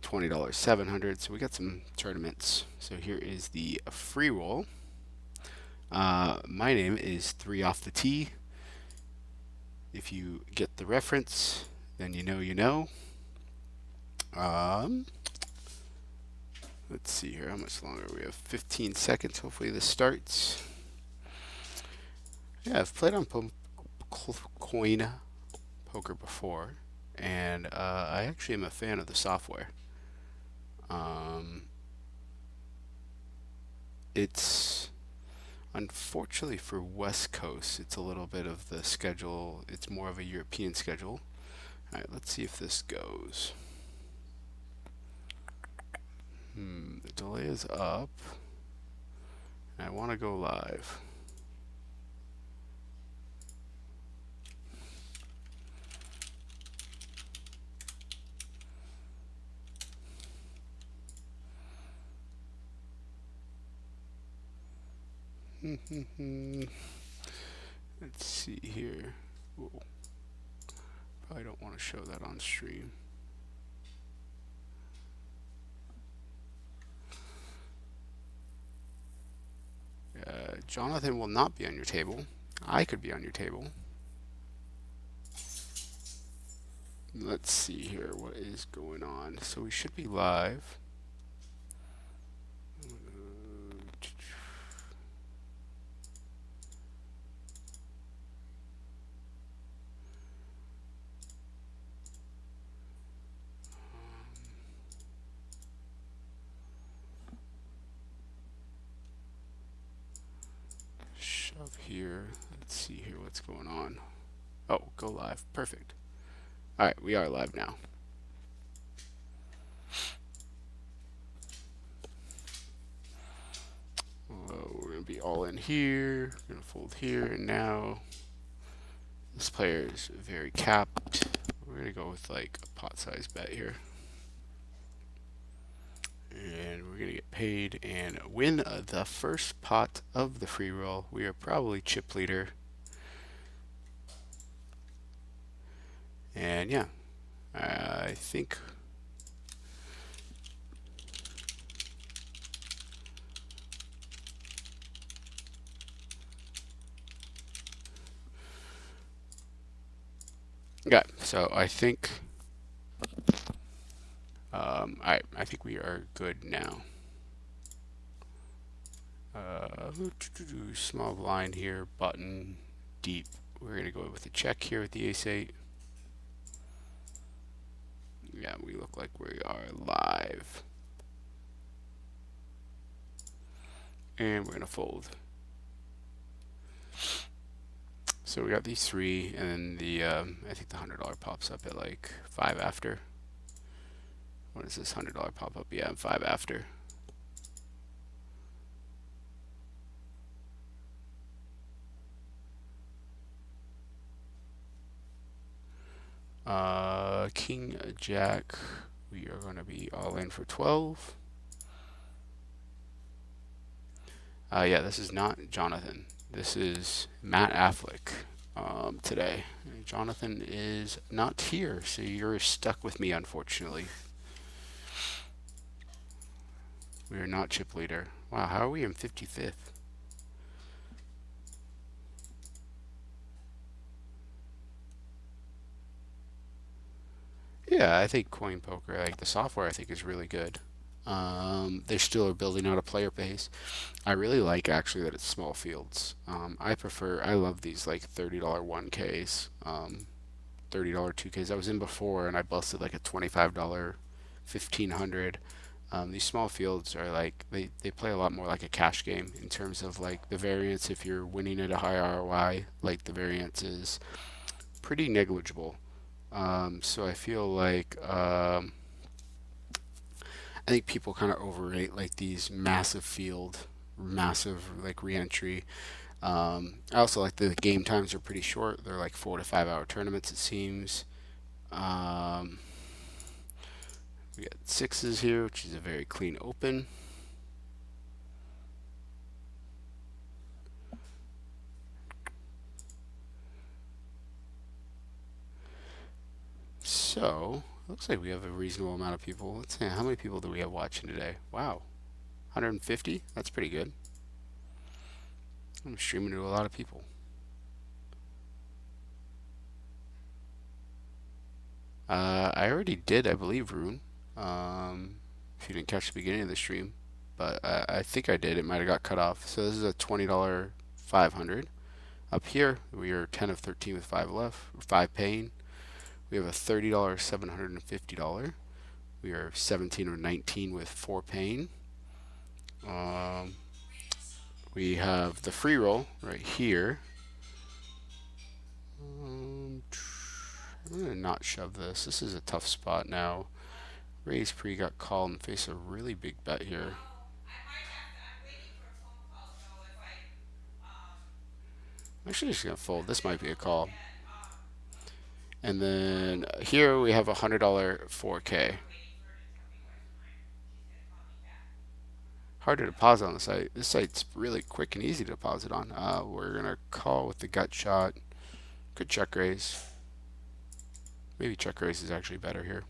$20, 700. So we got some tournaments. So here is the free roll. My name is 3 off the tee. If you get the reference, then you know you know. Let's see here, how much longer? We have 15 seconds. Hopefully this starts. Yeah, I've played on coin poker before, and I actually am a fan of the software. It's unfortunately for West Coast, it's a little bit of the schedule. It's more of a European schedule. All right, let's see if this goes. The delay is up. I want to go live. Let's see here. Whoa. Probably don't want to show that on stream. Jonathan will not be on your table. I could be on your table. Let's see here what is going on. So we should be live. Shove here. Let's see here what's going on. Oh, go live. Perfect. All right, we are live now. We're going to be all in here. We're going to fold here, and now this player is very capped. We're going to go with like a pot size bet here. And we're going to get paid and win the first pot of the free roll. We are probably chip leader. And yeah, I think yeah, so I think I think we are good now. Small blind here, button, deep. We're going to go with a check here with the ace-8. Yeah, we look like we are live. And we're going to fold. So we got these three, and then the I think the $100 pops up at like 5 after. What is this $100 pop up? Yeah, 5 after. King Jack. We are going to be all in for 12. Yeah, this is not Jonathan. This is Matt Affleck today. Jonathan is not here, so you're stuck with me, unfortunately. We are not chip leader. Wow, how are we in 55th? Yeah, I think coin poker, like the software, I think is really good. They still are building out a player base. I really like actually that it's small fields. I love these like $30 1Ks, $30 2Ks. I was in before and I busted like a $25 1500. These small fields are like they play a lot more like a cash game in terms of like the variance. If you're winning at a high ROI, like the variance is pretty negligible. So I feel like I think people kind of overrate like these massive field, massive like reentry. I also like the game times are pretty short. They're like 4 to 5 hour tournaments, it seems. Um, we got sixes here, which is a very clean open. So Looks like we have a reasonable amount of people. Let's see, how many people do we have watching today? Wow, 150? That's pretty good. I'm streaming to a lot of people. I already did, I believe, Rune. If you didn't catch the beginning of the stream, but I think I did. It might have got cut off. So this is a $20 500. Up here, we are 10 of 13 with 5 left, 5 paying. We have a $30 $750. We are 17 or 19 with 4 paying. Um, we have the free roll right here. I'm going to not shove this. This is a tough spot now. Raise pre got called and face a really big bet here. I'm actually just going to fold. This might be a call. And then here we have a $100 4K. Hard to deposit on the site. This site's really quick and easy to deposit on. We're going to call with the gut shot. Good check raise. Maybe check raise is actually better here.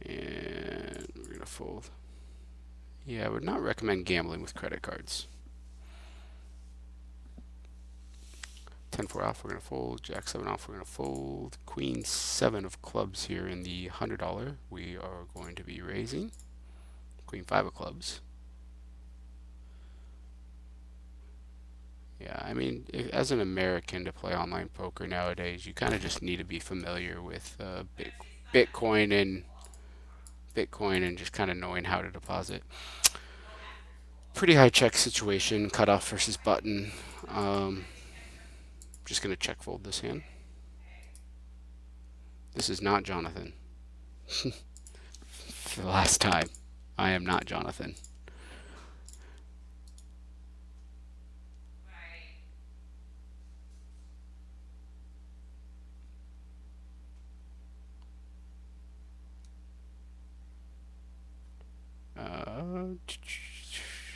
And we're going to fold. Yeah, I would not recommend gambling with credit cards. 10-4 off, we're going to fold. Jack 7 off, we're going to fold. Queen 7 of clubs here in the $100. We are going to be raising. Queen 5 of clubs. Yeah, I mean, as an American to play online poker nowadays, you kind of just need to be familiar with Bitcoin and just kind of knowing how to deposit. Pretty high check situation, cutoff versus button. Just going to check fold this hand. This is not Jonathan. For the last time, I am not Jonathan.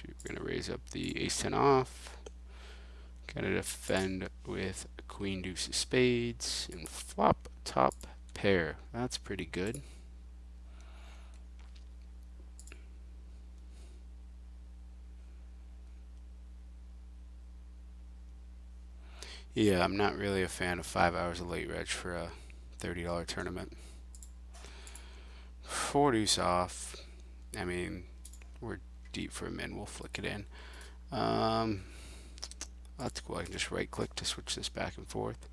We're going to raise up the ace-10 off. Going to defend with queen deuce of spades and flop top pair. That's pretty good. Yeah, I'm not really a fan of 5 hours of late reg for a $30 tournament. 4 deuce off. I mean, we're deep for a min. We'll flick it in. That's cool. I can just right click to switch this back and forth.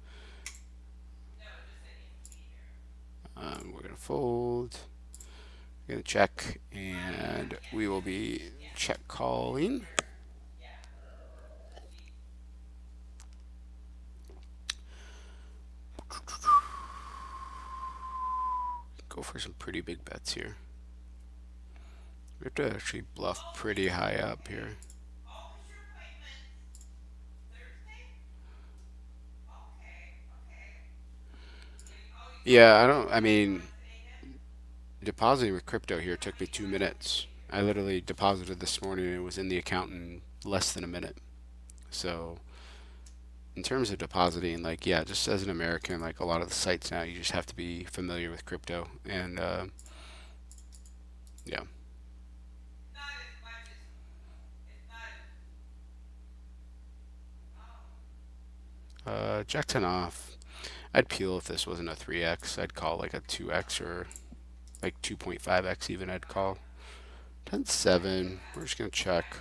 We're going to fold. We're going to check, and we will be check calling. Go for some pretty big bets here. We have to actually bluff pretty high up here. Yeah, I mean, depositing with crypto here took me 2 minutes. I literally deposited this morning and it was in the account in less than a minute. So, in terms of depositing, like, yeah, just as an American, like a lot of the sites now, you just have to be familiar with crypto. And, yeah. Jack 10 off. I'd peel if this wasn't a 3x. I'd call like a 2x or like 2.5x even. I'd call 10-7. We're just gonna check.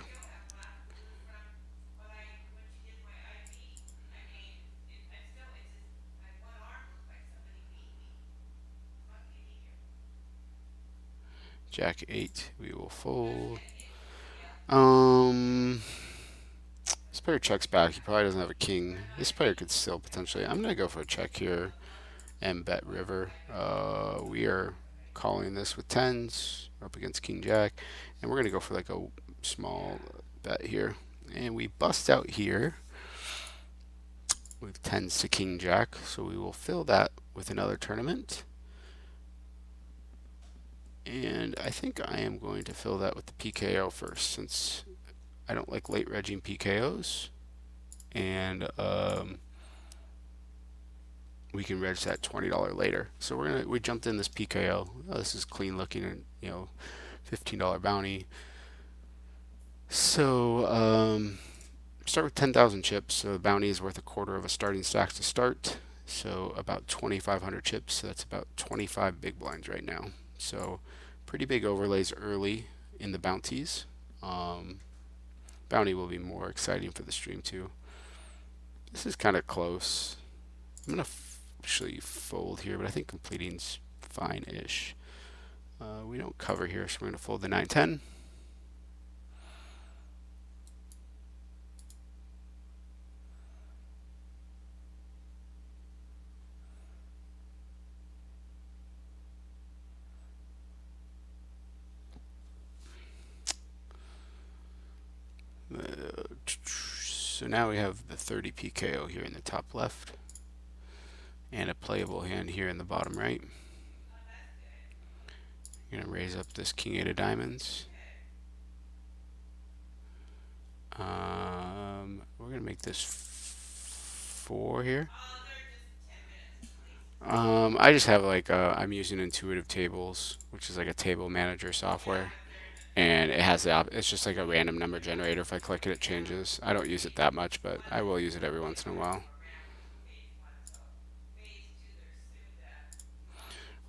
Jack 8. We will fold. This player checks back. He probably doesn't have a king. This player could still potentially. I'm gonna go for a check here and bet river. We are calling this with tens up against king jack, and we're gonna go for like a small bet here, and we bust out here with tens to king jack. So we will fill that with another tournament, and I think I am going to fill that with the PKO first, since I don't like late regging PKOs, and we can reg that $20 later. So we jumped in this PKO. Oh, this is clean looking, and $15 bounty. So start with 10,000 chips. So the bounty is worth a quarter of a starting stack to start. So about 2,500 chips. So that's about 25 big blinds right now. So pretty big overlays early in the bounties. Um, Bounty will be more exciting for the stream too. This is kind of close. I'm gonna actually fold here, but I think completing's fine-ish. We don't cover here, so we're gonna fold the 9-10. So now we have the 30 PKO here in the top left, and a playable hand here in the bottom right. You're gonna raise up this King 8 of diamonds. We're gonna make this 4 here. I just have like I'm using intuitive tables, which is like a table manager software, and it has it's just like a random number generator. If I click it, it changes. I don't use it that much, but I will use it every once in a while.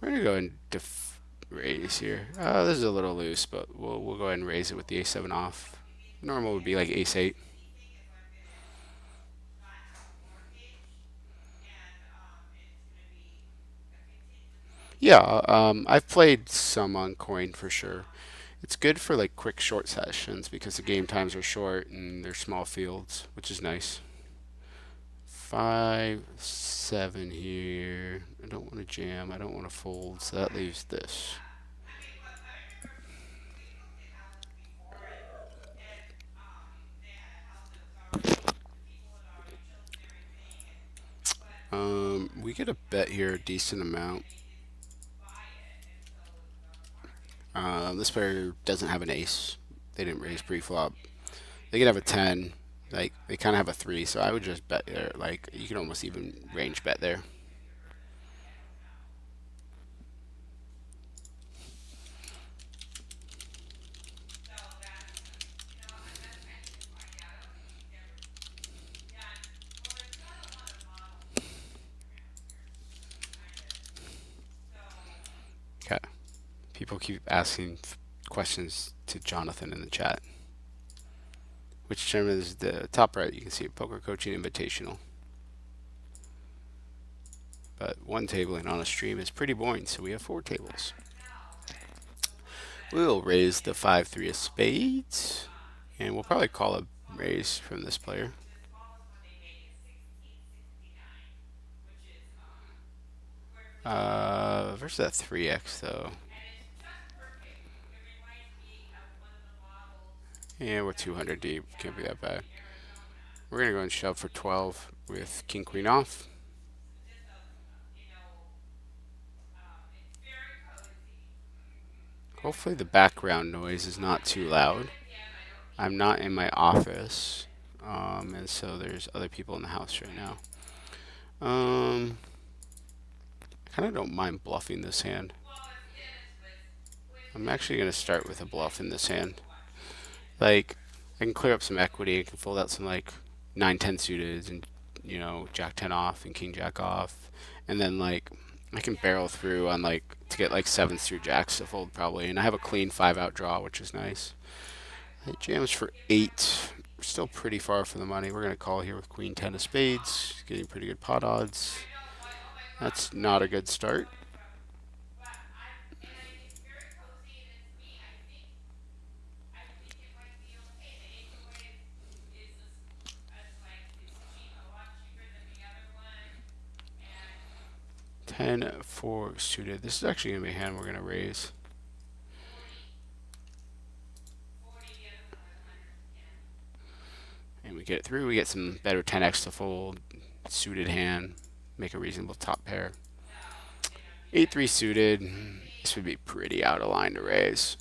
We're gonna go and raise here. This is a little loose, but we'll go ahead and raise it with the A7 off. Normal would be like Ace 8. Yeah, I've played some on coin for sure. It's good for like quick short sessions because the game times are short and they're small fields, which is nice. 5-7 here. I don't want to jam. I don't want to fold, so that leaves this. We get a bet here, a decent amount. This player doesn't have an ace. They didn't raise pre-flop. They could have a 10. Like they kind of have a 3, so I would just bet there. Like you can almost even range bet there. Okay. People keep asking questions to Jonathan in the chat. Which tournament is the top right? You can see Poker Coaching Invitational. But one tabling on a stream is pretty boring, so we have 4 tables. We'll raise the 5-3 of spades, and we'll probably call a raise from this player. Versus that 3x though. Yeah, we're 200 deep. Can't be that bad. We're gonna go and shove for 12 with King Queen off. Hopefully the background noise is not too loud. I'm not in my office, and so there's other people in the house right now. I kind of don't mind bluffing this hand. I'm actually going to start with a bluff in this hand. Like, I can clear up some equity. I can fold out some, like, 9-10 suited and, Jack 10 off and King Jack off. And then, like, I can barrel through on, like, to get, like, 7s through Jacks to fold probably. And I have a clean 5-out draw, which is nice. It jams for 8. We're still pretty far from the money. We're going to call here with Queen 10 of spades. Getting pretty good pot odds. That's not a good start. Ten four suited. This is actually going to be a hand we're going to raise. And we get it through. We get some better 10x to fold. Suited hand. Make a reasonable top pair. 8-3 suited. This would be pretty out of line to raise.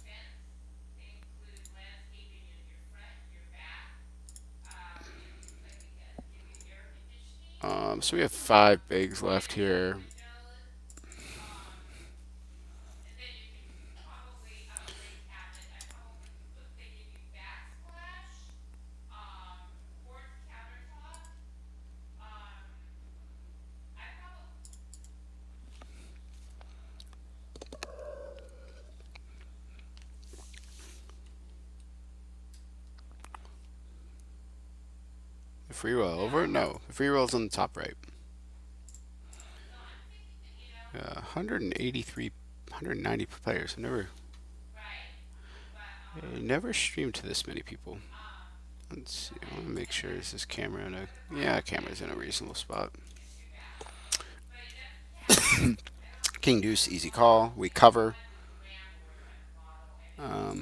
So we have 5 bigs left here. The free roll over? No, the free roll's on the top right. 183, 190 players. I never streamed to this many people. Let's see. I want to make sure is this camera in a yeah, camera's in a reasonable spot. King deuce, easy call. We cover.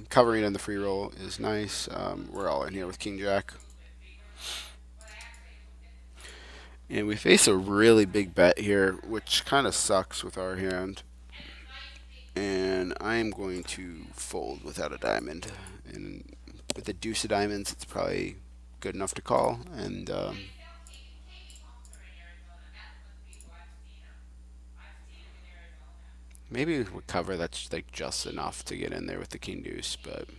Covering in the free roll is nice. We're all in here with king jack. And we face a really big bet here, which kind of sucks with our hand. And I am going to fold without a diamond. And with the deuce of diamonds, it's probably good enough to call. And maybe with cover, that's like just enough to get in there with the king deuce. But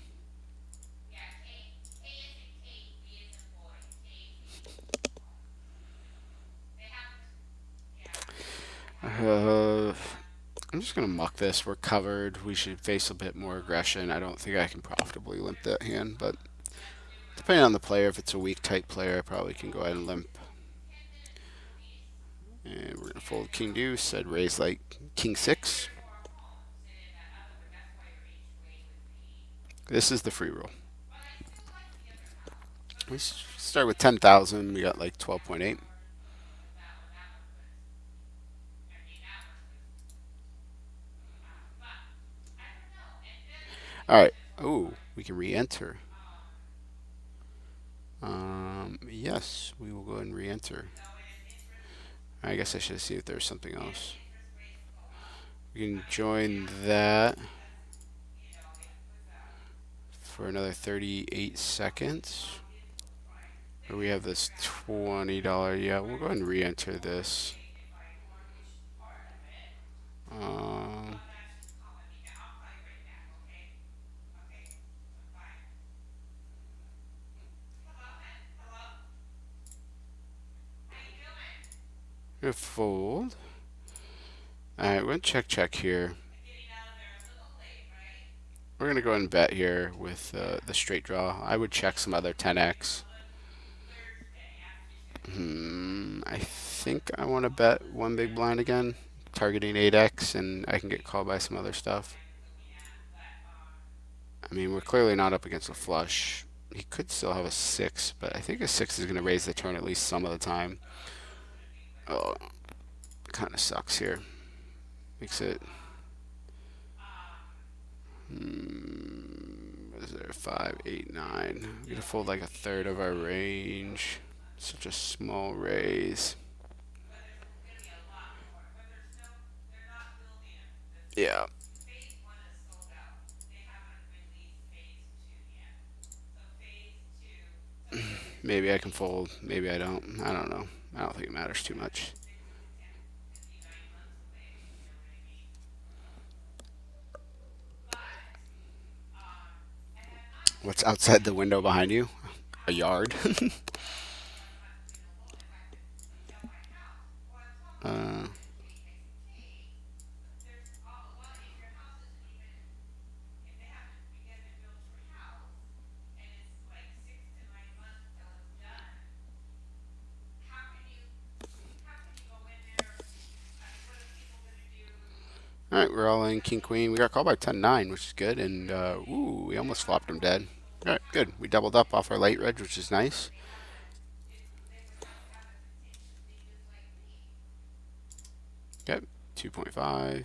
uh, I'm just gonna muck this. We're covered. We should face a bit more aggression. I don't think I can profitably limp that hand, but depending on the player, if it's a weak type player, I probably can go ahead and limp. And we're gonna fold king deuce. I'd raise like king six. This is the free roll. We start with 10,000. We got like 12.8. All right. Oh, we can re-enter. Yes, we will go ahead and re-enter. I guess I should see if there's something else. We can join that for another 38 seconds. Or we have this $20. Yeah, we'll go ahead and re-enter this. Um, Gonna fold. Alright, we're gonna check here. We're gonna go ahead and bet here with the straight draw. I would check some other 10x. I think I want to bet one big blind again, targeting 8x, and I can get called by some other stuff. I mean, we're clearly not up against a flush. He could still have a 6, but I think a 6 is going to raise the turn at least some of the time. Oh, kind of sucks here. Makes it. What is there? 5, 8, 9. We're going to fold like a third of our range. Such a small raise. Yeah. Maybe I can fold. Maybe I don't. I don't know. I don't think it matters too much. What's outside the window behind you? A yard. uh, all right, we're all in king queen. We got called by 10-9, which is good. And ooh, we almost flopped him dead. All right, good. We doubled up off our late reg, which is nice. Yep, 2.5.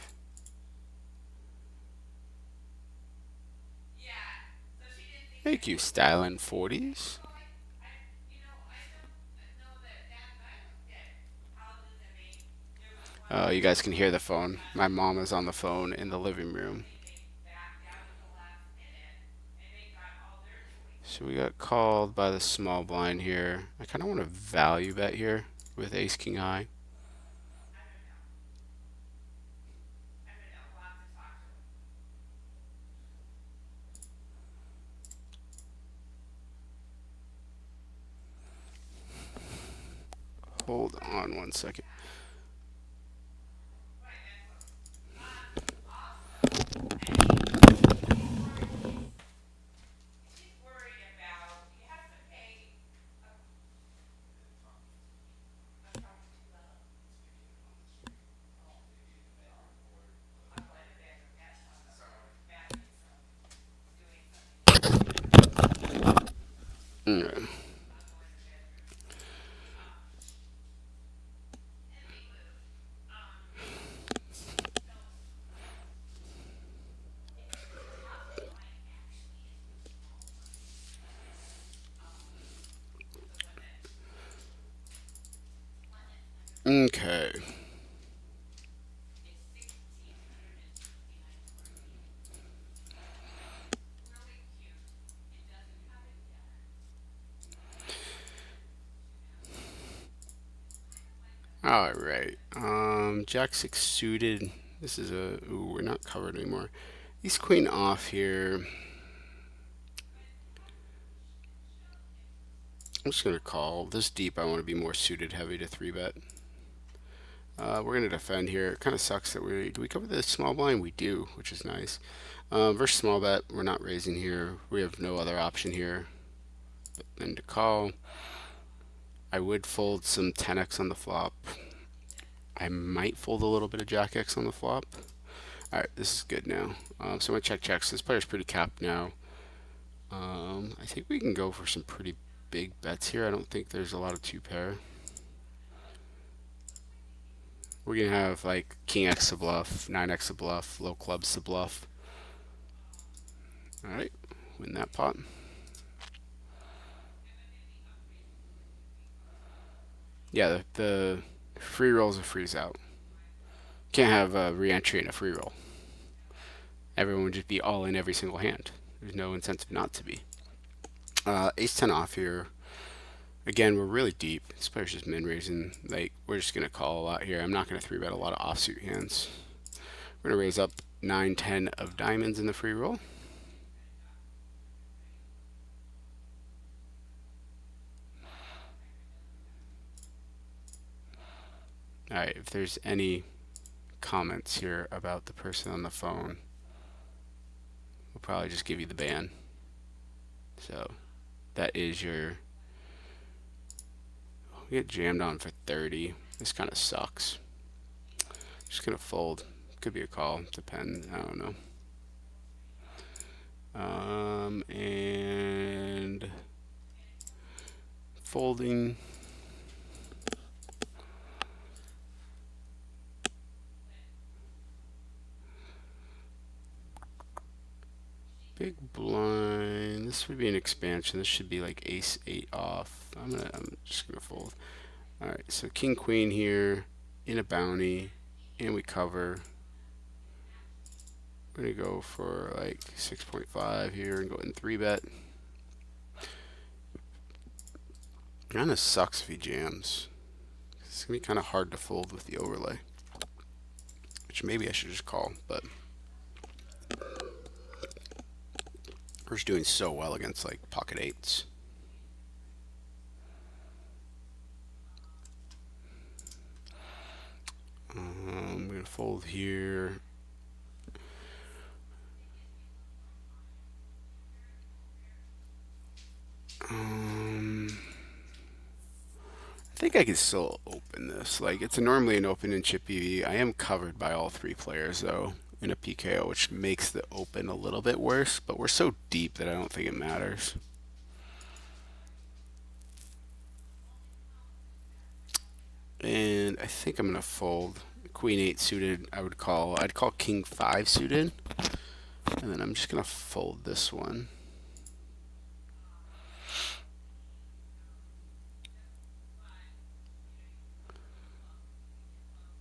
Thank you, Styling 40s. You guys can hear the phone. My mom is on the phone in the living room. So we got called by the small blind here. I kind of want to value bet here. with ace king high. Hold on one second. Okay. Okay. All right. Jack six suited. This is a. Ooh, we're not covered anymore. Ace queen off here. I'm just gonna call this deep. I want to be more suited heavy to three bet. We're gonna defend here. It kind of sucks that we do we cover the small blind? We do, which is nice. Versus small bet, we're not raising here. We have no other option here than to call. I would fold some 10x on the flop. I might fold a little bit of jack x on the flop. All right, this is good now. So I'm gonna check checks. This player's pretty capped now. I think we can go for some pretty big bets here. I don't think there's a lot of two pair. We're gonna have like king x to bluff, 9x to bluff, low clubs to bluff. All right, win that pot. Yeah, the free roll's a freeze out. Can't have a re-entry in a free roll. Everyone would just be all in every single hand. There's no incentive not to be. Ace 10 off here. Again, we're really deep. This player's just min raising. Like, we're just gonna call a lot here. I'm not gonna three bet a lot of offsuit hands. We're gonna raise up 9, 10 of diamonds in the free roll. All right, if there's any comments here about the person on the phone, we'll probably just give you the ban. So that is your. We get jammed on for 30. This kind of sucks. Just gonna fold. Could be a call. Depends. I don't know. And folding. Big blind. This would be an expansion. This should be like ace 8 off. I'm just gonna fold. All right. So king queen here in a bounty, and we cover. We're gonna go for like 6.5 here and go in 3 bet. Kind of sucks if he jams. It's gonna be kind of hard to fold with the overlay, which maybe I should just call, but we're just doing so well against like pocket eights. I'm gonna fold here. I think I can still open this. Like, it's normally an open in chip EV. I am covered by all three players though in a PKO, which makes the open a little bit worse, but we're so deep that I don't think it matters. And I think I'm gonna fold. Queen 8 suited, I'd call king 5 suited, and then I'm just gonna fold this one.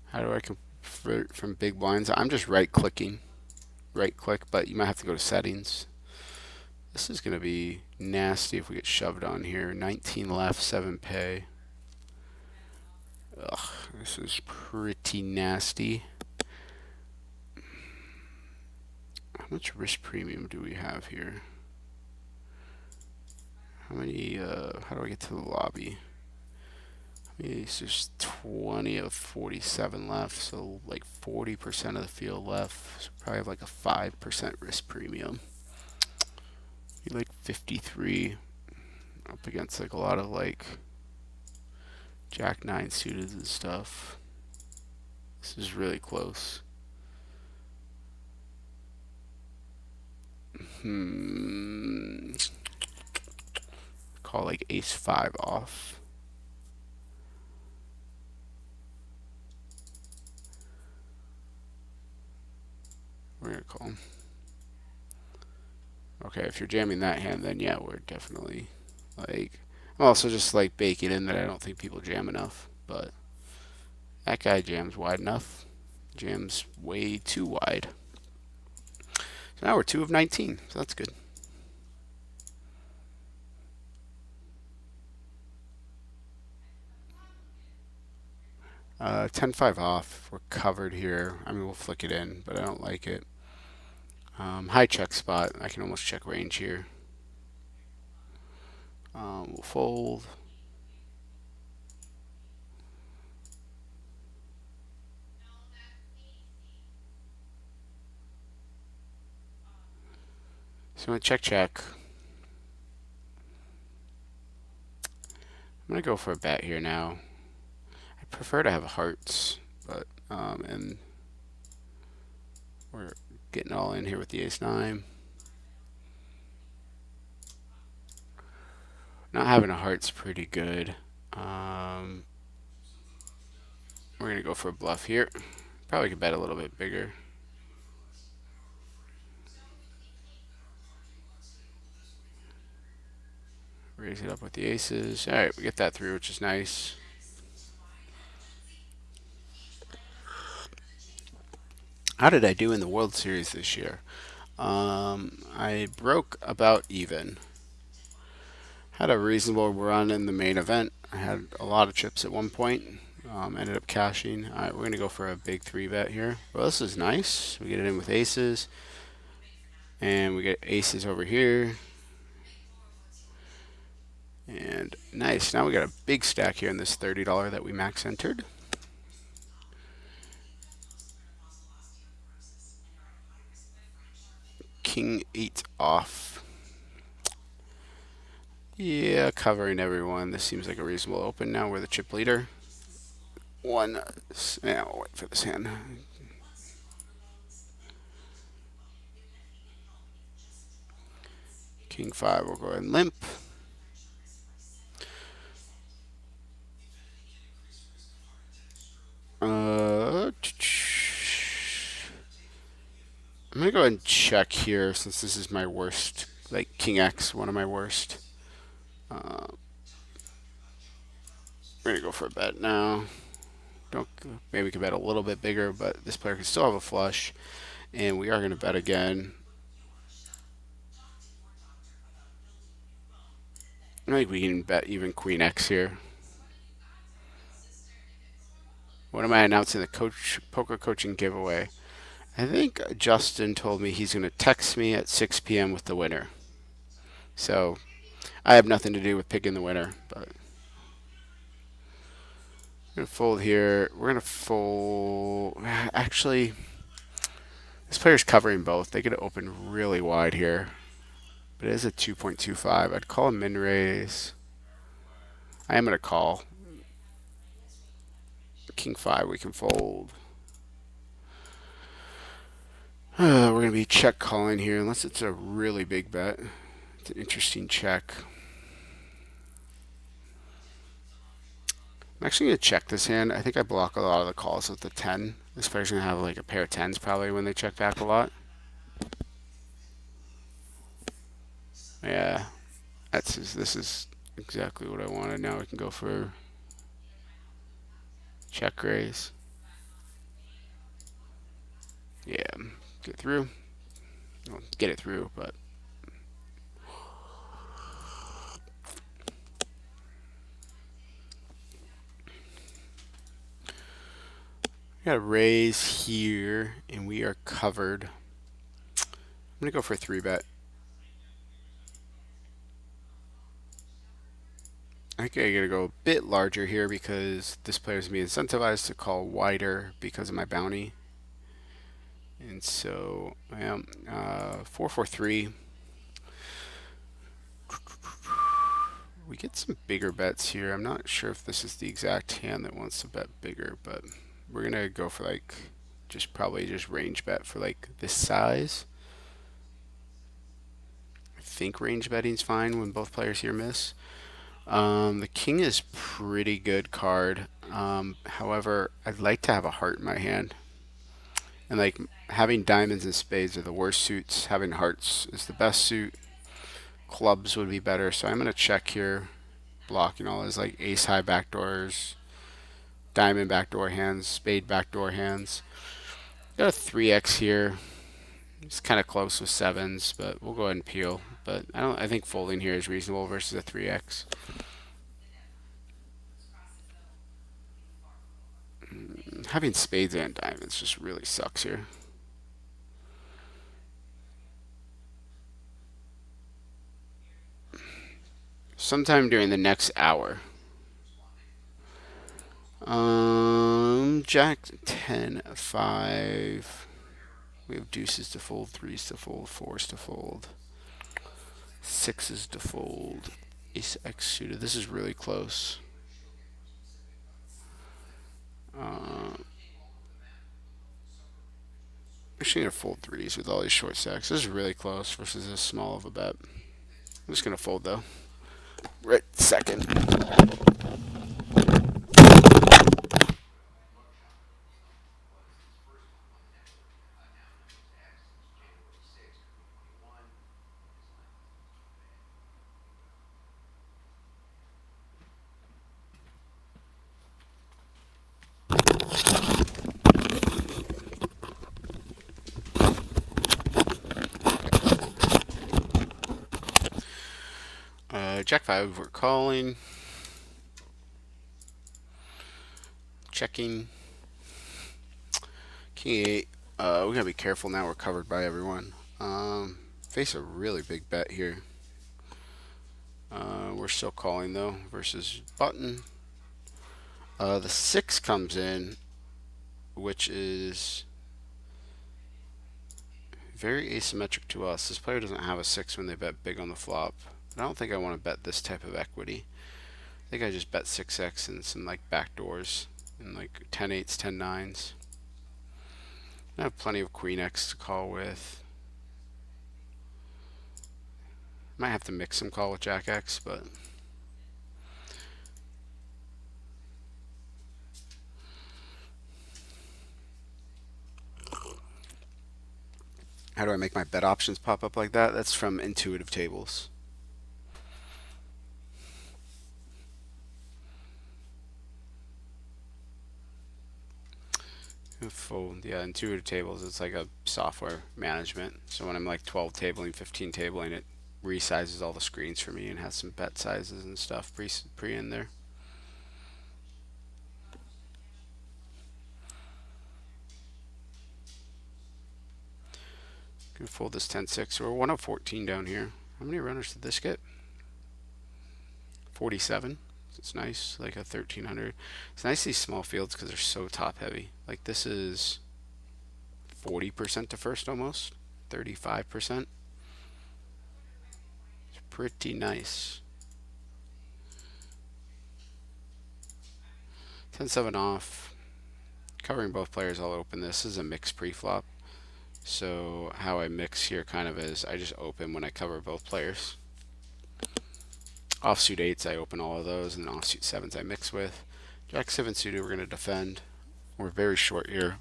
How do I convert from big blinds? I'm just right click, but you might have to go to settings. This is gonna be nasty if we get shoved on here. 19 left, 7 pay. This is pretty nasty. How much risk premium do we have here? How many, how do I get to the lobby? There's 20 of 47 left, so like 40% of the field left. So probably have like a 5% risk premium. Be like 53 up against like a lot of like Jack 9 suited and stuff. This is really close. Call like ace 5 off. We're gonna call him. Okay, if you're jamming that hand, then yeah, we're definitely like. I'm also just like baking in that I don't think people jam enough, but that guy jams wide enough. Jams way too wide. So now we're 2 of 19, so that's good. Uh, 10-5 off. We're covered here. I mean, we'll flick it in, but I don't like it. High check spot. I can almost check range here. We'll fold. So I'm going to check. I'm going to go for a bet here now. I prefer to have hearts, but, and we're getting all in here with the ace-9. Not having a heart's pretty good. We're going to go for a bluff here. Probably could bet a little bit bigger. Raise it up with the aces. Alright, we get that through, which is nice. How did I do in the World Series this year? I broke about even. Had a reasonable run in the main event. I had a lot of chips at one point. Ended up cashing. Alright, we're going to go for a big 3-bet here. Well, this is nice. We get it in with aces. And we get aces over here. And nice. Now we got a big stack here in this $30 that we max entered. King 8 off. Yeah, covering everyone. This seems like a reasonable open now. We're the chip leader. One. Yeah, we'll wait for this hand. King 5, we'll go ahead and limp. I'm going to go ahead and check here since this is my worst. Like King X, one of my worst. We're going to go for a bet now. Maybe we can bet a little bit bigger, but this player can still have a flush. And we are going to bet again. I think we can bet even Queen X here. What am I announcing? The poker coaching giveaway. I think Justin told me he's going to text me at 6 p.m. with the winner. So I have nothing to do with picking the winner, but I'm going to fold here. We're going to fold. Actually, this player's covering both. They could open really wide here, but it is a 2.25. I'd call a min raise. I am going to call. King 5, we can fold. We're going to be check calling here, unless it's a really big bet. It's an interesting check. I'm actually going to check this hand. I think I block a lot of the calls with the 10. This player's going to have like a pair of 10s probably when they check back a lot. Yeah, this is exactly what I wanted. Now we can go for check raise. Yeah, get through. Well, get it through, but We got a raise here, and we are covered. I'm gonna go for a 3-bet. I think I gotta go a bit larger here because this player's gonna be incentivized to call wider because of my bounty. And so, 4-4-3. We get some bigger bets here. I'm not sure if this is the exact hand that wants to bet bigger, but we're gonna go for like probably just range bet for like this size. I think range betting's fine when both players here miss. The king is pretty good card. However, I'd like to have a heart in my hand. And like having diamonds and spades are the worst suits. Having hearts is the best suit. Clubs would be better. So I'm gonna check here, blocking all his like ace high backdoors, diamond backdoor hands, spade backdoor hands. Got a 3x here. It's kind of close with sevens, but we'll go ahead and peel. But I think folding here is reasonable versus a 3x. Having spades and diamonds just really sucks here. Sometime during the next hour. Jack 10, 5. We have deuces to fold, threes to fold, fours to fold, sixes to fold, ace x suited. This is really close. Actually, gonna fold threes with all these short stacks. This is really close versus this small of a bet. I'm just gonna fold though. Right second. Jack 5, we're calling. Checking. King 8. We gotta be careful now. We're covered by everyone. Face a really big bet here. We're still calling though versus button. The 6 comes in, which is very asymmetric to us. This player doesn't have a 6 when they bet big on the flop. I don't think I want to bet this type of equity. I think I just bet 6x and some like backdoors and like 10-8s, 10-9s. I have plenty of queen x to call with. Might have to mix some call with jack x, but how do I make my bet options pop up like that? That's from intuitive tables. Fold. Yeah, intuitive tables, it's like a software management. So when I'm like 12 tabling, 15 tabling, it resizes all the screens for me and has some bet sizes and stuff pre in there. Gonna fold this 10-6. We're 1 of 14 down here. How many runners did this get? 47. It's nice, like a 1300. It's nice these small fields because they're so top heavy. Like this is 40% to first almost, 35%. It's pretty nice. 10-7 off. Covering both players, I'll open this. This is a mixed pre-flop. So how I mix here kind of is I just open when I cover both players. Offsuit 8s, I open all of those, and offsuit 7s I mix with. Jack 7 suited, we're going to defend. We're very short here.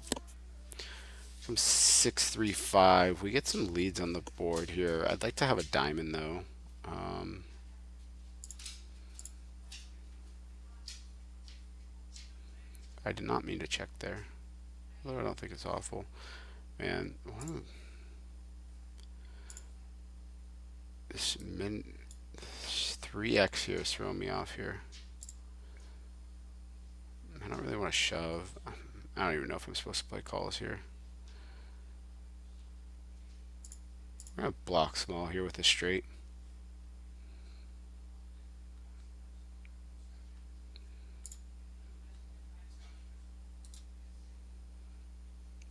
From 6-3-5, we get some leads on the board here. I'd like to have a diamond though. I did not mean to check there, although I don't think it's awful. Man, this 3x here is throwing me off here. I don't really want to shove. I don't even know if I'm supposed to play calls here. I'm gonna block small here with a straight.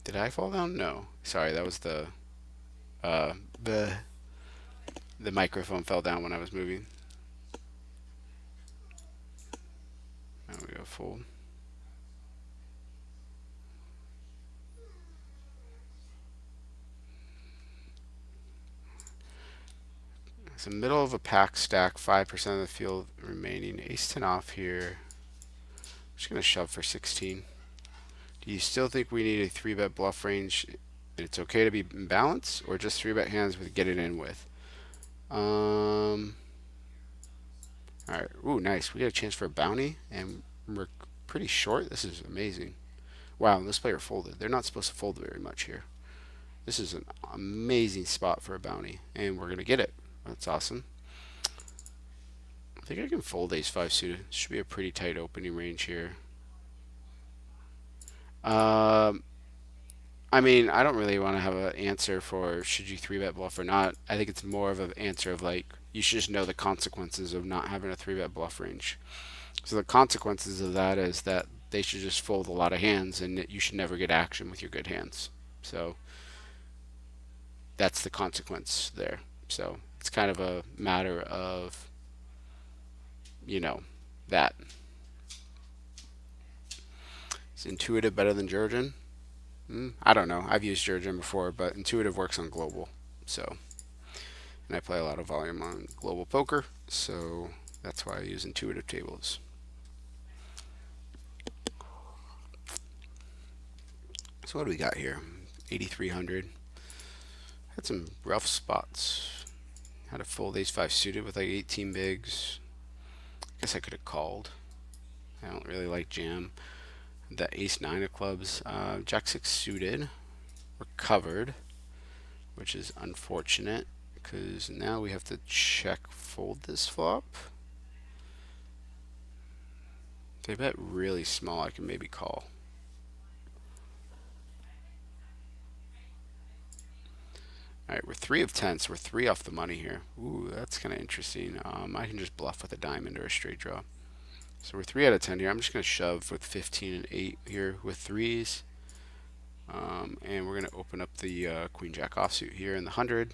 Did I fall down? No. Sorry, that was uh the the microphone fell down when I was moving. Now we go fold. It's the middle of a pack stack, 5% of the field remaining. Ace 10 off here. I'm just gonna shove for 16. Do you still think we need a 3-bet bluff range? It's okay to be in balance, or just 3-bet hands with get it in with? All right. Ooh, nice. We got a chance for a bounty, and we're pretty short. This is amazing. Wow, this player folded. They're not supposed to fold very much here. This is an amazing spot for a bounty, and we're gonna get it. That's awesome. I think I can fold ace 5 suited. Should be a pretty tight opening range here. Um, I mean, I don't really want to have an answer for should you 3-bet bluff or not. I think it's more of an answer of like you should just know the consequences of not having a 3-bet bluff range. So the consequences of that is that they should just fold a lot of hands, and you should never get action with your good hands. So that's the consequence there. So it's kind of a matter of, you know, that. Is intuitive better than Georgian? I don't know. I've used Georgian before, but intuitive works on global. So, and I play a lot of volume on global poker, so that's why I use intuitive tables. So what do we got here? 8,300. Had some rough spots. Had a full ace 5 suited with like 18 bigs. Guess I could have called. I don't really like jam. The ace 9 of clubs. Jack 6 suited. We're covered, which is unfortunate because now we have to check fold this flop. If they bet really small, I can maybe call. All right, we're 3 of 10, so we're 3 off the money here. Ooh, that's kind of interesting. I can just bluff with a diamond or a straight draw. So we're 3 out of 10 here. I'm just going to shove with 15 and 8 here with threes. And we're going to open up the Queen Jack offsuit here in the 100.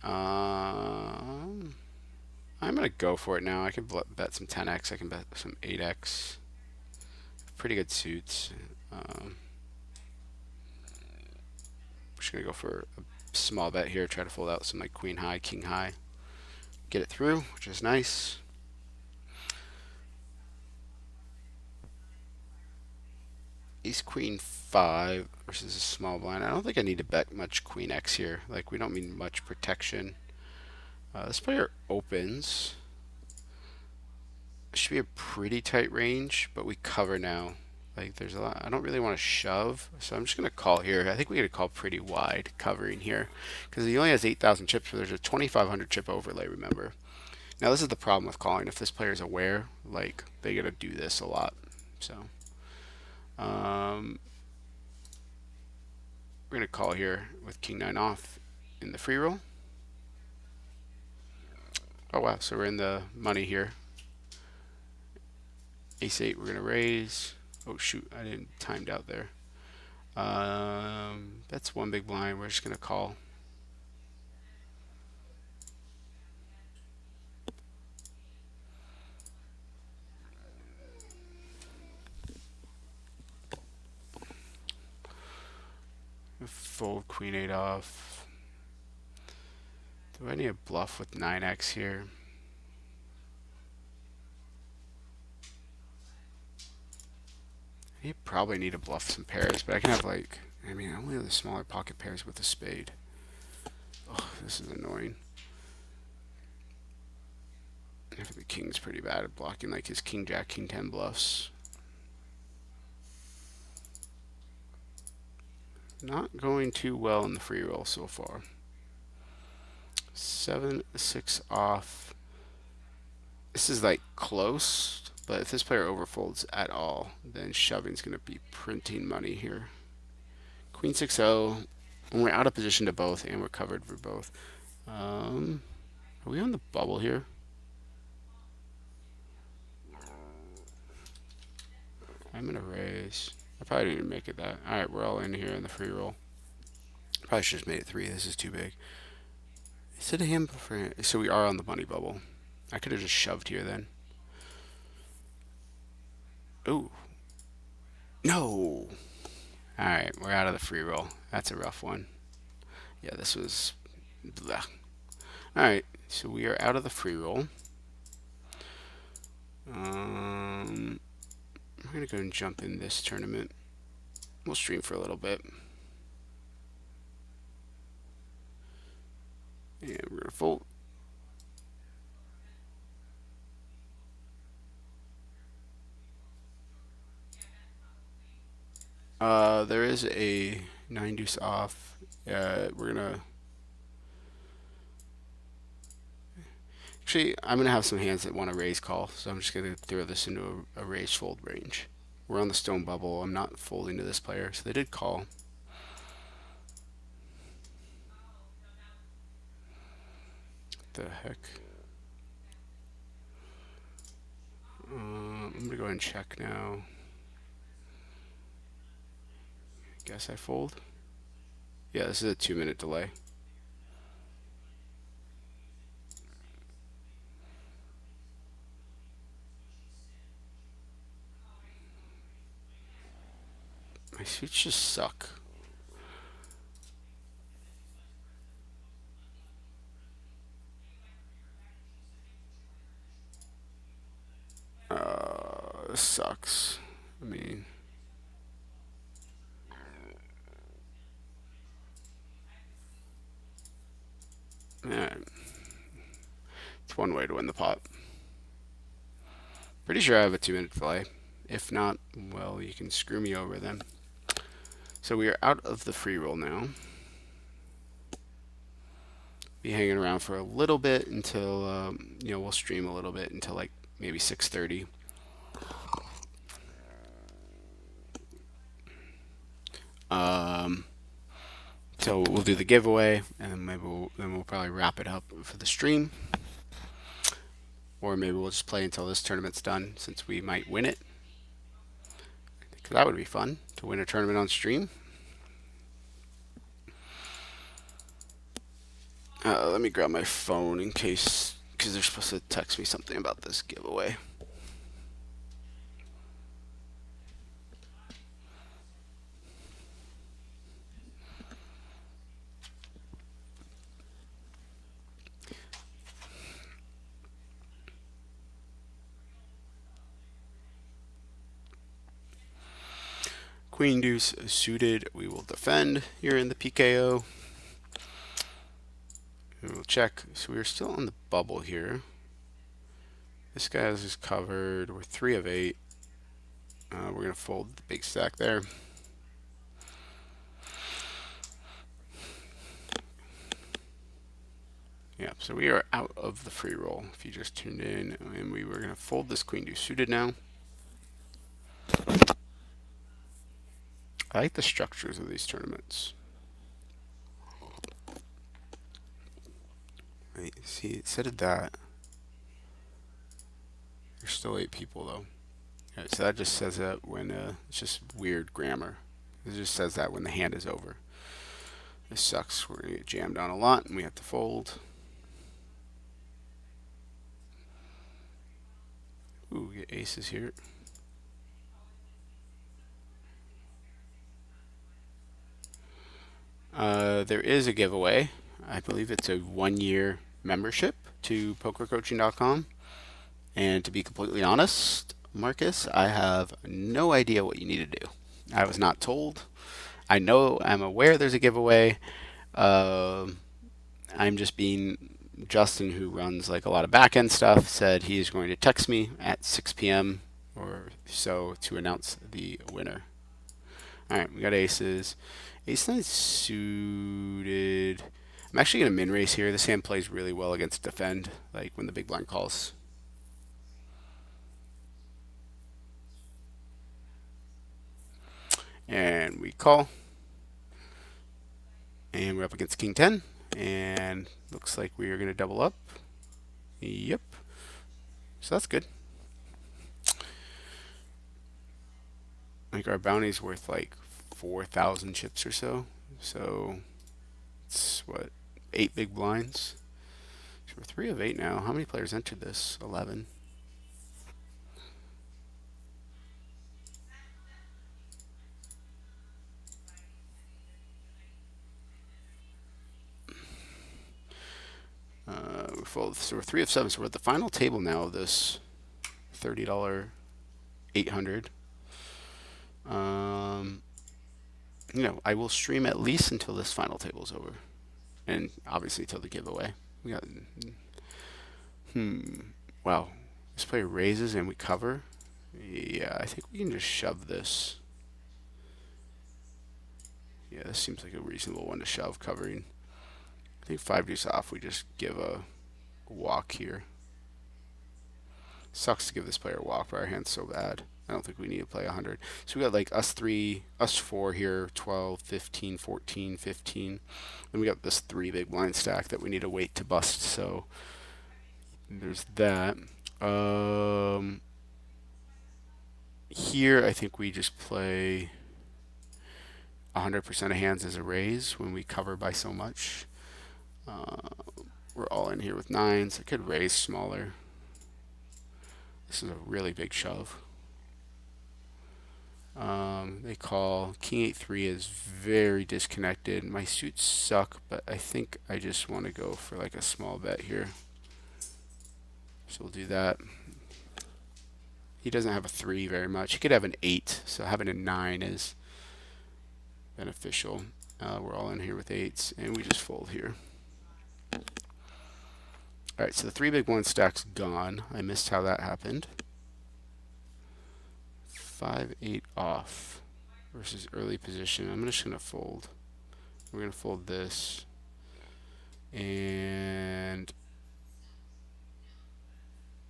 I'm going to go for it now. I can bet some 10x. I can bet some 8x. Pretty good suits. Just going to go for a small bet here. Try to fold out some like queen high, king high. Get it through, which is nice. Ace queen 5 versus a small blind. I don't think I need to bet much queen x here. Like, we don't need much protection. This player opens. It should be a pretty tight range, but we cover now. Like, there's a lot. I don't really want to shove, so I'm just going to call here. I think we got to call pretty wide covering here because he only has 8,000 chips, but there's a 2,500 chip overlay, remember. Now, this is the problem with calling. If this player is aware, like, they got to do this a lot. So, we're going to call here with king 9 off in the free roll. Oh, wow. So we're in the money here. Ace 8, we're going to raise. Oh, shoot. I didn't timed out there. That's one big blind. We're just going to call. Fold queen 8 off. Do I need a bluff with 9x here? You probably need to bluff some pairs, but I can have like, I mean, I only have the smaller pocket pairs with a spade. Oh, this is annoying. I think the king's pretty bad at blocking like his king jack, king 10 bluffs. Not going too well in the free roll so far. 7-6 off. This is like close, But if this player overfolds at all, then shoving's going to be printing money here. Queen 6-0. And we're out of position to both, and we're covered for both. Are we on the bubble here? I'm going to raise. I probably didn't even make it that. Alright, we're all in here in the free roll. Probably should have made it 3. This is too big. Is it a hand for... So we are on the money bubble. I could have just shoved here then. Ooh. No! Alright, we're out of the free roll. That's a rough one. Yeah, this was... Alright, so we are out of the free roll. I'm going to go and jump in this tournament. We'll stream for a little bit. And we're going to fold. There is a 9 deuce off. We're going to... Actually, I'm going to have some hands that want to raise call, so I'm just going to throw this into a raise fold range. We're on the stone bubble. I'm not folding to this player, so they did call. The heck? I'm going to go ahead and check now. Guess I fold. Yeah, this is a 2-minute delay. My suits just suck. This sucks. I mean... Man. It's one way to win the pot. Pretty sure I have a 2-minute delay. If not, well, you can screw me over then. So we are out of the free roll now. Be hanging around for a little bit until, we'll stream a little bit until like maybe 6:30. So we'll do the giveaway, and then maybe we'll probably wrap it up for the stream. Or maybe we'll just play until this tournament's done, since we might win it. Because that would be fun, to win a tournament on stream. Let me grab my phone in case, because they're supposed to text me something about this giveaway. Queen deuce suited, we will defend here in the PKO. And we'll check. So we're still on the bubble here. This guy is just covered. We're 3 of 8. We're going to fold the big stack there. Yeah, so we are out of the free roll. If you just tuned in, and we were going to fold this queen deuce suited now. I like the structures of these tournaments. Wait, see, instead of that, there's still 8 people though. Alright, so that just says that when, it's just weird grammar. It just says that when the hand is over. This sucks. We're going to get jammed on a lot, and we have to fold. Ooh, we get aces here. There is a giveaway. I believe it's a 1-year membership to pokercoaching.com. And to be completely honest, Marcus, I have no idea what you need to do. I was not told. I'm aware there's a giveaway. I'm just being Justin, who runs like a lot of back end stuff, said he's going to text me at 6 p.m. or so to announce the winner. All right, we got aces. Ace 9 suited. I'm actually going to min race here. This hand plays really well against defend, like when the big blind calls. And we call, and we're up against king 10, and looks like we are going to double up. Yep. So that's good. Like our bounty's worth like 4,000 chips or so. So it's what, 8 big blinds. So we're 3 of 8 now. How many players entered this? 11. So we're 3 of 7. So we're at the final table now of this $30 800. Um, I will stream at least until this final table is over, and obviously till the giveaway. We got wow. This player raises and we cover. Yeah, I think we can just shove this. Yeah, this seems like a reasonable one to shove covering. I think 5 deuce off. We just give a walk here. Sucks to give this player a walk, but our hand's so bad. I don't think we need to play 100. So we got like us four here, 12, 15, 14, 15. Then we got this 3 big blind stack that we need to wait to bust. So there's that. Here I think we just play 100% of hands as a raise when we cover by so much. We're all in here with 9s. I could raise smaller. This is a really big shove. They call. King 8-3 is very disconnected. My suits suck, but I think I just want to go for like a small bet here. So we'll do that. He doesn't have a 3 very much. He could have an 8, so having a 9 is beneficial. We're all in here with 8s, and we just fold here. Alright, so the 3 big blind stack's gone. I missed how that happened. 5-8 off versus early position. I'm just going to fold. We're going to fold this. And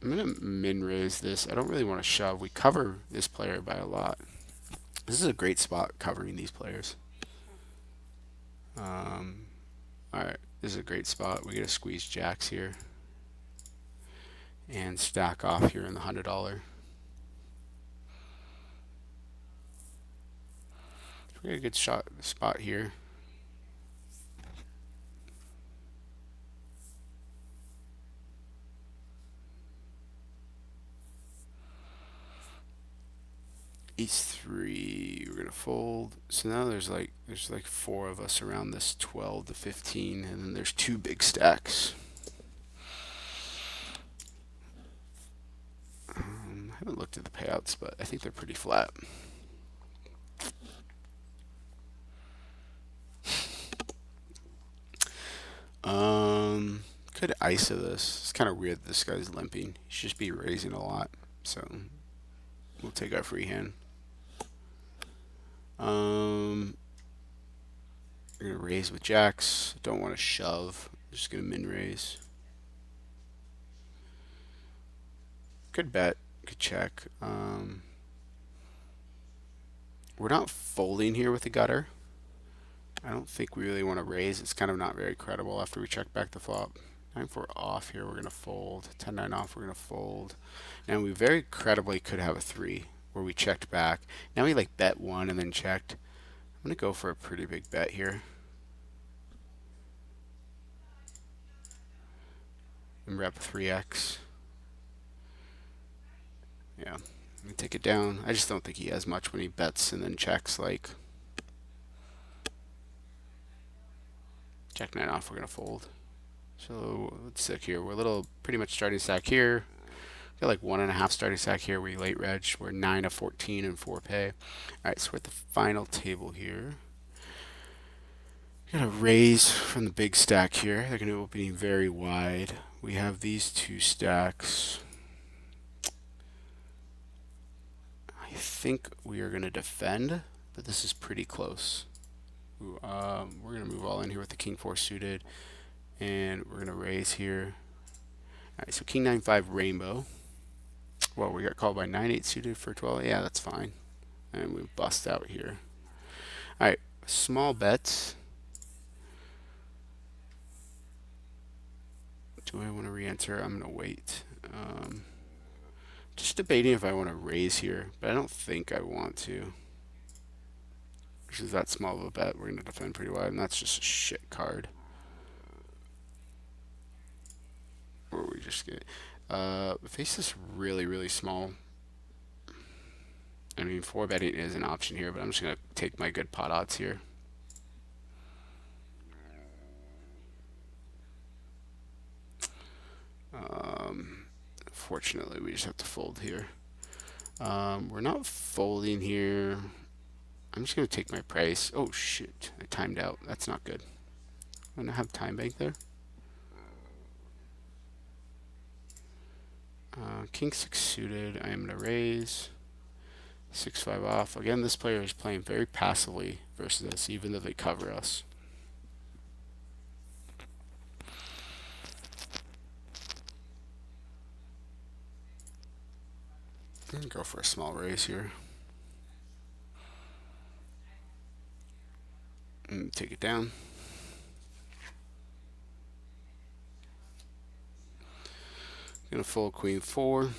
I'm going to min raise this. I don't really want to shove. We cover this player by a lot. This is a great spot covering these players. Alright, this is a great spot. We get to squeeze jacks here. And stack off here in the $100. We got a good spot here. Ace-3, we're gonna fold. So now there's like 4 of us around this 12 to 15, and then there's 2 big stacks. I haven't looked at the payouts, but I think they're pretty flat. Could ISO this. It's kind of weird that this guy's limping. He should just be raising a lot. So we'll take our free hand. We're gonna raise with jacks. Don't want to shove. Just gonna min raise. Could bet. Could check. We're not folding here with the gutter. I don't think we really want to raise. It's kind of not very credible after we check back the flop. 9-4 off here, we're going to fold. 10-9 off, we're going to fold. And we very credibly could have a 3 where we checked back. Now we like bet 1 and then checked. I'm going to go for a pretty big bet here. And rep 3x. Yeah, let me take it down. I just don't think he has much when he bets and then checks like Jack 9 off, we're going to fold. So let's stick here. We're a little pretty much starting stack here. Got like 1.5 starting stack here. We late reg. We're 9 of 14 and 4 pay. Alright, so we're at the final table here. Got a raise from the big stack here. They're going to open very wide. We have these 2 stacks. I think we are going to defend, but this is pretty close. We're going to move all in here with the king 4 suited, and we're going to raise here. Alright, so king 9-5 rainbow. Well, we got called by 9-8 suited for 12. Yeah, that's fine. And we bust out here. All right, small bets. Do I want to re-enter? I'm gonna wait. Just debating if I want to raise here, but I don't think I want to. Which is that small of a bet. We're gonna defend pretty wide, and that's just a shit card. Or we just get face is really really small. I mean, four betting is an option here, but I'm just gonna take my good pot odds here. Fortunately, we just have to fold here. We're not folding here. I'm just gonna take my price. Oh shit, I timed out. That's not good. I'm gonna have time bank there. King six suited. I am gonna raise. 6-5 off. Again, this player is playing very passively versus us, even though they cover us. I'm gonna go for a small raise here. And take it down. Gonna fold queen four.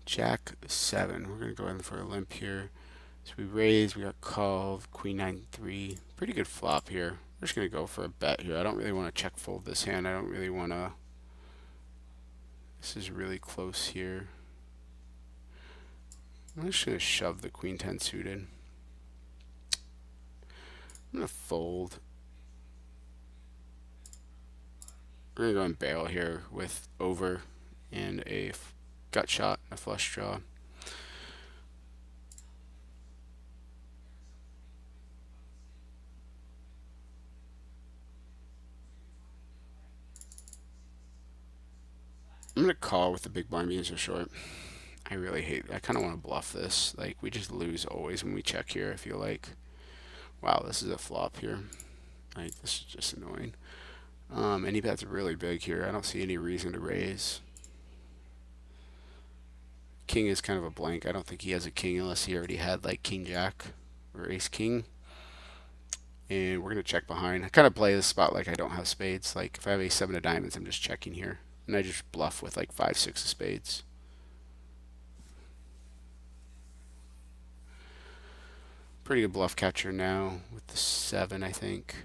Jack seven. We're gonna go in for a limp here. So we raise. We got call. Queen 9-3. Pretty good flop here. We're just gonna go for a bet here. I don't really want to check fold this hand. I don't really want to. This is really close here. I'm just gonna shove the queen 10 suited. I'm gonna fold. We're gonna go and barrel here with over and a gut shot and a flush draw. I'm gonna call with the big blind being so short. I really hate. I kind of want to bluff this. Like we just lose always when we check here. I feel like, wow, this is a flop here. Like this is just annoying. And he bets really big here. I don't see any reason to raise. King is kind of a blank. I don't think he has a king unless he already had like king jack or ace king. And we're gonna check behind. I kind of play this spot like I don't have spades. Like if I have a seven of diamonds, I'm just checking here, and I just bluff with like 5-6 of spades. Pretty good bluff catcher now with the seven, I think.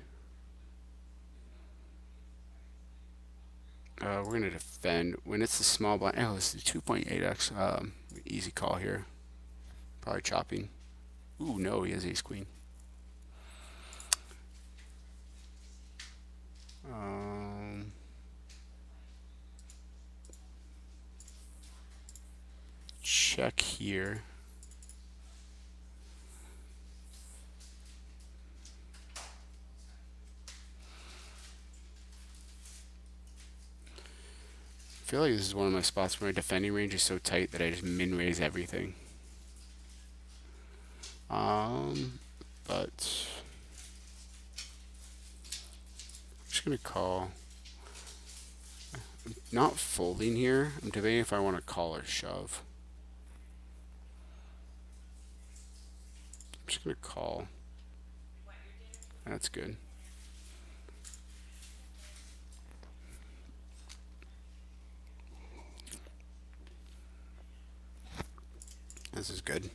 We're going to defend. When it's the small blind, oh, it's the 2.8x. Easy call here. Probably chopping. Ooh, no, he has ace queen. Check here. I feel like this is one of my spots where my defending range is so tight that I just min raise everything. But I'm just gonna call. I'm not folding here. I'm debating if I want to call or shove. I'm just gonna call. That's good. This is good.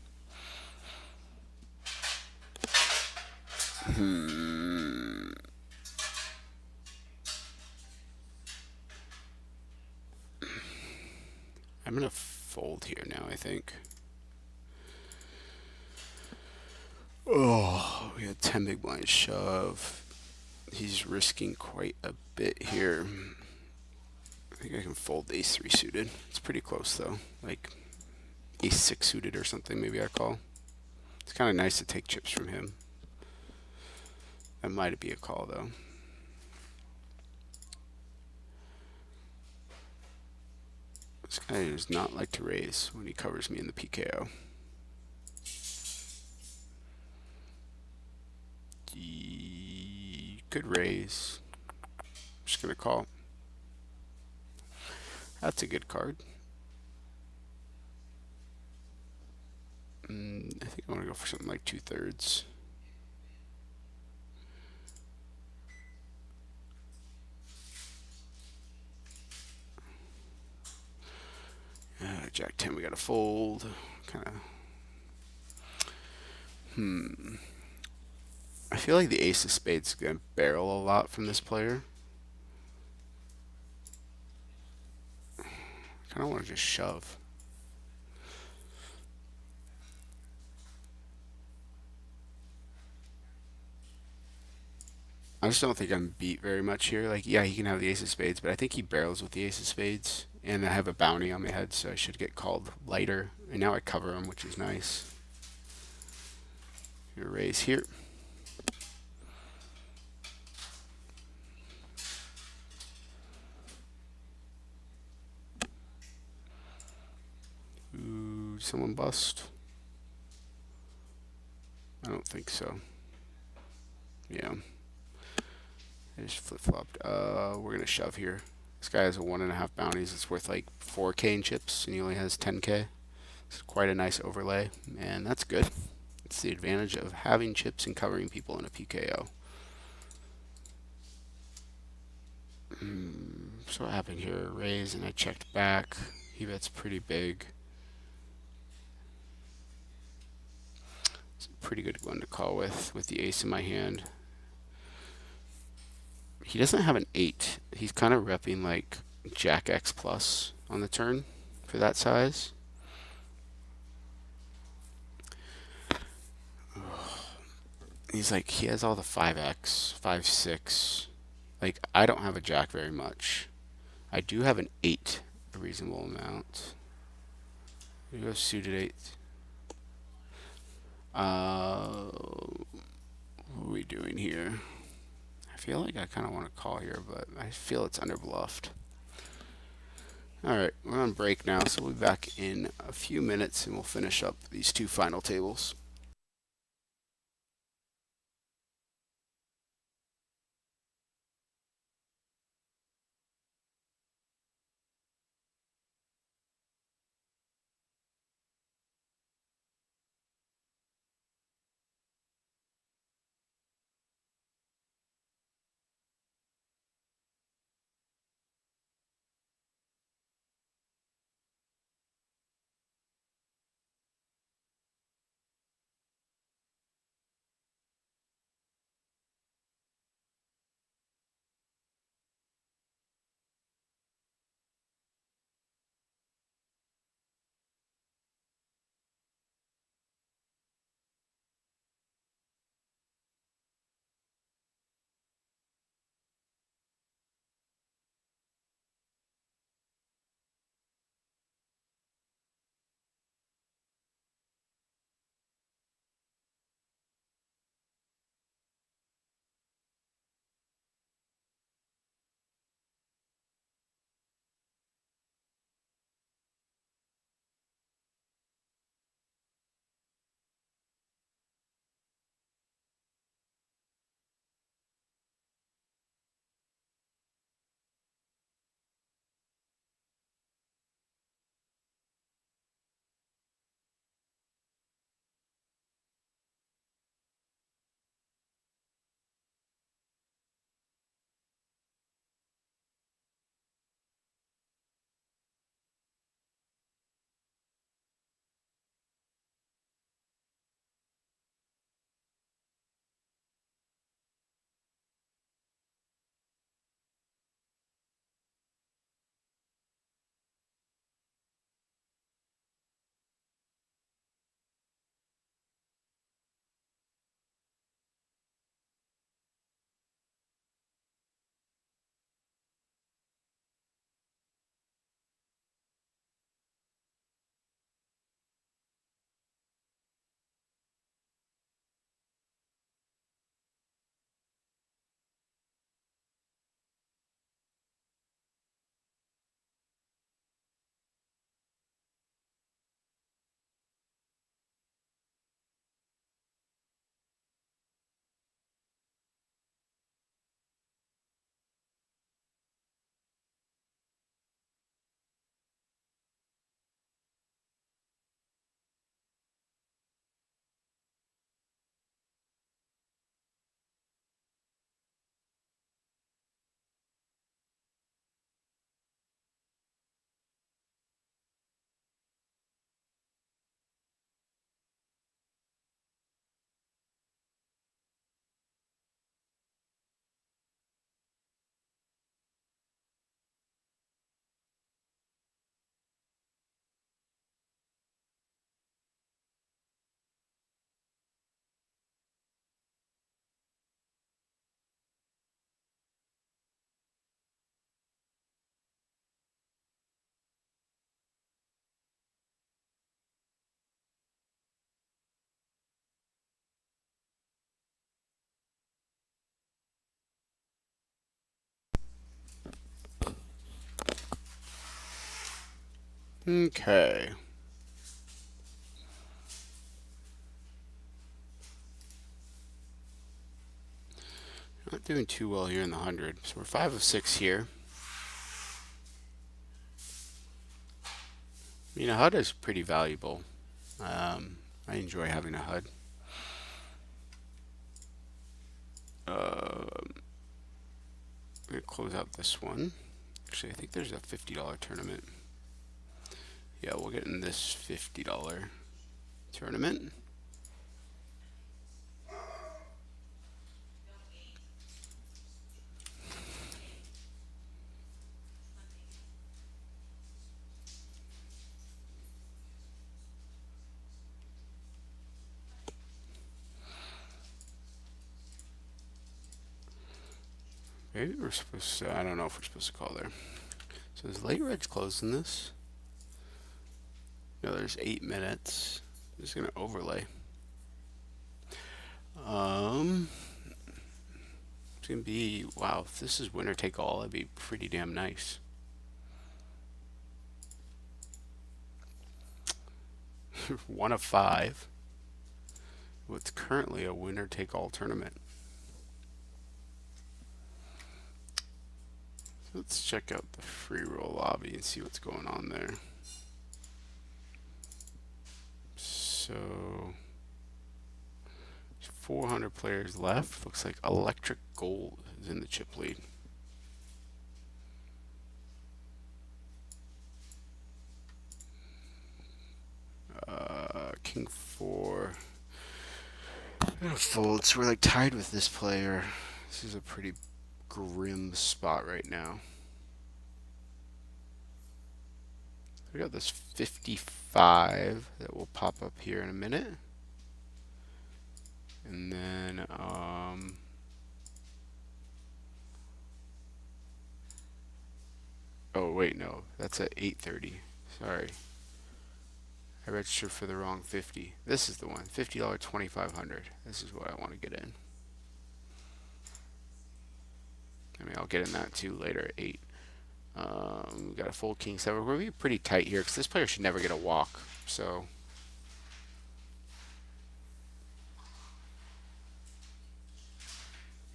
I'm gonna fold here now, I think. Oh, we had 10 big blind shove. He's risking quite a bit here. I think I can fold ace 3 suited. It's pretty close though. Like ace 6 suited or something, maybe I call. It's kind of nice to take chips from him. That might be a call though. This guy does not like to raise when he covers me in the PKO. He could raise. I'm just gonna call. That's a good card. I think I want to go for something like 2/3. Jack 10, we got to fold. Kind of. I feel like the ace of spades is going to barrel a lot from this player. I kind of want to just shove. I just don't think I'm beat very much here. Like, yeah, he can have the ace of spades, but I think he barrels with the ace of spades. And I have a bounty on my head, so I should get called lighter. And now I cover him, which is nice. Your raise here. Ooh, someone bust? I don't think so. Yeah. I just flip flopped. We're gonna shove here. This guy has a 1.5 bounties. It's worth like 4K in chips, and he only has 10K. It's quite a nice overlay, and that's good. It's the advantage of having chips and covering people in a PKO. So what happened here? Raise, and I checked back. He bets pretty big. It's a pretty good one to call with the ace in my hand. He doesn't have an 8. He's kind of repping like Jack X plus on the turn for that size. He's like, he has all the 5X, 5-6. Like, I don't have a Jack very much. I do have an 8, a reasonable amount. We go suited 8. What are we doing here? I feel like I kind of want to call here, but I feel it's underbluffed. Alright, we're on break now, so we'll be back in a few minutes and we'll finish up these two final tables. Okay. Not doing too well here in the 100. So we're 5 of 6 here. I mean, a HUD is pretty valuable. I enjoy having a HUD. I'm going to close out this one. Actually, I think there's a $50 tournament. Yeah, we'll get in this $50 tournament. Maybe we're supposed to, I don't know if we're supposed to call there. So is late red's closing this? No, there's 8 minutes. I'm just going to overlay. It's going to be, wow, if this is winner take all, that'd be pretty damn nice. One of 5. What's currently a winner take all tournament. Let's check out the free roll lobby and see what's going on there. So 400 players left. Looks like Electric Gold is in the chip lead. King 4. Fold. So we're like tied with this player. This is a pretty grim spot right now. We got this 55 that will pop up here in a minute. And then oh wait, no, that's at 8:30. Sorry, I registered for the wrong 50. This is the one, $50 $2,500. This is what I want to get in. I mean, I'll get in that too later at 8. We got a full king 7. We're gonna be pretty tight here because this player should never get a walk. So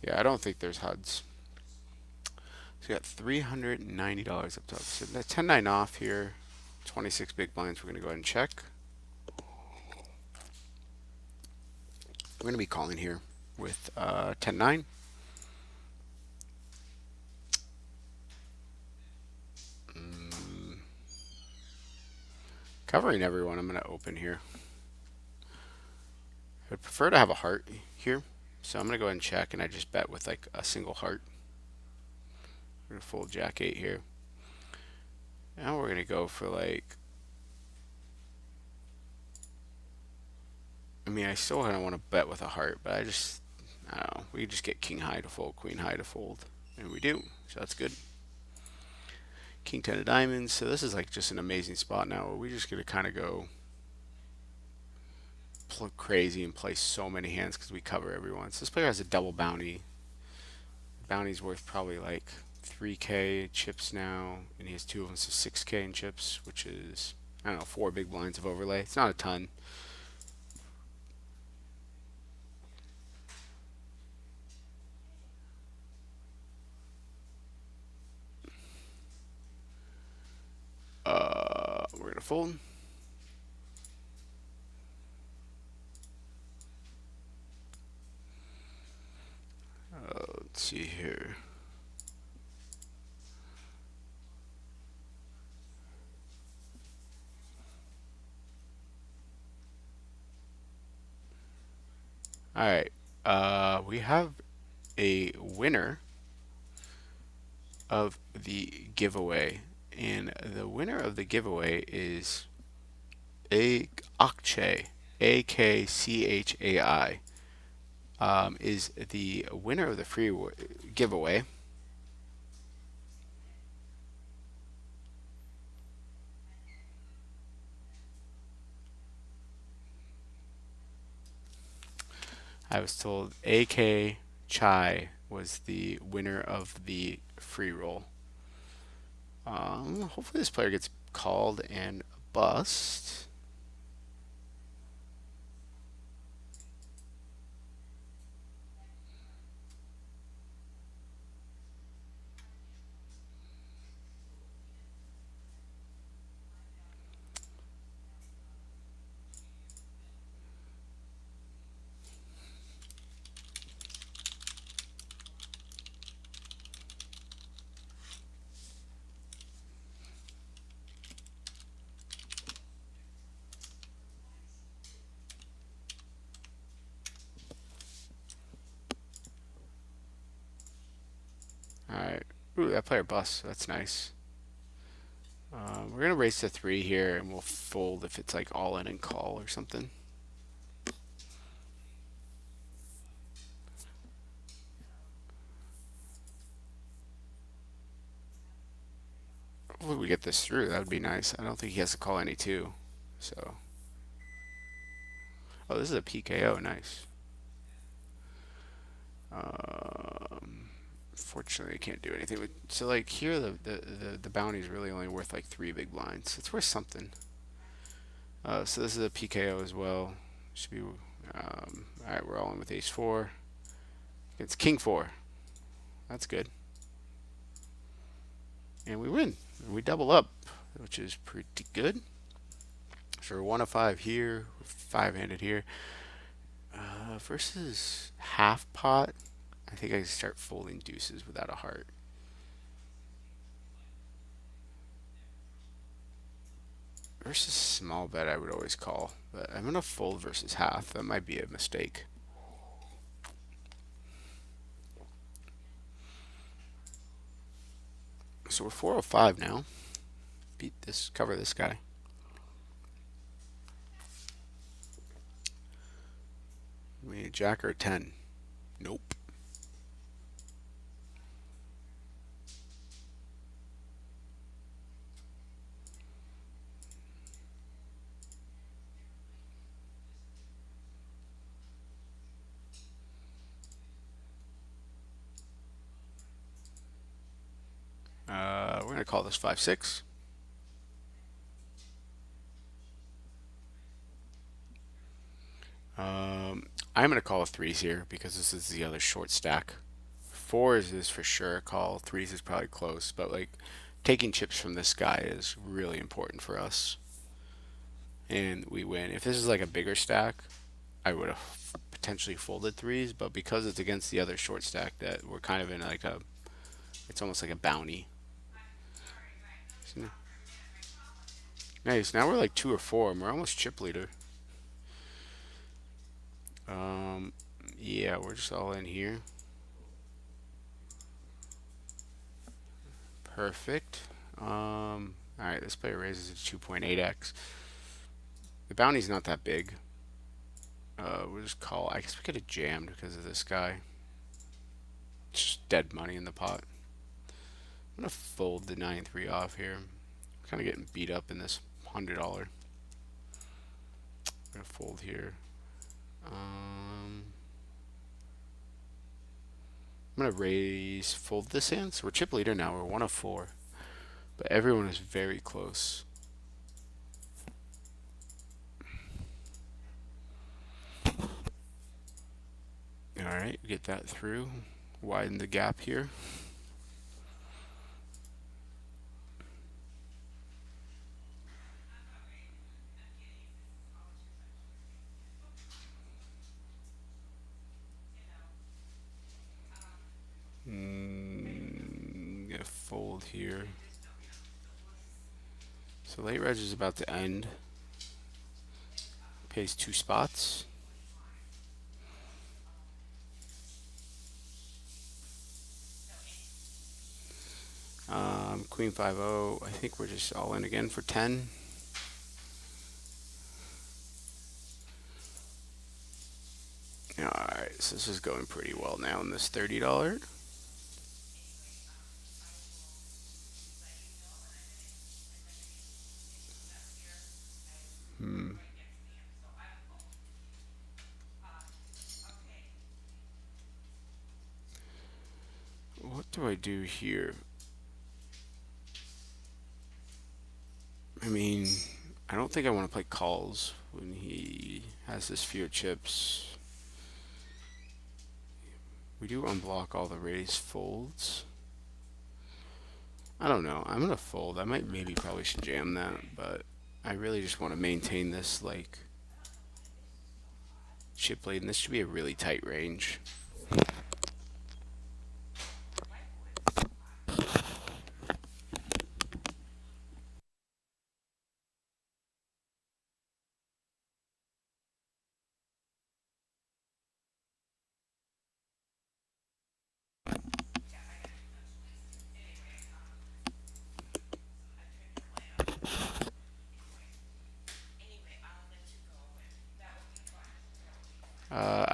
yeah, I don't think there's HUDs. So we got $390 up top. So that's 10-9 off here. 26 big blinds. We're going to go ahead and check. We're going to be calling here with 10-9. Covering everyone, I'm going to open here. I'd prefer to have a heart here. So I'm going to go ahead and check, and I just bet with like a single heart. We're going to fold Jack 8 here. Now we're going to go for like, I mean, I still kind of want to bet with a heart, but I don't know. We just get king high to fold, queen high to fold. And we do, so that's good. King 10 of diamonds. So this is like just an amazing spot now where we're just going to kind of go crazy and play so many hands because we cover everyone. So this player has a double bounty. The bounty's worth probably like 3K chips now, and he has 2 of them, so 6K in chips, which is, I don't know, 4 big blinds of overlay. It's not a ton. We're going to fold. Let's see here. All right. We have a winner of the giveaway, and the winner of the giveaway is Akchai, Akchai, is the winner of the free giveaway. I was told AK Chai was the winner of the free roll. Hopefully this player gets called and bust. All right. Ooh, that player busts. That's nice. We're gonna raise to 3 here, and we'll fold if it's like all in and call or something. Hopefully we get this through. That would be nice. I don't think he has to call any 2. So, oh, this is a PKO. Nice. Fortunately, I can't do anything with. So like here, the bounty is really only worth like 3 big blinds. It's worth something. So this is a PKO as well. Should be. All right, we're all in with ace 4. It's king 4. That's good. And we win. We double up, which is pretty good. So we're 1 of 5 here, 5-handed here. Versus half pot, I think I can start folding deuces without a heart. Versus small bet, I would always call, but I'm gonna fold versus half. That might be a mistake. So we're 405 now. Beat this, cover this guy. We need a jack or a 10. Nope. We're gonna call this 5-6. I'm gonna call 3s here because this is the other short stack. 4s is for sure a call. 3s is probably close, but like taking chips from this guy is really important for us. And we win. If this is like a bigger stack, I would have potentially folded 3s, but because it's against the other short stack, that we're kind of in like a, it's almost like a bounty. So, nice. Now we're like 2 or 4, and we're almost chip leader. Yeah, we're just all in here. Perfect. All right, this player raises it to 2.8x. The bounty's not that big. We'll just call. I guess we could have jammed because of this guy. It's just dead money in the pot. I'm gonna fold the 9-3 off here. I'm kind of getting beat up in this $100. I'm gonna fold here. I'm gonna raise, fold this hand. So we're chip leader now. We're 1 of 4, but everyone is very close. All right, get that through. Widen the gap here. Gonna fold here. So late reg is about to end. Pays 2 spots. Queen 5-0. I think we're just all in again for 10. Alright, so this is going pretty well now in this $30. What do I do here? I mean, I don't think I want to play calls when he has this fear chips. We do unblock all the raise folds. I don't know. I'm gonna fold. I might maybe probably should jam that, but I really just want to maintain this like chip lead, and this should be a really tight range.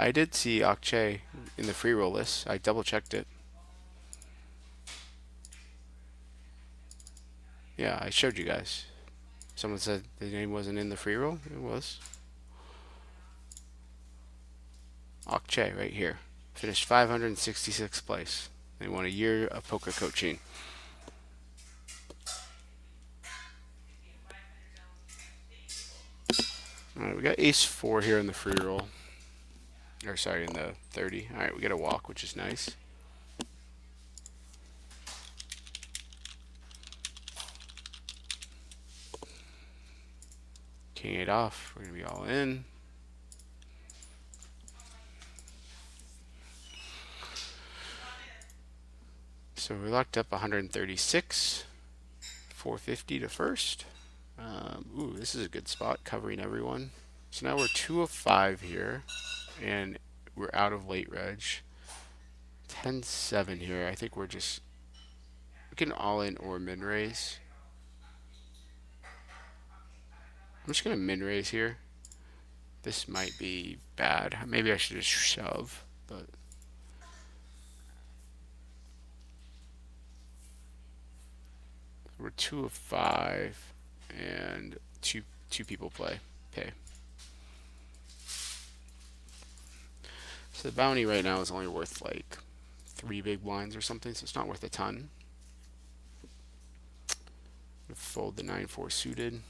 I did see Akche in the free roll list. I double checked it. Yeah, I showed you guys. Someone said the name wasn't in the free roll. It was. Akche right here. Finished 566th place. They won a year of poker coaching. Alright, we got ace 4 here in the free roll. Or sorry, in the 30. Alright, we got a walk, which is nice. King 8 off. We're going to be all in. So we locked up 136. 450 to first. Ooh, this is a good spot, covering everyone. So now we're 2 of 5 here, and we're out of late reg. 10-7 here. I think we can all in or min raise. I'm just gonna min raise here. This might be bad. Maybe I should just shove, but we're 2 of 5, and two people pay. So the bounty right now is only worth like 3 big blinds or something, so it's not worth a ton. Fold the 9-4 suited.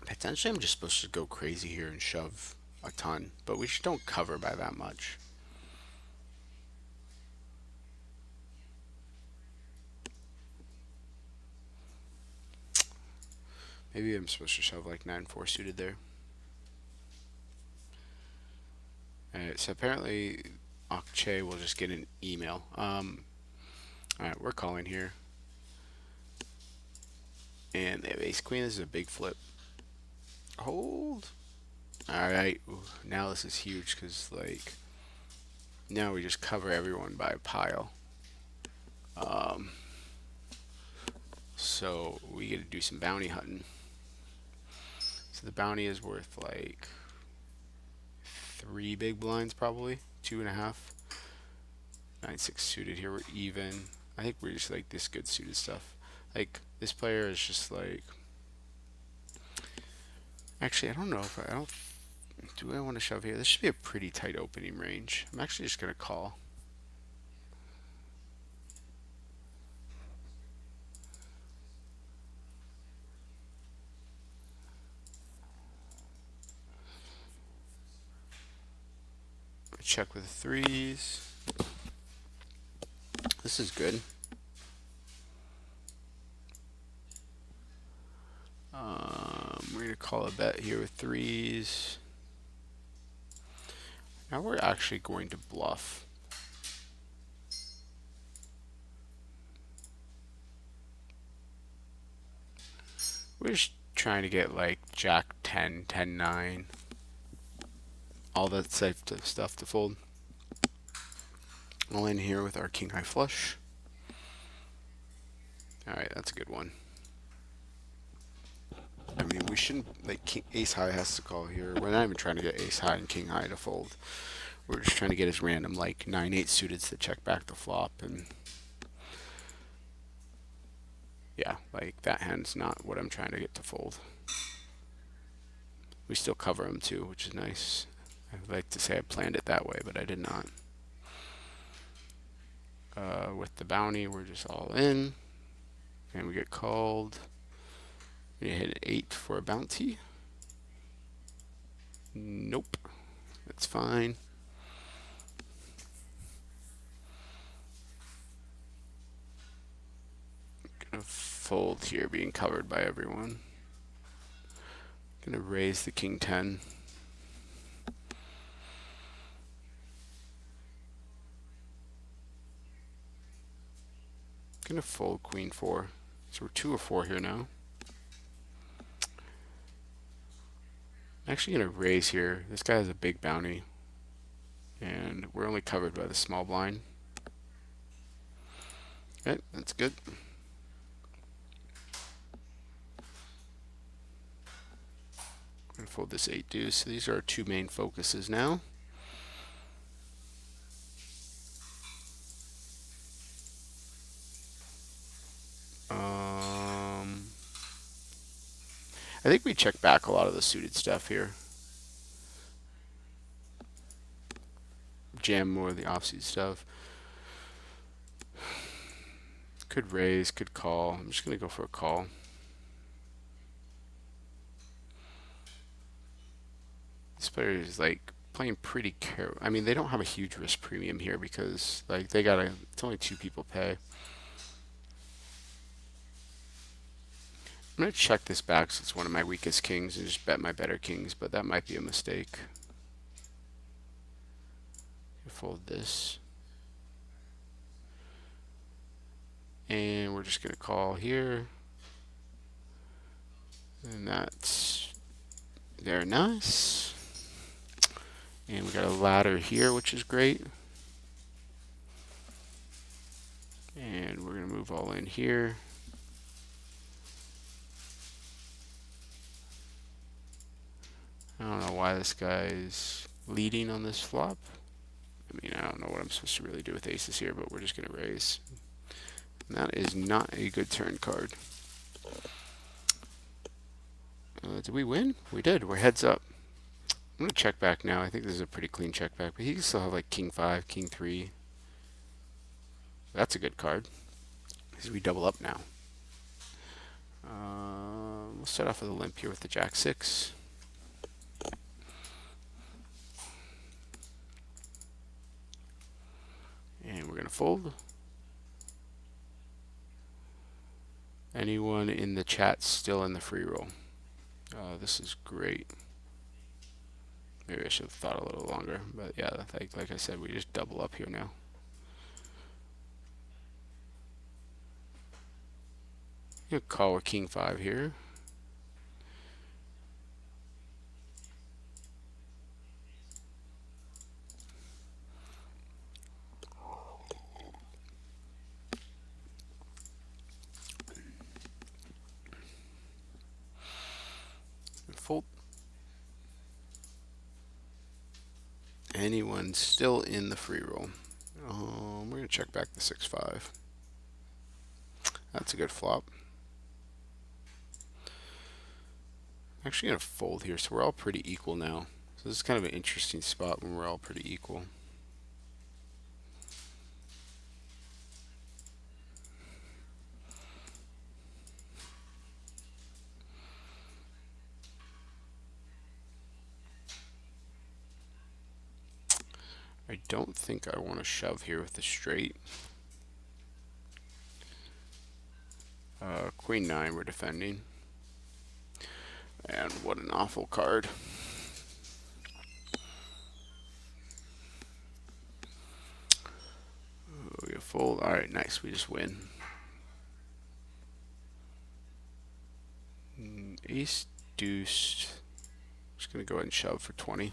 Potentially I'm just supposed to go crazy here and shove a ton, but we just don't cover by that much. Maybe I'm supposed to shove like 9-4 suited there. Alright, so apparently Akche will just get an email. Alright, we're calling here. And they have ace queen. This is a big flip. Hold. Alright, now this is huge because like now we just cover everyone by a pile. So we get to do some bounty hunting. So the bounty is worth like 3 big blinds, probably 2.5. 9-6 suited here. We're even. I think we're just like this good suited stuff. Like this player is just like. Actually, I don't know if I don't. Do I want to shove here? This should be a pretty tight opening range. I'm actually just gonna call. Check with the threes. This is good. We're gonna call a bet here with threes. Now we're actually going to bluff. We're just trying to get like Jack 10, 10, 9. All that safe stuff to fold. All in here with our king high flush. Alright, that's a good one. I mean, we shouldn't, like, ace high has to call here. We're not even trying to get ace high and king high to fold. We're just trying to get his random, like, 9-8 suited to check back the flop. And yeah, like, that hand's not what I'm trying to get to fold. We still cover him too, which is nice. I'd like to say I planned it that way, but I did not. With the bounty, we're just all in. And we get called. We hit an 8 for a bounty. Nope. That's fine. Gonna fold here, being covered by everyone. Gonna raise the king 10. Gonna fold queen 4. So we're 2 or 4 here now. I'm actually gonna raise here. This guy has a big bounty, and we're only covered by the small blind. Okay, that's good. I'm gonna fold this 8 deuce. So these are our 2 main focuses now. I think we check back a lot of the suited stuff here. Jam more of the offsuit stuff. Could raise, could call. I'm just gonna go for a call. This player is like playing pretty careful. I mean, they don't have a huge risk premium here because like they gotta. It's only 2 people pay. I'm gonna check this back since it's one of my weakest kings and just bet my better kings, but that might be a mistake. Fold this. And we're just gonna call here. And that's very nice. And we got a ladder here, which is great. And we're gonna move all in here. I don't know why this guy's leading on this flop. I mean, I don't know what I'm supposed to really do with aces here, but we're just going to raise. And that is not a good turn card. Did we win? We did. We're heads up. I'm going to check back now. I think this is a pretty clean check back, but he can still have like king 5, king 3. That's a good card. Because we double up now. We'll start off with a limp here with the jack 6. And we're going to fold. Anyone in the chat still in the free roll? This is great. Maybe I should have thought a little longer, but yeah, like I said, we just double up here now. You call a king 5 here. Fold. Anyone still in the free roll? We're going to check back the 6-5. That's a good flop. I'm actually going to fold here, so we're all pretty equal now. So this is kind of an interesting spot when we're all pretty equal. I don't think I want to shove here with the straight. Queen 9 we're defending. And what an awful card. We fold. Alright, nice. We just win. Ace deuce. Just going to go ahead and shove for 20.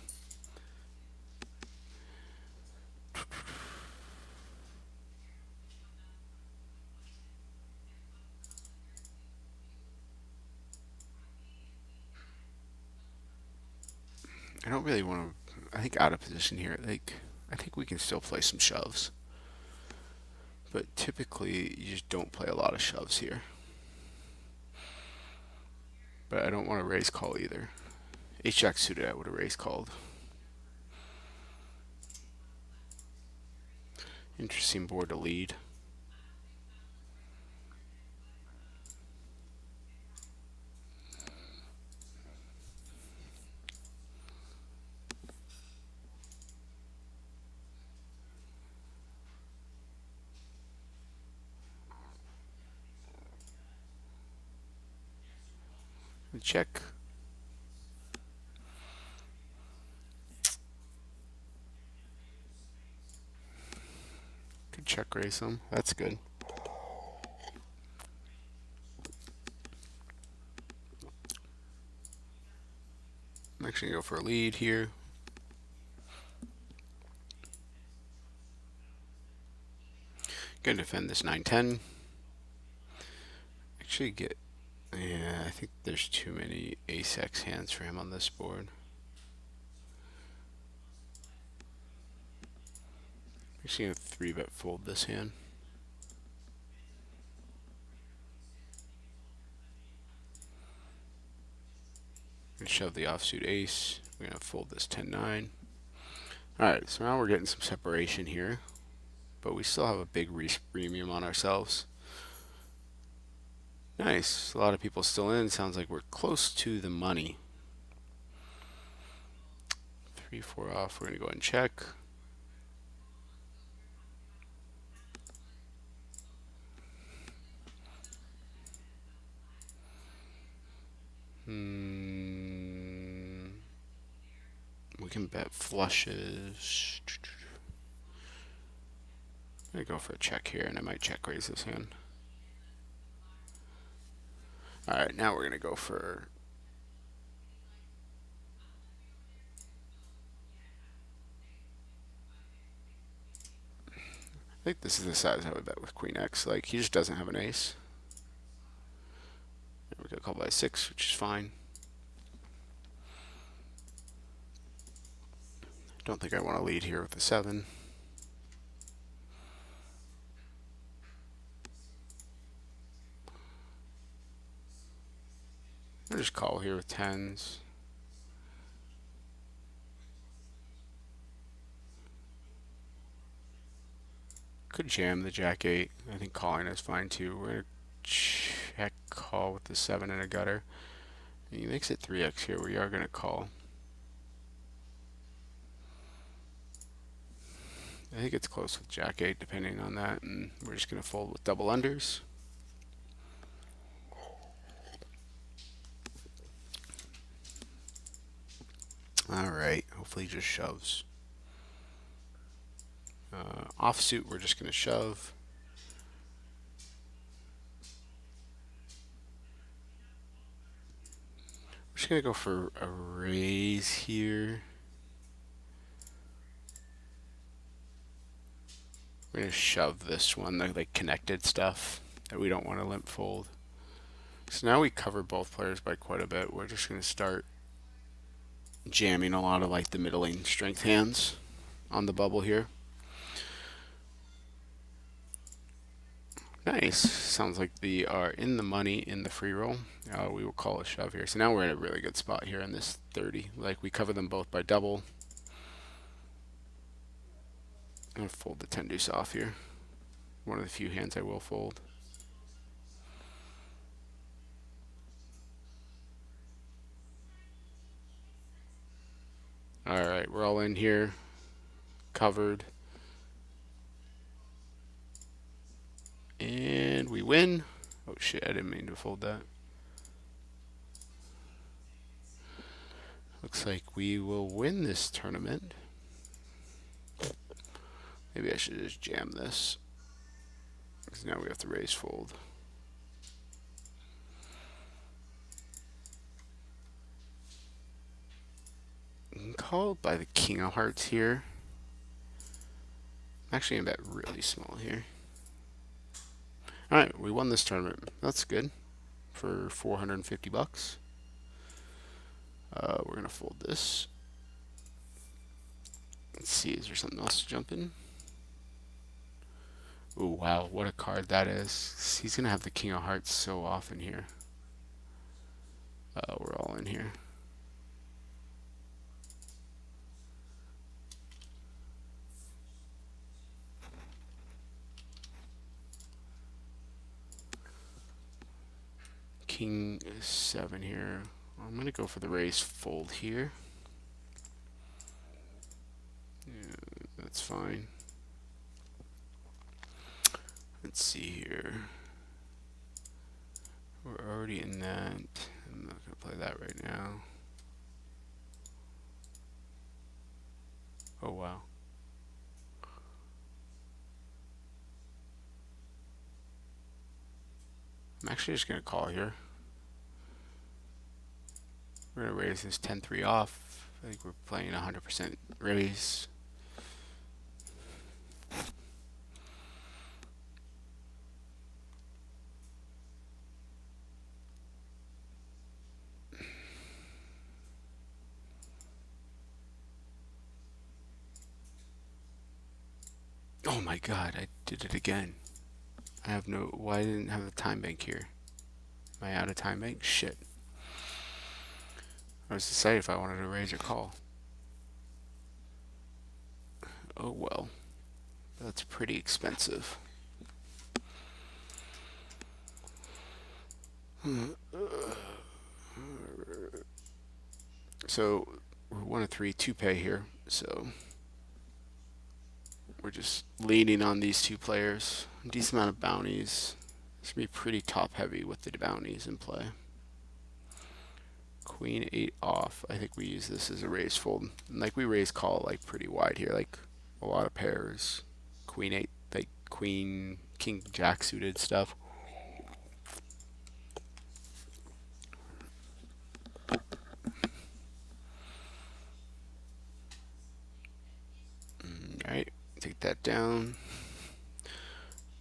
I don't really want to. I think out of position here. Like, I think we can still play some shoves, but typically you just don't play a lot of shoves here. But I don't want to raise call either. Ace jack suited, I would have raise called. Interesting board to lead. check. Could check raise them. That's good. I'm actually gonna go for a lead here. Gonna defend this 9-10. Actually get, yeah, I think there's too many ace-x hands for him on this board. Actually gonna 3-bet fold this hand. Gonna shove the offsuit ace. We're gonna fold this 10-9. Alright, so now we're getting some separation here, but we still have a big premium on ourselves. Nice. A lot of people still in. Sounds like we're close to the money. 3-4 off. We're going to go ahead and check. We can bet flushes. I'm going to go for a check here, and I might check raise this hand. Alright, now we're going to go for... I think this is the size I would bet with Queen X. Like, he just doesn't have an ace. We got called by 6, which is fine. Don't think I want to lead here with the 7. I'll just call here with 10s. Could jam the Jack 8. I think calling is fine too. We're going to check call with the 7 and a gutter. And he makes it 3x here. We are going to call. I think it's close with Jack 8 depending on that. And we're just going to fold with double unders. Alright, hopefully he just shoves. Offsuit, we're just going to shove. We're just going to go for a raise here. We're going to shove this one, the like connected stuff that we don't want to limp fold. So now we cover both players by quite a bit. We're just going to start jamming a lot of like the middling strength hands on the bubble here. Nice. Sounds like we are in the money in the free roll. We will call a shove here. So now we're in a really good spot here in this 30. Like we cover them both by double. I'm going to fold the 10 deuce off here. One of the few hands I will fold. Alright, we're all in here. Covered. And we win. Oh shit, I didn't mean to fold that. Looks like we will win this tournament. Maybe I should just jam this. Because now we have to raise fold. Called by the king of hearts here. I'm actually going to bet really small here. Alright, we won this tournament. That's good. For 450 bucks. We're going to fold this. Let's see, is there something else to jump in? Ooh, wow, what a card that is. He's going to have the king of hearts so often here. We're all in here. King 7 here. I'm going to go for the raise fold here. Yeah, that's fine. Let's see here. We're already in that. And not gonna play that right now. Oh wow. I'm actually just gonna call here. We're gonna raise this 10-3 off. I think we're playing 100% raise. Oh my god, I did it again. I have no. Why I didn't have a time bank here? Am I out of time bank? Shit. I was deciding if I wanted to raise or call. Oh well. That's pretty expensive. So we're 1 of 3 to pay here. So we're just leaning on these two players. Decent amount of bounties. It's gonna be pretty top heavy with the bounties in play. Queen 8 off. I think we use this as a raise fold. And like we raise call like pretty wide here, like a lot of pairs. Queen 8, like queen, king, jack suited stuff. Alright, take that down.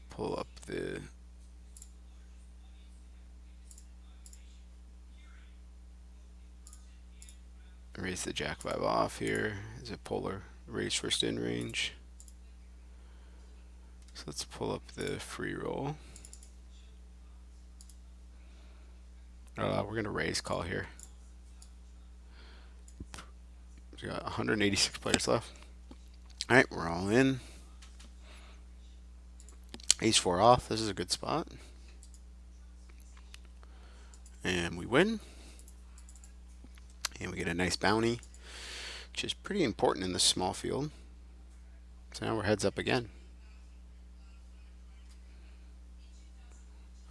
Pull up the raise the jack 5 off here as a polar raise first in range. So let's pull up the free roll. We're gonna raise call here. We got 186 players left. All right, we're all in. Ace 4 off. This is a good spot, and we win. And we get a nice bounty, which is pretty important in this small field. So now we're heads up again.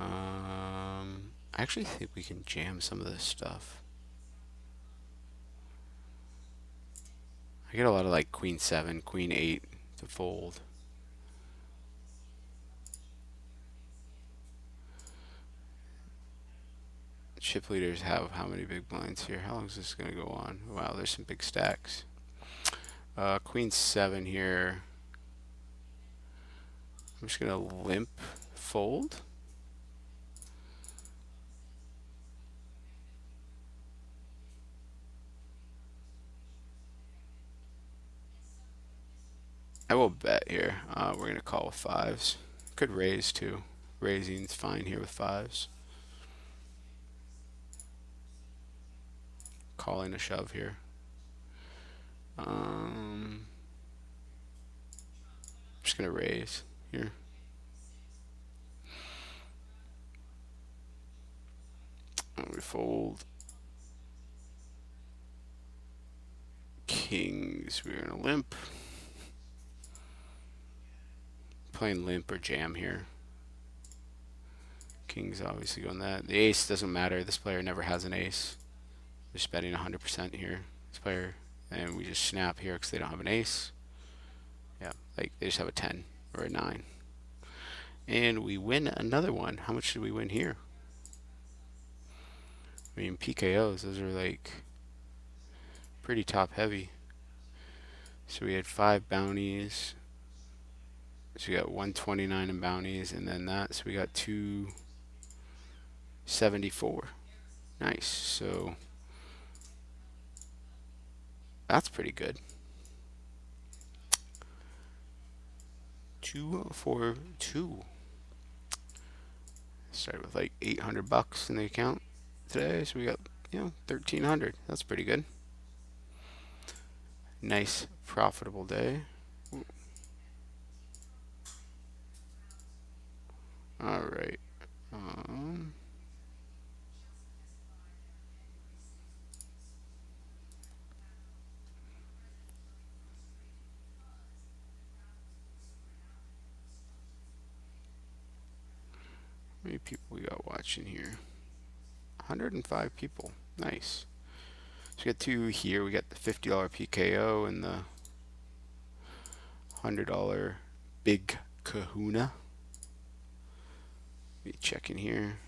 I actually think we can jam some of this stuff. I get a lot of like queen 7, queen 8 to fold. Chip leaders have how many big blinds here? How long is this going to go on? Wow, there's some big stacks. Queen 7 here. I'm just going to limp fold. I will bet here. We're going to call with 5s. Could raise too. Raising's fine here with 5s. Calling a shove here. Just going to raise here. And we fold. Kings, we're going to limp. Playing limp or jam here. Kings obviously going that. The ace doesn't matter. This player never has an ace. Just betting 100% here. This player, and we just snap here because they don't have an ace. Yeah, like they just have a 10 or a 9. And we win another one. How much did we win here? I mean, PKOs, those are like pretty top heavy. So we had 5 bounties. So we got 129 in bounties, and then that. So we got 274. Nice. So that's pretty good. 242. Started with like 800 bucks in the account today, so we got 1,300. That's pretty good. Nice profitable day. All right. How many people we got watching here? 105 people. Nice. So we got two here. We got the $50 PKO and the $100 Big Kahuna. Let me check in here.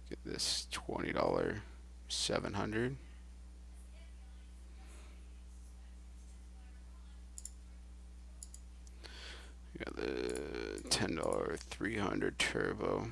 Get this $20 700. We got the $10 300 turbo.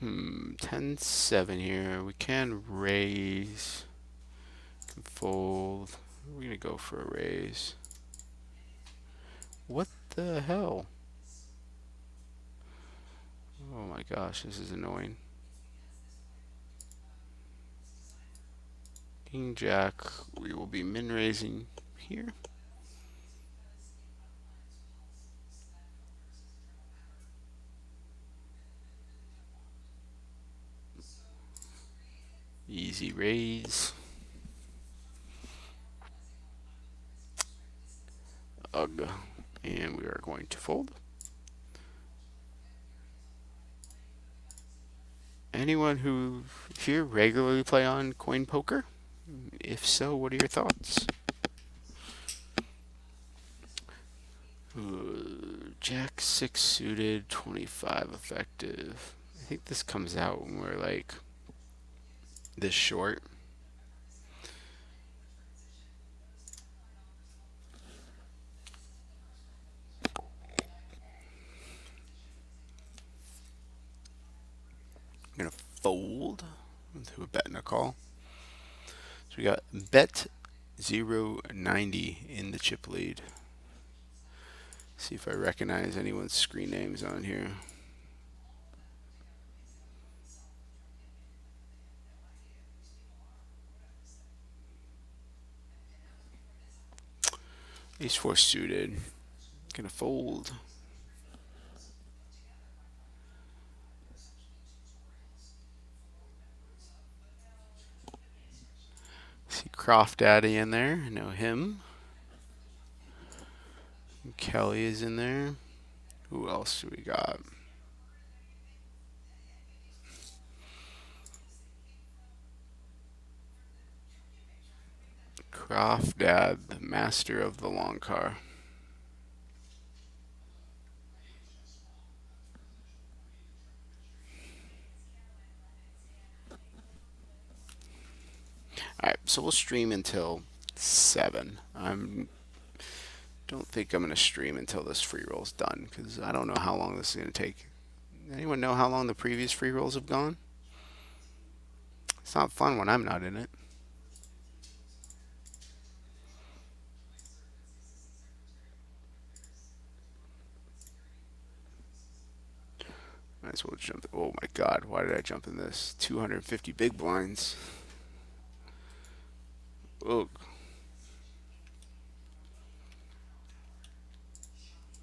Hmm, 10-7 here. We can raise, can fold. We're gonna go for a raise. What the hell? Oh my gosh, this is annoying. King Jack, we will be min raising here. Easy raise. Ugh. And we are going to fold. Anyone who here regularly play on coin poker? If so, what are your thoughts? Jack 6 suited, 25 effective. I think this comes out when we're like this short. I'm gonna fold into a bet and a call. So we got bet 090 in the chip lead. See if I recognize anyone's screen names on here. Ace 4 suited. Gonna fold. See Croft Daddy in there. I know him. Kelly is in there. Who else do we got? Croft Dad, the master of the long car. Alright, so we'll stream until 7. Don't think I'm going to stream until this free roll's done, because I don't know how long this is going to take. Anyone know how long the previous free rolls have gone? It's not fun when I'm not in it. Might as well jump. Oh my god, why did I jump in this? 250 big blinds. Ugh.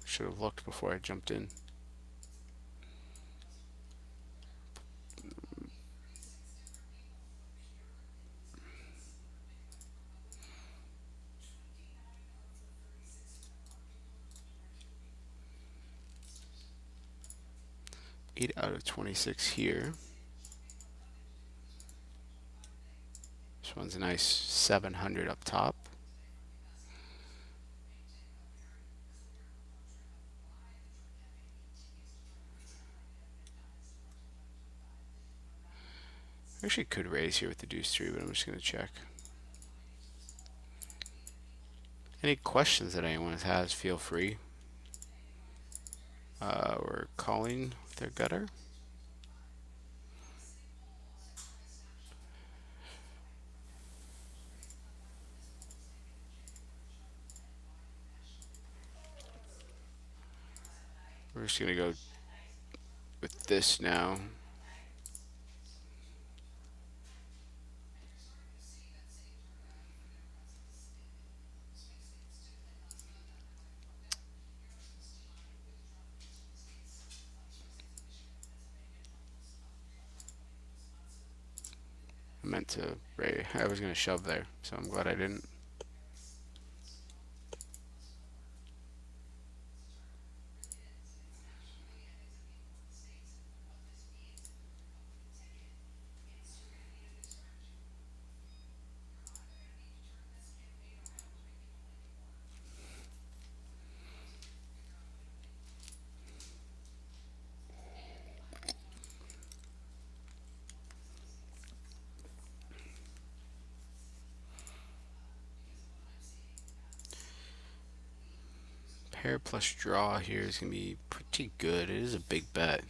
Should have looked before I jumped in. Eight out of 26 here. This one's a nice 700 up top. Actually could raise here with the deuce 3, but I'm just going to check. Any questions that anyone has, feel free. We're calling their gutter. We're just gonna go with this now. I meant to Ray. I was gonna shove there, so I'm glad I didn't. Pair plus draw here is gonna be pretty good. It is a big bet,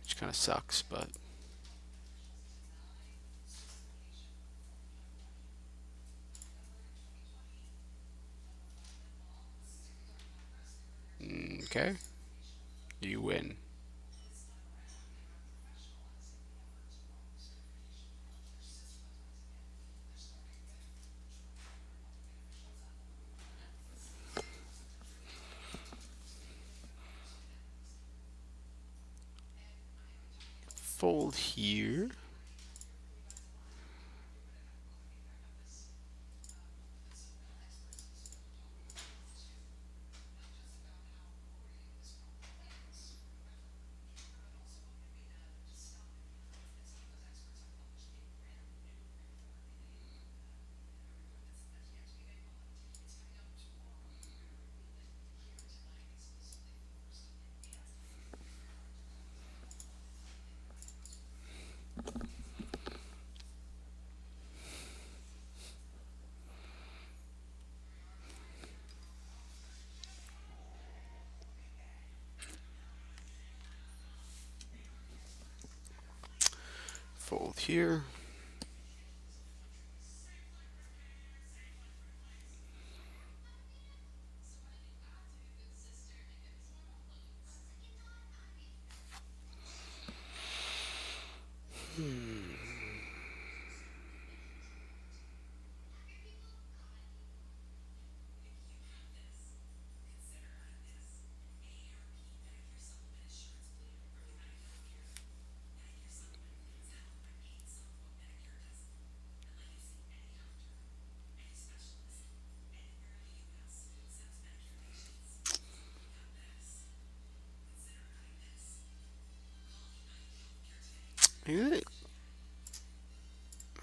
which kind of sucks, but okay. You win. Fold here. Fold here.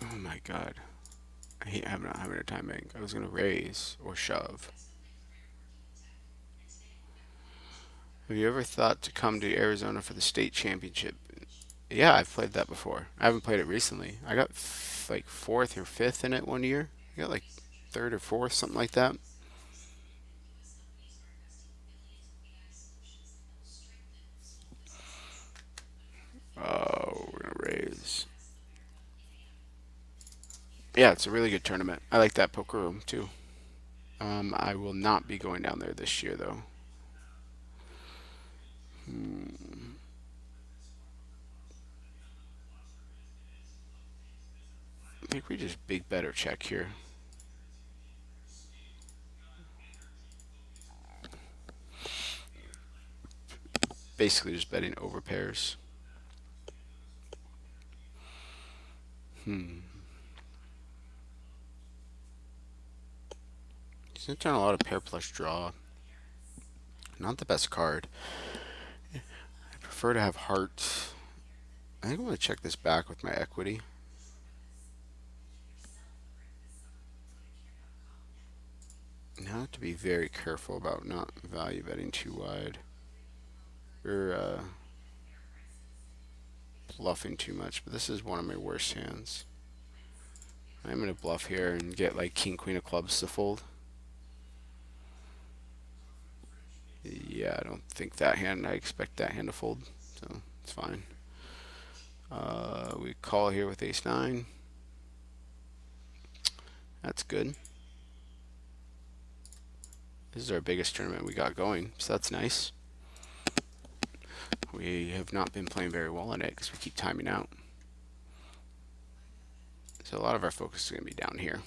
Oh my god. I hate not having a timing. I was gonna raise or shove. Have you ever thought to come to Arizona for the state championship? Yeah, I've played that before. I haven't played it recently. I got like fourth or fifth in it one year. I got like third or fourth, something like that. Oh, we're gonna raise. Yeah, it's a really good tournament. I like that poker room too. I will not be going down there this year though. I think we just big bet or check here. Basically just betting over pairs. He's gonna turn a lot of pair plus draw. Not the best card. I prefer to have hearts. I think I'm gonna check this back with my equity. Now I have to be very careful about not value betting too wide. Or bluffing too much, but this is one of my worst hands. I'm gonna bluff here and get like king queen of clubs to fold. Yeah, I don't think that hand. I expect that hand to fold, so it's fine. We call here with ace nine. That's good. This is our biggest tournament we got going, so that's nice. We have not been playing very well in it because we keep timing out. So a lot of our focus is going to be down here.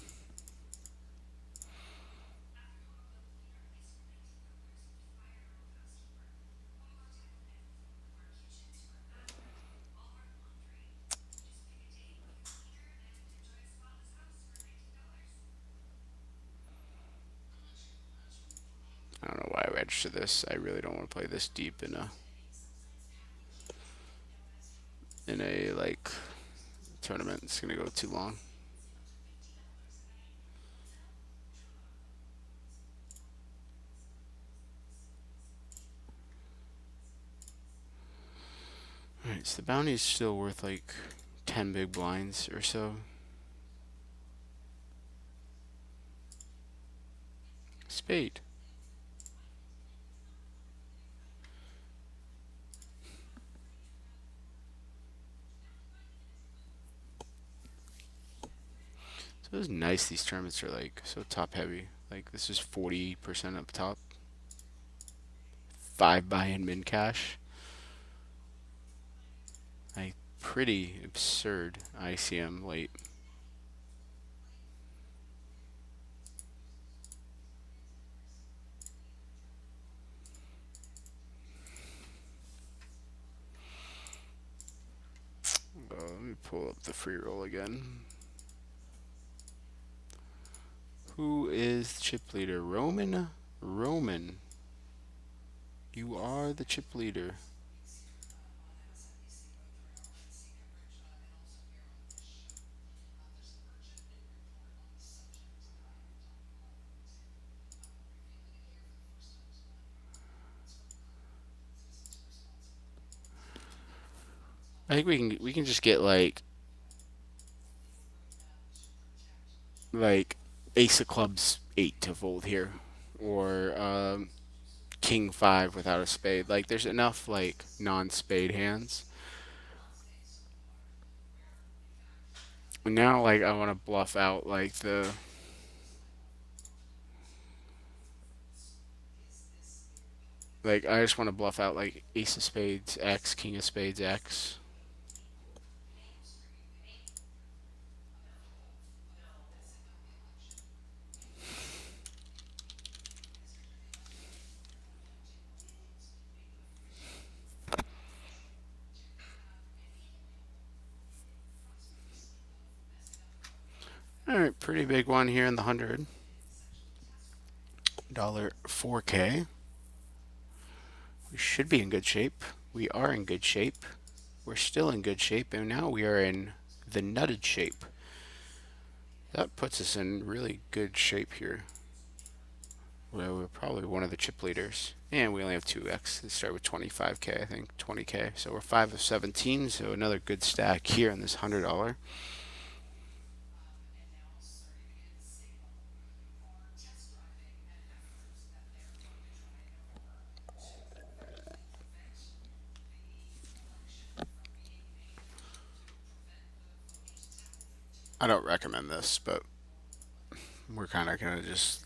I don't know why I registered this. I really don't want to play this deep in a like tournament. It's gonna go too long. Alright, so the bounty is still worth like 10 big blinds or so. Spade. So it's nice these tournaments are like so top heavy. Like this is 40% up top. 5 buy-in min cash. Like pretty absurd ICM late. Let me pull up the free roll again. Who is chip leader? Roman? Roman. You are the chip leader. I think we can just get like ace of clubs 8 to fold here, or king 5 without a spade. Like there's enough like non-spade hands. Now like I want to bluff out like I just want to bluff out like ace of spades X, king of spades X. All right, pretty big one here in the $100 4K. We should be in good shape. We are in good shape. We're still in good shape, and now we are in the nutted shape. That puts us in really good shape here. Well, we're probably one of the chip leaders. And we only have 2x. Let's start with 25k, I think. 20k. So we're 5 of 17. So another good stack here on this $100. I don't recommend this, but we're kind of going to just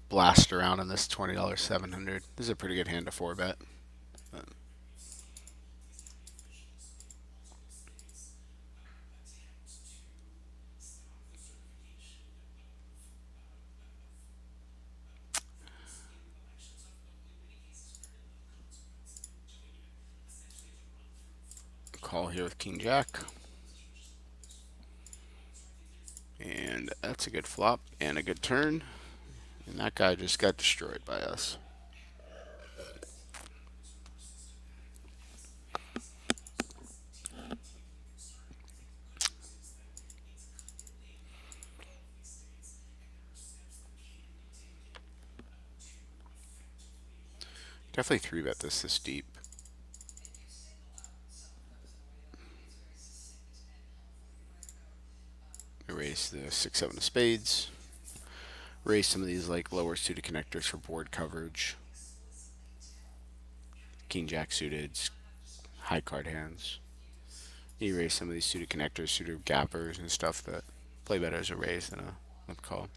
blast around in this $20 700. This is a pretty good hand to 4-bet. But call here with King Jack. And that's a good flop and a good turn. And that guy just got destroyed by us. Definitely 3-bet this deep. Erase the 6-7 of spades. Raise some of these like lower suited connectors for board coverage. King Jack suited, high card hands. You raise some of these suited connectors, suited gappers, and stuff that play better as a raise than a call.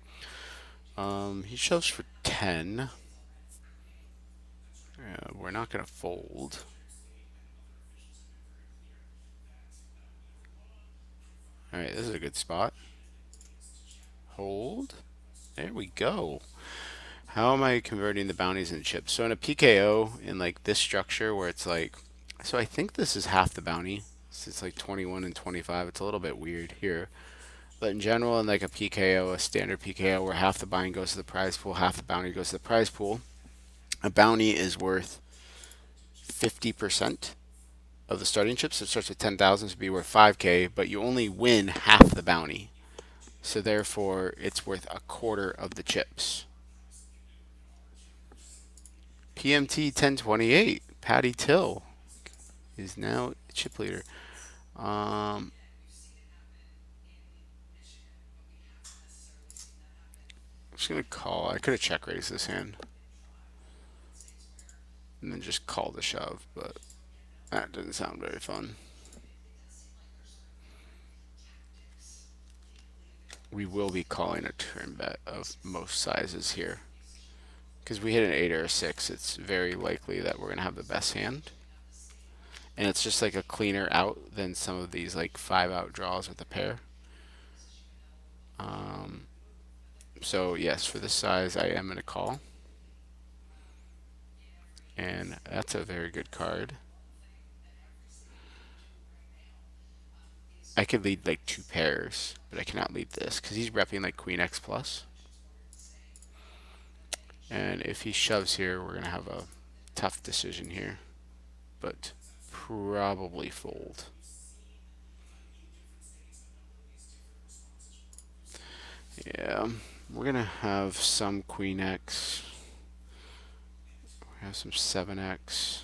He shoves for 10. We're not going to fold. Alright, this is a good spot. Hold. There we go. How am I converting the bounties into chips? So in a PKO, in like this structure where it's like, so I think this is half the bounty. So it's like 21 and 25. It's a little bit weird here. But in general, in like a PKO, a standard PKO, where half the buying goes to the prize pool, half the bounty goes to the prize pool, a bounty is worth 50% of the starting chips. So it starts with 10,000 to be worth 5K, but you only win half the bounty. So therefore, it's worth a quarter of the chips. PMT 1028, Patty Till is now chip leader. I'm just gonna call. I could have check raised this hand and then just call the shove, but that doesn't sound very fun. We will be calling a turn bet of most sizes here. Because we hit an 8 or a 6, it's very likely that we're going to have the best hand. And it's just like a cleaner out than some of these like 5 out draws with a pair. So yes, for this size, I am going to call. And that's a very good card. I could lead like 2 pairs, but I cannot lead this because he's repping like Queen X plus. And if he shoves here, we're going to have a tough decision here. But probably fold. Yeah, we're going to have some Queen X. We have some 7X.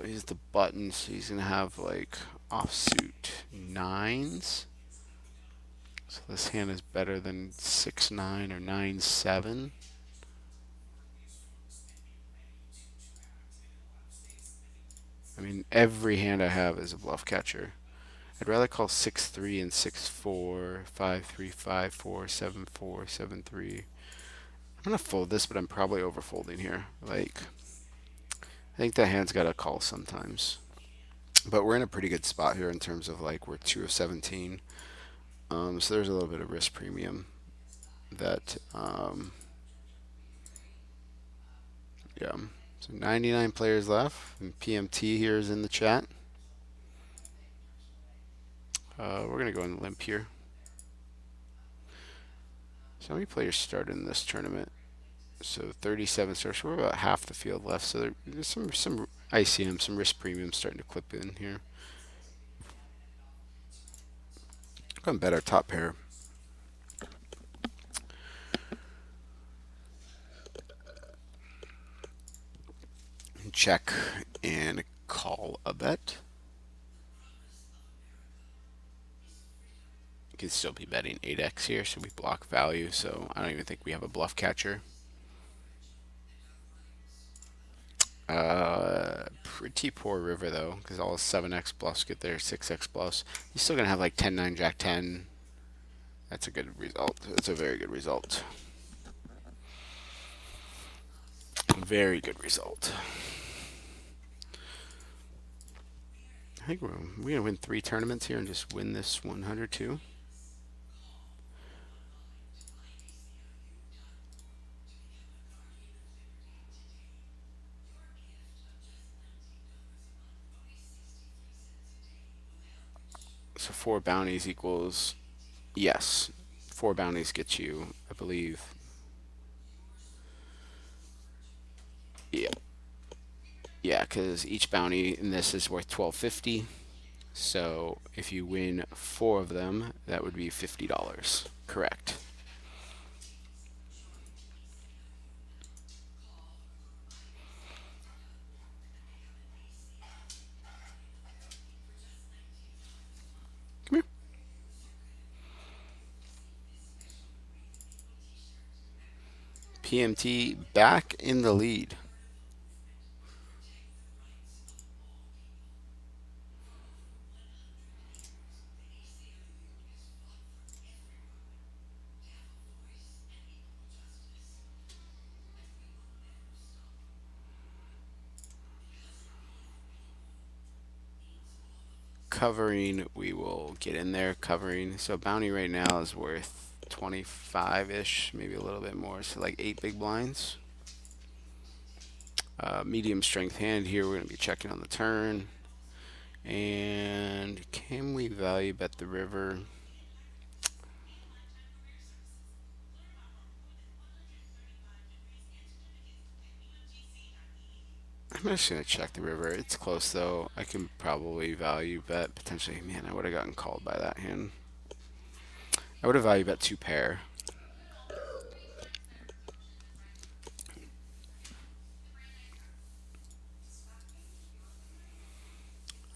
He's the button, so he's going to have like offsuit 9s. So this hand is better than 6-9 or 9-7. I mean, every hand I have is a bluff catcher. I'd rather call 6-3 and 6-4, 5-3, 5-4, 7-4, 7-3. I'm gonna fold this, but I'm probably overfolding here. Like, I think that hand's got to call sometimes. But we're in a pretty good spot here in terms of like we're 2 of 17. So there's a little bit of risk premium that, yeah. So 99 players left. And PMT here is in the chat. We're gonna go in limp here. So how many players started in this tournament? So 37 starts. We're about half the field left. So there's some ICM, some risk premium starting to clip in here. I'm gonna bet our top pair. Check and call a bet. You could still be betting 8x here, so we block value. So I don't even think we have a bluff catcher. Pretty poor river though, because all 7x bluffs get there, 6x bluffs. He's still gonna have like 10-9, Jack 10. That's a good result. That's a very good result. Very good result. I think we're gonna win 3 tournaments here and just win this 100 too. So 4 bounties equals, yes, 4 bounties get you, I believe. Yeah. Yeah, because each bounty in this is worth $12.50. So if you win 4 of them, that would be $50. Correct. Come here. PMT back in the lead. Covering, we will get in there covering. So bounty right now is worth 25-ish, maybe a little bit more. So like 8 big blinds. Medium strength hand here. We're going to be checking on the turn. And can we value bet the river? I'm just going to check the river. It's close though. I can probably value bet potentially. Man, I would have gotten called by that hand. I would have value bet 2 pair.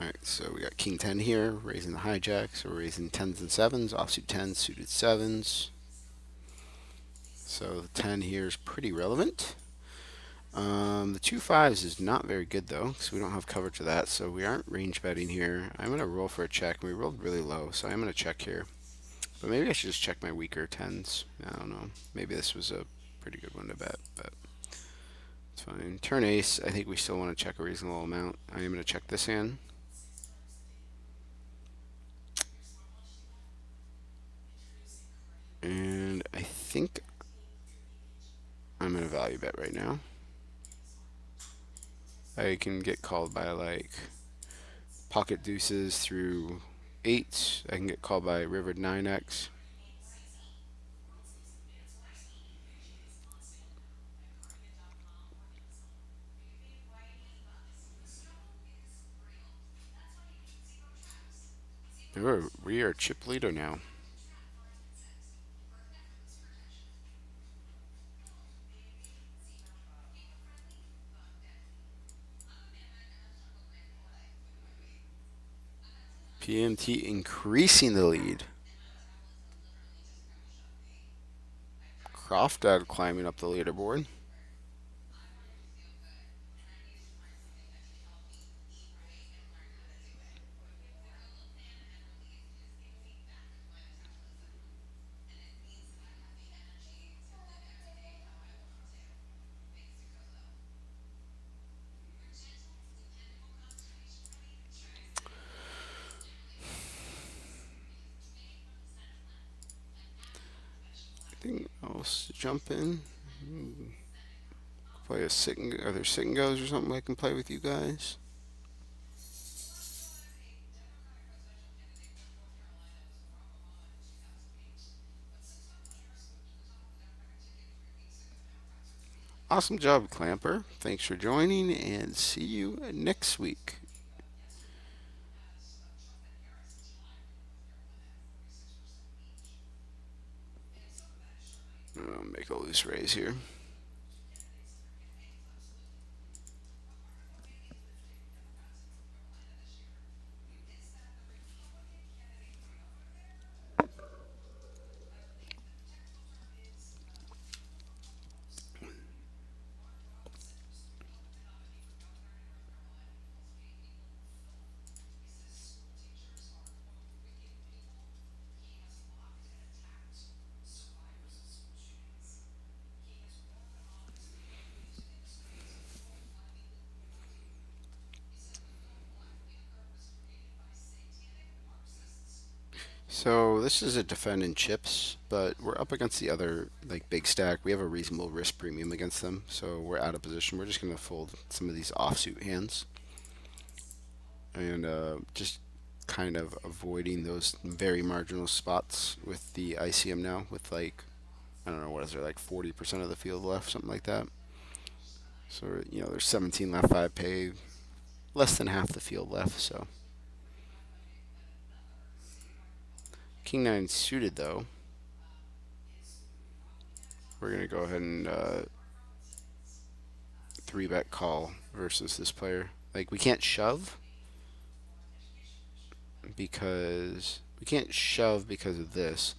Alright, so we got King 10 here, raising the hijack. So we're raising 10s and 7s, offsuit 10s, suited 7s. So the 10 here is pretty relevant. The 2 5s is not very good though, because we don't have coverage of that, so we aren't range betting here. I'm going to roll for a check. We rolled really low, so I'm going to check here. But maybe I should just check my weaker 10s. I don't know. Maybe this was a pretty good one to bet, but it's fine. Turn ace, I think we still want to check a reasonable amount. I am going to check this hand. And I think I'm going to value bet right now. I can get called by like pocket deuces through 8s. I can get called by river 9x. We are chip leader now. PMT increasing the lead. Croftad climbing up the leaderboard. I think I'll jump in. Play a sit and are there sit and goes or something I can play with you guys? Awesome job, Clamper. Thanks for joining, and see you next week. I'll make a loose raise here. So this is a defend in chips, but we're up against the other like big stack. We have a reasonable risk premium against them, so we're out of position. We're just gonna fold some of these offsuit hands, and just kind of avoiding those very marginal spots with the ICM now. With like I don't know what is there like 40% of the field left, something like that. So there's 17 left, 5 pay, less than half the field left. So King 9 suited though. We're going to go ahead and 3-bet call versus this player. Like, we can't shove because of this,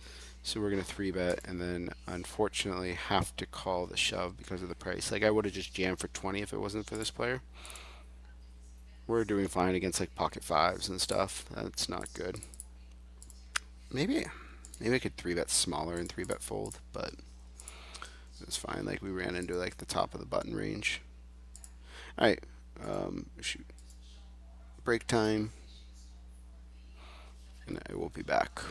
So we're gonna three bet and then unfortunately have to call the shove because of the price. Like I would have just jammed for 20 if it wasn't for this player. We're doing fine against like pocket fives and stuff. That's not good. Maybe I could three bet smaller and three bet fold, but it's fine. Like we ran into like the top of the button range. All right, shoot. Break time, and I will be back.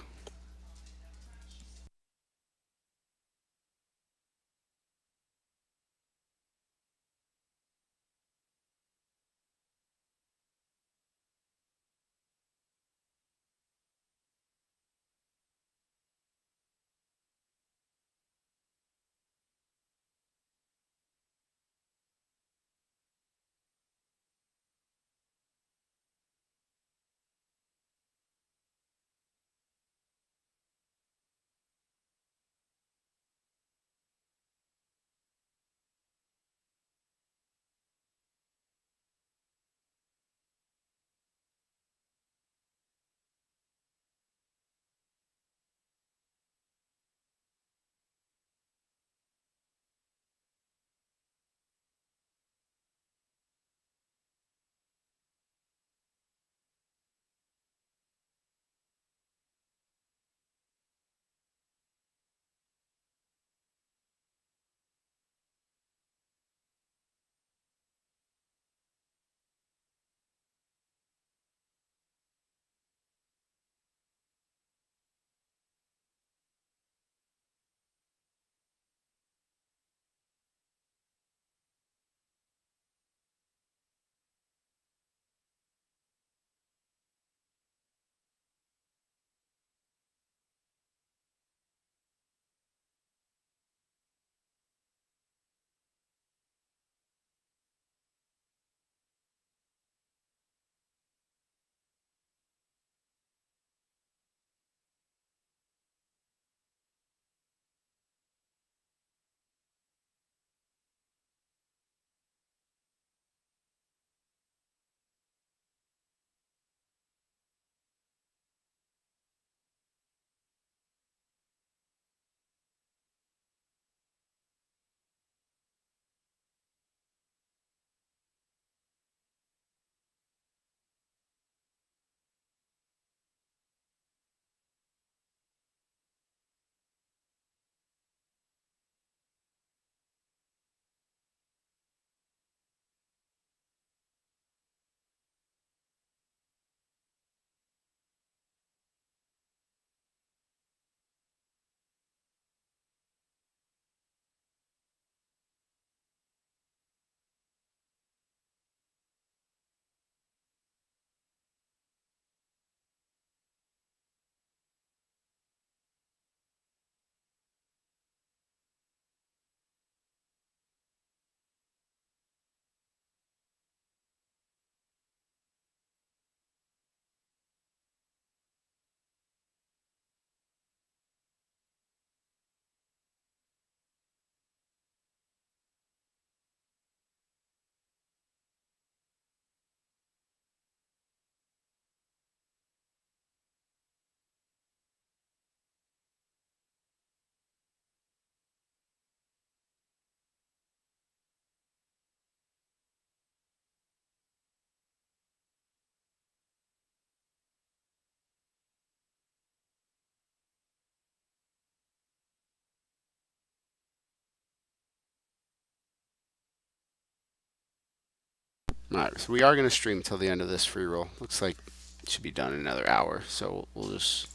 All right, so we are gonna stream till the end of this free roll. Looks like it should be done in another hour. So we'll just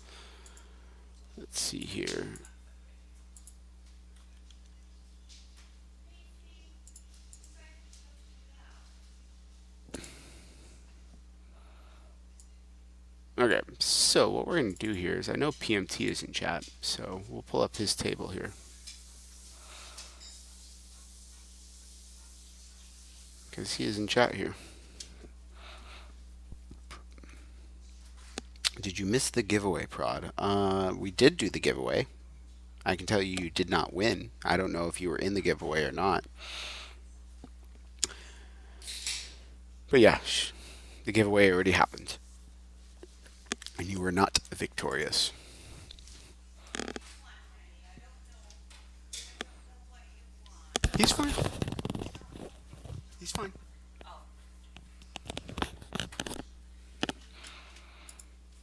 let's see here. Okay, so what we're gonna do here is I know PMT is in chat, so we'll pull up his table here because he is in chat here. Did you miss the giveaway, Prod? We did do the giveaway. I can tell you did not win. I don't know if you were in the giveaway or not. But yeah, the giveaway already happened. And you were not victorious. He's fine. He's fine.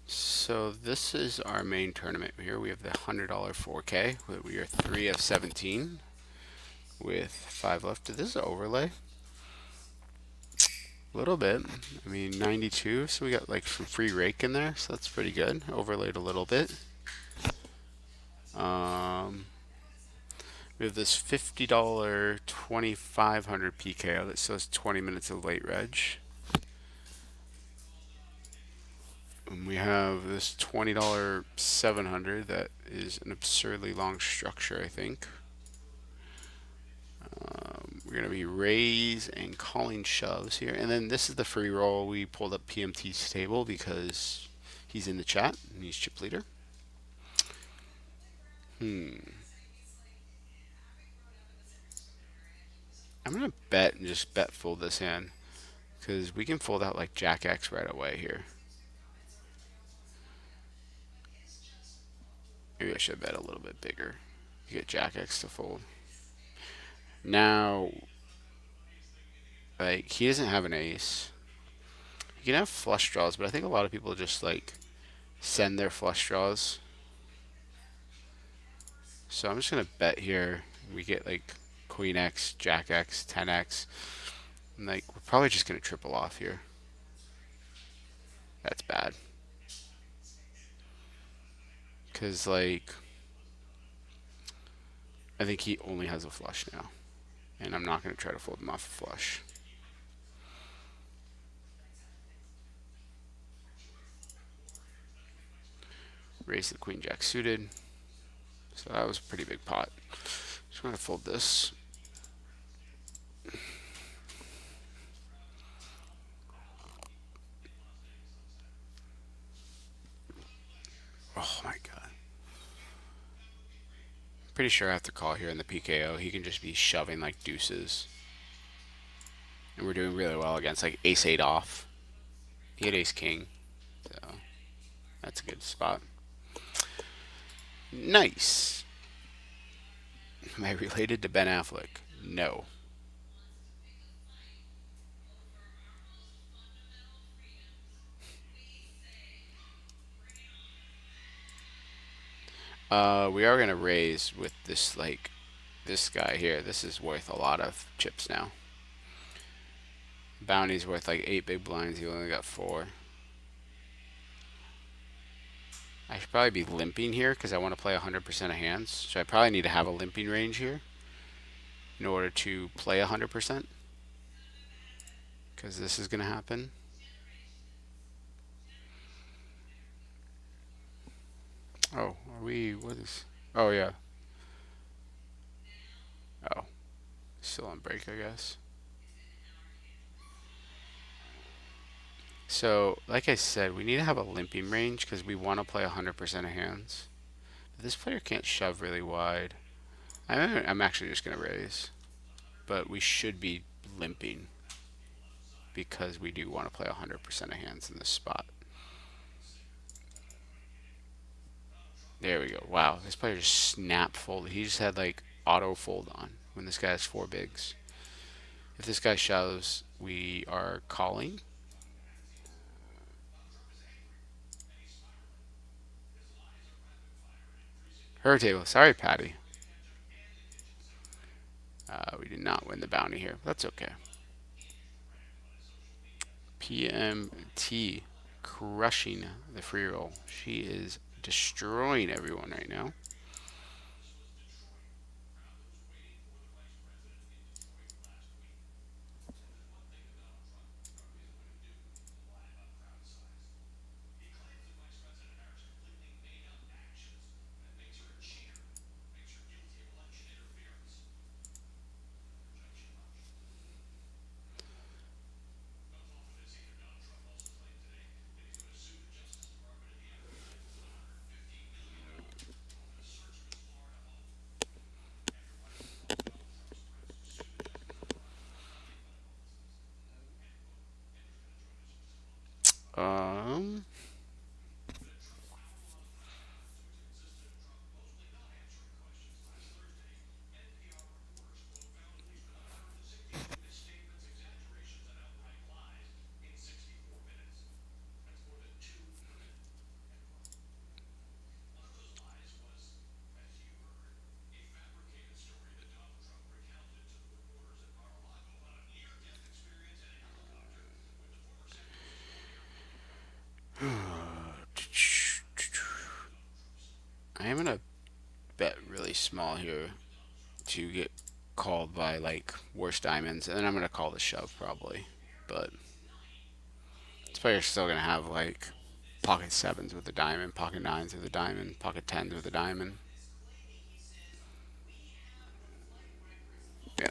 So this is our main tournament here. We have the $100 4K. We are 3 of 17 with 5 left. This is an overlay. A little bit. I mean, 92. So we got like some free rake in there. So that's pretty good. Overlaid a little bit. We have this $50 2500 PKO that says 20 minutes of late reg. And we have this $20 700 that is an absurdly long structure, I think. We're going to be raise and calling shoves here. And then this is the free roll. We pulled up PMT's table because he's in the chat and he's chip leader. I'm going to bet and just bet fold this hand because we can fold out like Jack X right away here. Maybe I should bet a little bit bigger. You get Jack X to fold. Now, like, he doesn't have an ace. He can have flush draws, but I think a lot of people just like send their flush draws. So I'm just gonna bet here. We get like Queen X, Jack X, 10X. And like we're probably just gonna triple off here. That's bad. Cause like I think he only has a flush now. And I'm not gonna try to fold him off a flush. Raise the Queen Jack suited. So that was a pretty big pot. Just gonna fold this. Oh my god. Pretty sure I have to call here in the PKO. He can just be shoving like deuces. And we're doing really well against like ace 8 off. He had ace king. So that's a good spot. Nice. Am I related to Ben Affleck? No. We are gonna raise with this like this guy here. This is worth a lot of chips now. Bounty's worth like 8 big blinds. You only got 4. I should probably be limping here because I want to play 100% of hands. So I probably need to have a limping range here in order to play 100%. Because this is gonna happen. Oh, are we? What is? Oh yeah. Oh, still on break, I guess. So, like I said, we need to have a limping range because we want to play 100% of hands. This player can't shove really wide. I'm actually just going to raise. But we should be limping because we do want to play 100% of hands in this spot. There we go. Wow, this player just snap folded. He just had like auto fold on when this guy has 4 bigs. If this guy shoves, we are calling. Her table. Sorry, Patty. We did not win the bounty here. That's okay. PMT crushing the free roll. She is destroying everyone right now. bet really small here to get called by like worse diamonds, and then I'm gonna call the shove probably. But this player's still gonna have like pocket sevens with a diamond, pocket nines with a diamond, pocket tens with a diamond. Yeah.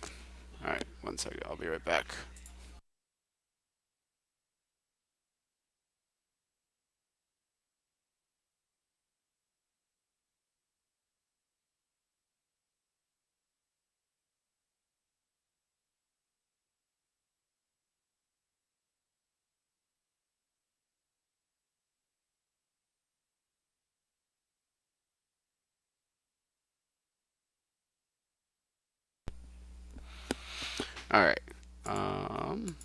All right. One second. I'll be right back. All right. Um.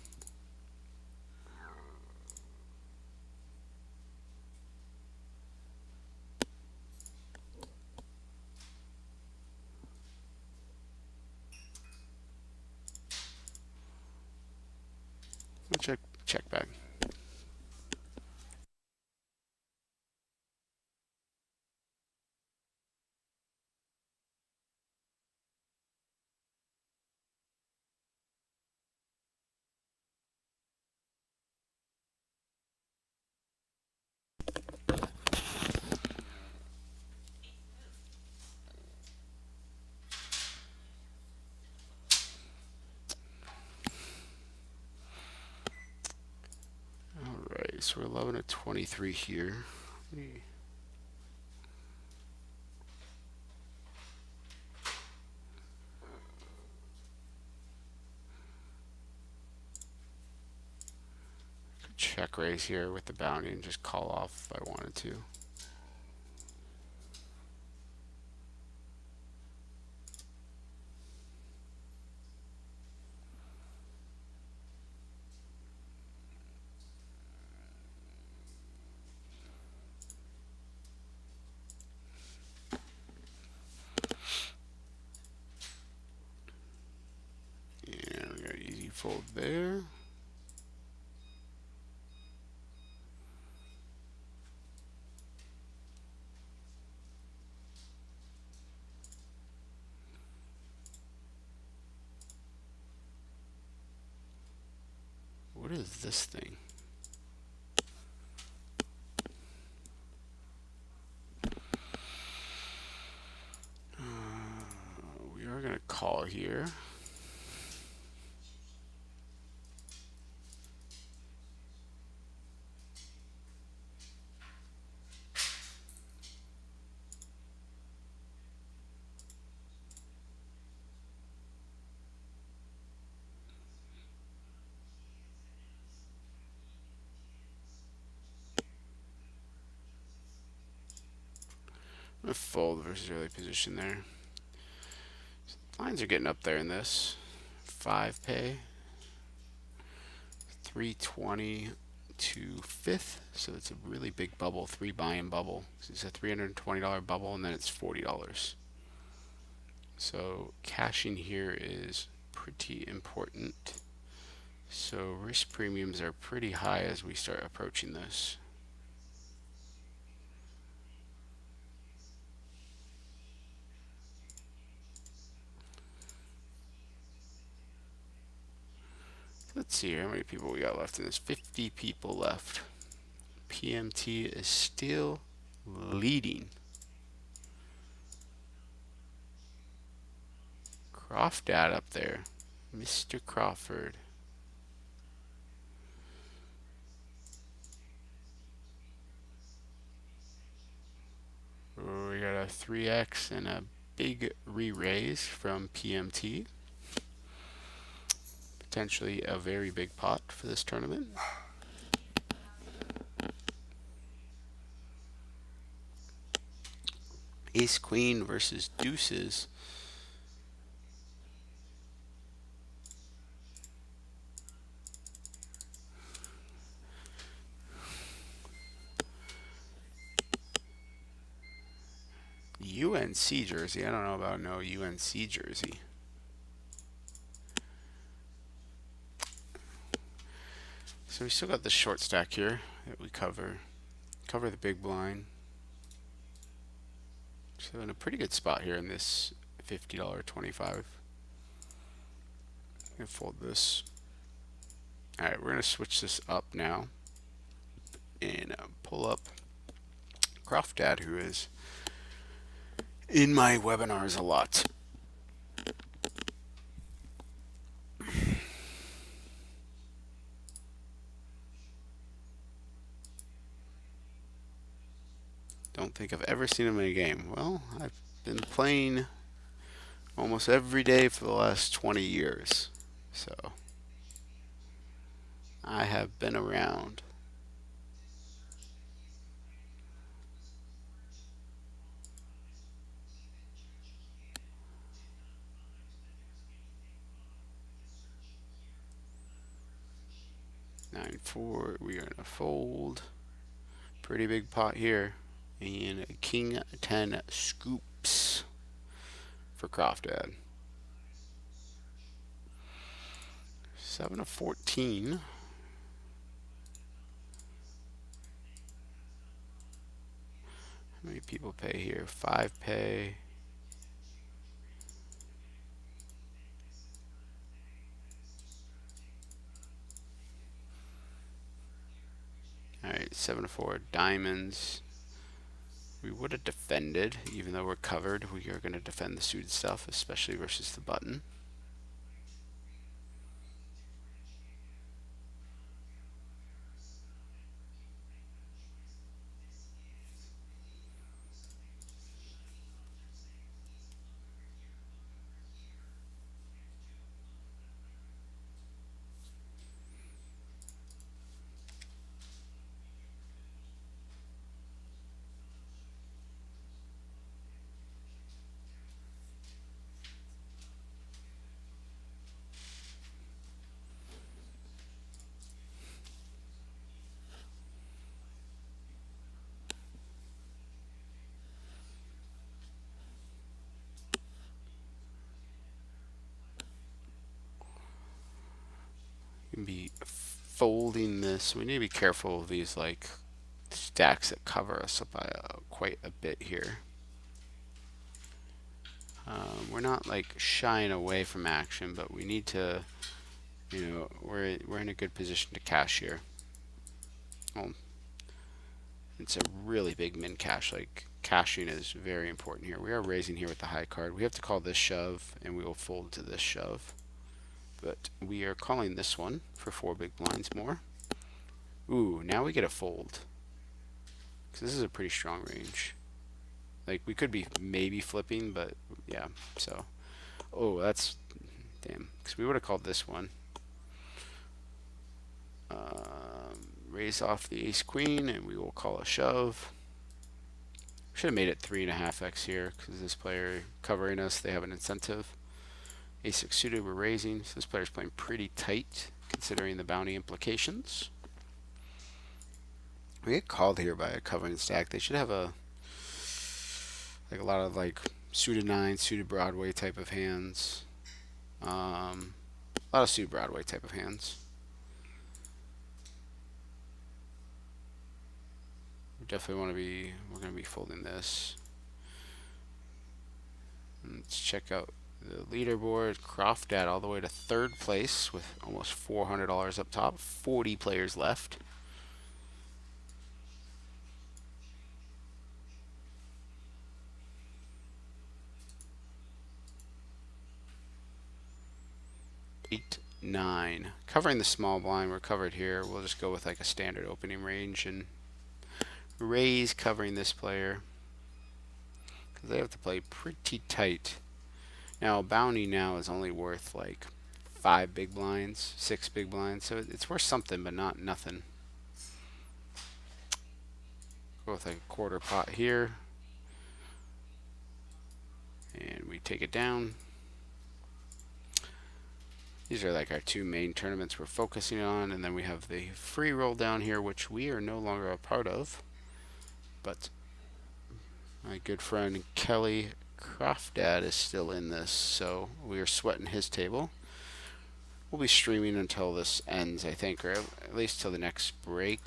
Check back. All right. So we're 11 at 23 here. Let me check raise here with the bounty and just call off if I wanted to. And we got easy fold there. What is this thing? We are going to call here. I'm going to fold versus early position there. Lines are getting up there in this. 5 pay. 320 to 5th. So it's a really big bubble. 3 buy-in bubble. So it's a $320 bubble and then it's $40. So cashing here is pretty important. So risk premiums are pretty high as we start approaching this. Let's see here, how many people we got left in this? 50 people left. PMT is still leading. Croftad up there. Mr. Crawford. We got a 3x and a big re-raise from PMT. Potentially a very big pot for this tournament. Ace Queen versus Deuces. UNC jersey. I don't know about no UNC jersey. So we still got the short stack here that we cover. Cover the big blind. So in a pretty good spot here in this $50.25. I'm gonna fold this. All right, we're gonna switch this up now and pull up Dad, who is in my webinars a lot. Don't think I've ever seen him in a game. Well, I've been playing almost every day for the last 20 years. So I have been around. Nine four. We are gonna fold. Pretty big pot here, and King 10 scoops for Dad. 7 of 14. How many people pay here? 5 pay. Alright, 7 of 4 diamonds. We would have defended, even though we're covered. We are going to defend the suited stuff, especially versus the button. You can be folding this. We need to be careful of these like stacks that cover us up by quite a bit here. We're not like shying away from action, but we need to, we're in a good position to cash here. Well, it's a really big min cash. Like cashing is very important here. We are raising here with the high card. We have to call this shove, and we will fold to this shove. But we are calling this one for 4 big blinds more. Ooh, now we get a fold. Because this is a pretty strong range. Like, we could be maybe flipping, but yeah, so. Oh, that's, damn. Because we would have called this one. Raise off the ace queen, and we will call a shove. Should have made it 3.5x here, because this player covering us, they have an incentive. Ace 6 suited, we're raising, so this player's playing pretty tight, considering the bounty implications. We get called here by a covering stack. They should have a lot of like suited 9, suited Broadway type of hands. A lot of suited Broadway type of hands. We definitely want to be. We're going to be folding this. Let's check out the leaderboard. Dad all the way to 3rd place with almost $400 up top. 40 players left. Eight, 9. Covering the small blind, we're covered here. We'll just go with like a standard opening range and raise covering this player because they have to play pretty tight. Now bounty now is only worth like 5 big blinds, 6 big blinds, so it's worth something, but not nothing. Go with like a quarter pot here, and we take it down. These are like our 2 main tournaments we're focusing on, and then we have the free roll down here, which we are no longer a part of. But my good friend Kelly Dad is still in this, so we are sweating his table. We'll be streaming until this ends, I think, or at least till the next break.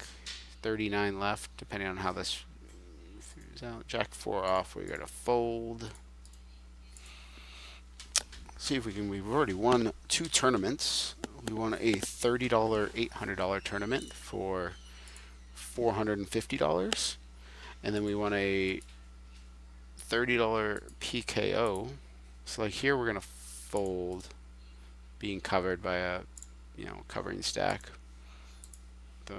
39 left, depending on how this hands out. Jack 4 off. We're gonna fold. See if we can. We've already won 2 tournaments. We won a $30 $800 tournament for $450, and then we won a $30 PKO. So like here we're gonna fold, being covered by a covering stack, the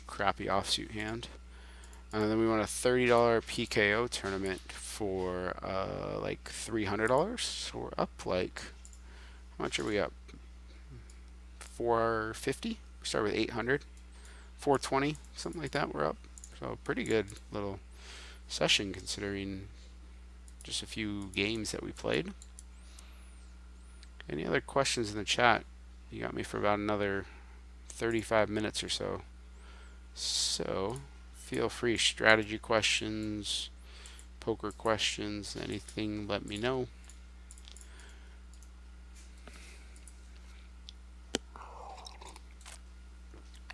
crappy offsuit hand. And then we won a $30 PKO tournament for like $300. So we're up like, how much are we up? 450. We started with 800, 420, something like that. We're up. So pretty good little session considering just a few games that we played. Any other questions in the chat? You got me for about another 35 minutes or so. So feel free. Strategy questions, poker questions, anything, let me know.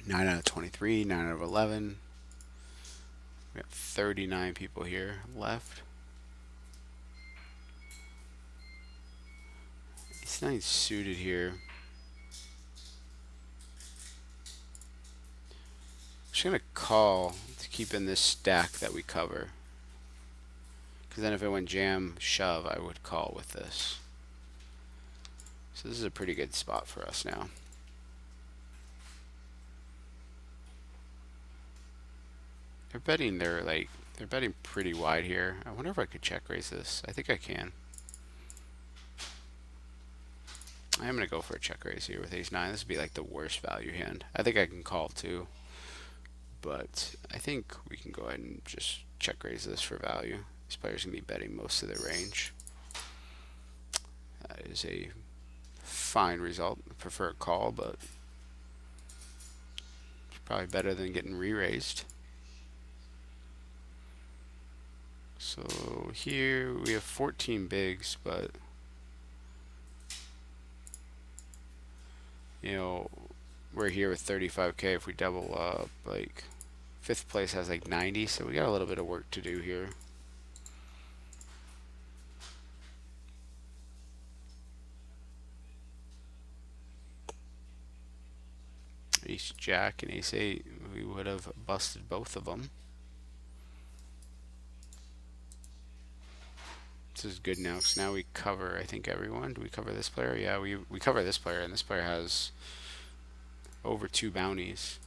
Nine out of 23, 9 out of 11. We got 39 people here left. He's not suited here. I'm just gonna call to keep in this stack that we cover. Because then if it went jam shove, I would call with this. So this is a pretty good spot for us now. They're betting pretty wide here. I wonder if I could check raise this. I think I can. I am gonna go for a check raise here with ace 9. This would be like the worst value hand. I think I can call too, but I think we can go ahead and just check raise this for value. These players can be betting most of their range. That is a fine result. I prefer a call, but it's probably better than getting re-raised. So here we have 14 bigs, but we're here with 35K. If we double up, like 5th place has like 90, so we got a little bit of work to do here. Ace Jack and Ace 8, we would have busted both of them. This is good now, because now we cover, I think, everyone. Do we cover this player? Yeah, we cover this player, and this player has over 2 bounties.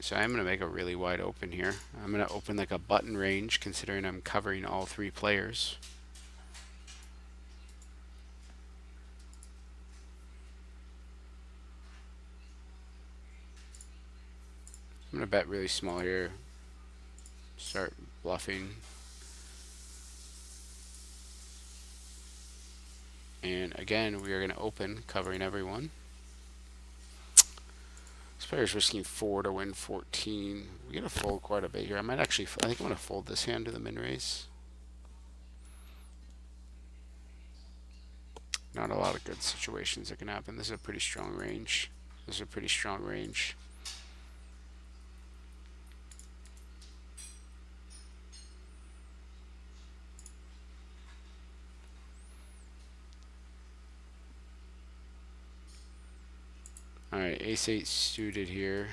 So I'm going to make a really wide open here. I'm going to open like a button range, considering I'm covering all 3 players. I'm going to bet really small here. Start bluffing. And again, we are going to open, covering everyone. This player's risking 4 to win 14. We're going to fold quite a bit here. I think I'm going to fold this hand to the min raise. Not a lot of good situations that can happen. This is a pretty strong range. Alright, ace 8 suited here.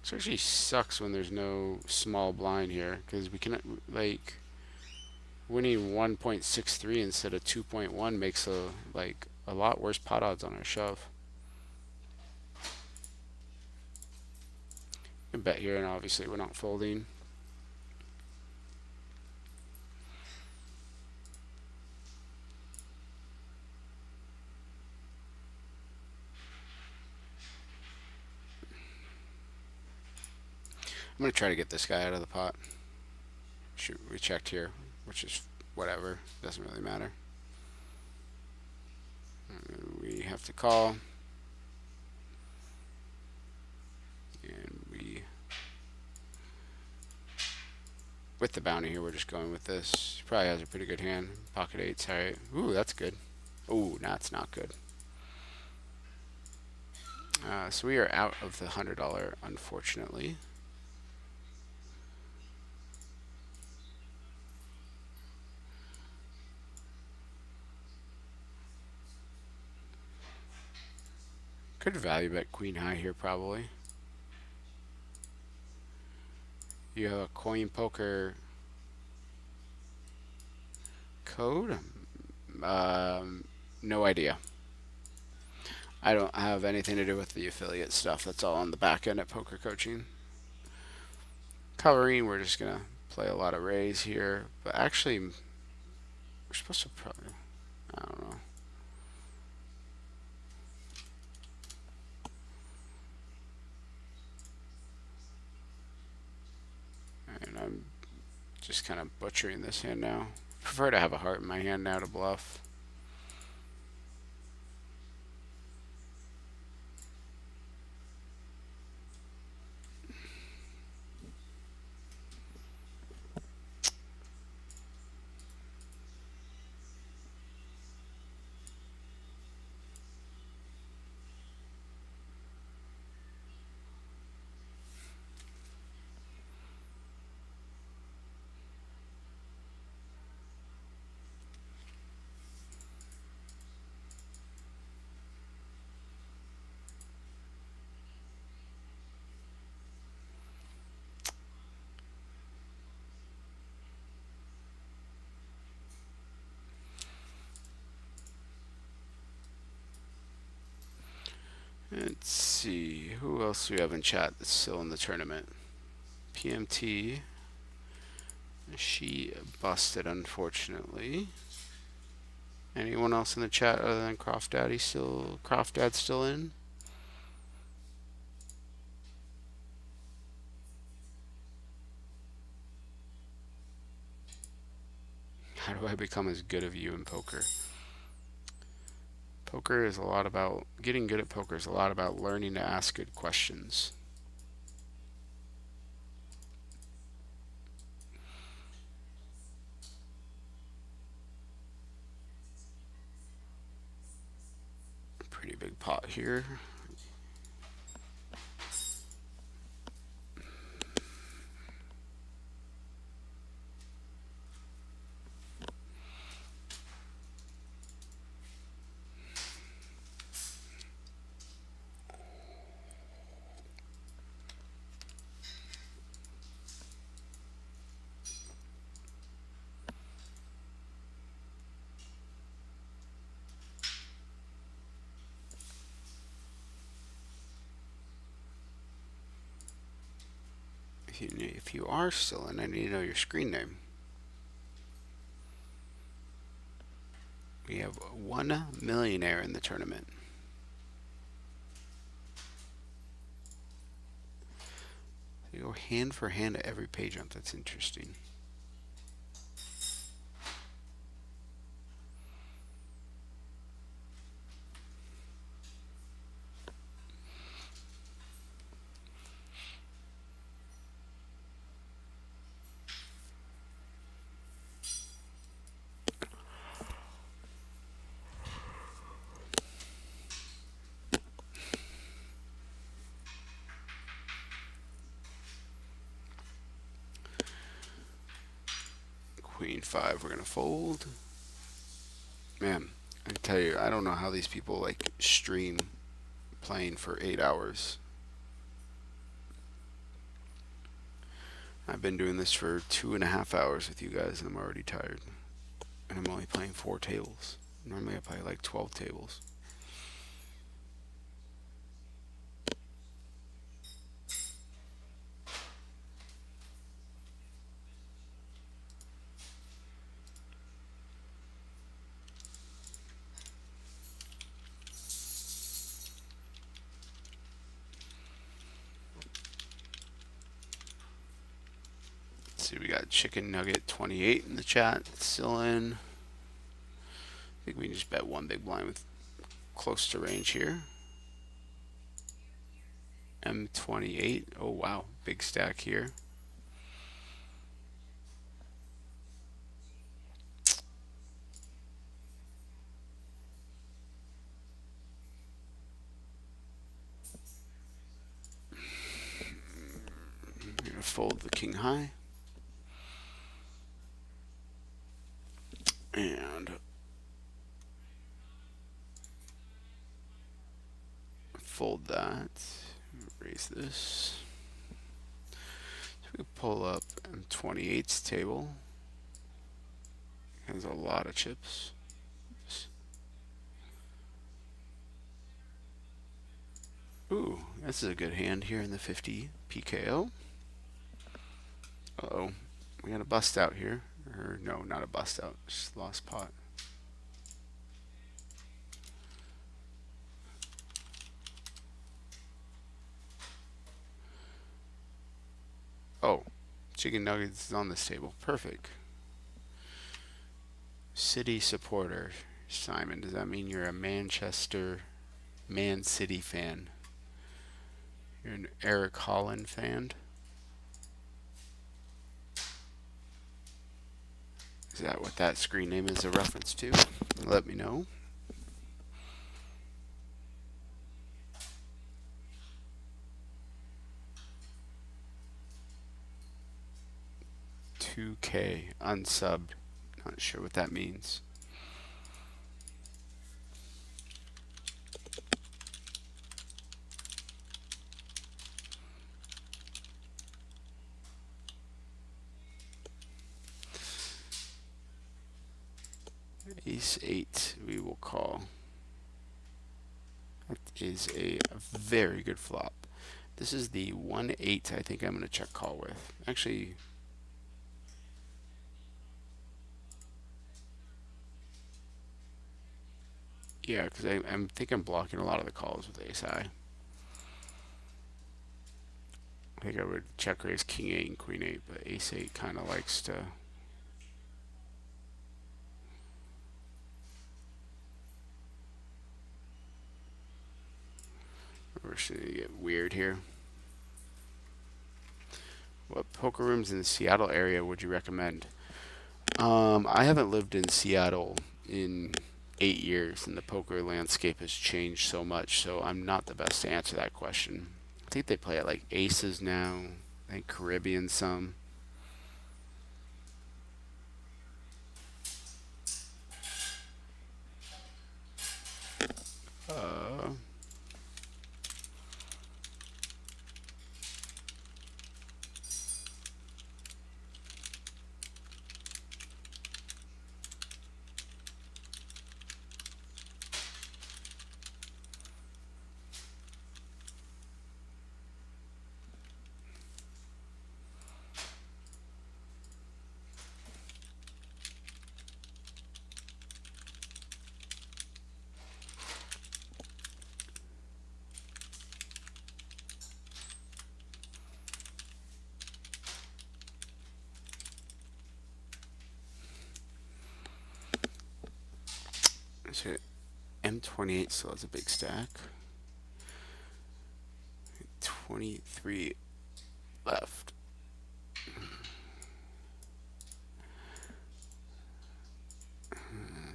This actually sucks when there's no small blind here, because we can, like, winning 1.63 instead of 2.1 makes a lot worse pot odds on our shove. We can bet here, and obviously we're not folding. I'm going to try to get this guy out of the pot. Shoot, we checked here, which is whatever. Doesn't really matter. We have to call. And with the bounty here, we're just going with this. He probably has a pretty good hand. Pocket 8s, alright. Ooh, that's good. Ooh, that's not good. So we are out of the $100, unfortunately. Could value bet queen high here probably. You have a coin poker code? No idea. I don't have anything to do with the affiliate stuff. That's all on the back end at Poker Coaching. Covering, we're just gonna play a lot of raise here, but actually, we're supposed to probably, I don't know. And I'm just kind of butchering this hand now. Prefer to have a heart in my hand now to bluff. Let's see, who else do we have in chat that's still in the tournament? PMT. She busted, unfortunately. Anyone else in the chat other than Croft Daddy still? Croft Dad still in? How do I become as good of you in poker? Poker is a lot about getting good at poker. Is a lot about learning to ask good questions. Pretty big pot here. If you are still in, I need to know your screen name. We have one millionaire in the tournament. You go hand for hand at every pay jump. That's interesting. Queen 5, we're gonna fold. Man, I tell you, I don't know how these people like stream playing for 8 hours. I've been doing this for 2.5 hours with you guys and I'm already tired. And I'm only playing 4 tables. Normally I play like 12 tables. See, we got Chicken Nugget 28 in the chat, still in. I think we just bet one big blind with close to range here. M28, oh wow, big stack here. fold the king high. And fold that. Raise this. So we pull up M28's table. Has a lot of chips. Ooh, this is a good hand here in the 50 PKO. Uh-oh. We got a bust out here. Or no, not a bust out. Just lost pot. Oh, chicken nuggets is on this table. Perfect. City supporter. Simon, does that mean you're a Manchester Man City fan? You're an Eric Holland fan? Is that what that screen name is a reference to? Let me know. $2K unsubbed. Not sure what that means. Ace 8 we will call. That is a very good flop. This is the 1-8 I think I'm going to check call with. Actually, yeah, because I think I'm blocking a lot of the calls with ace high. I think I would check raise king 8 and queen 8, but ace 8 kind of likes to. We're going to get weird here. What poker rooms in the Seattle area would you recommend? I haven't lived in Seattle in 8 years, and the poker landscape has changed so much, so I'm not the best to answer that question. I think they play at like Aces now. I think Caribbean some. Uh, so M28 still has a big stack. 23 left.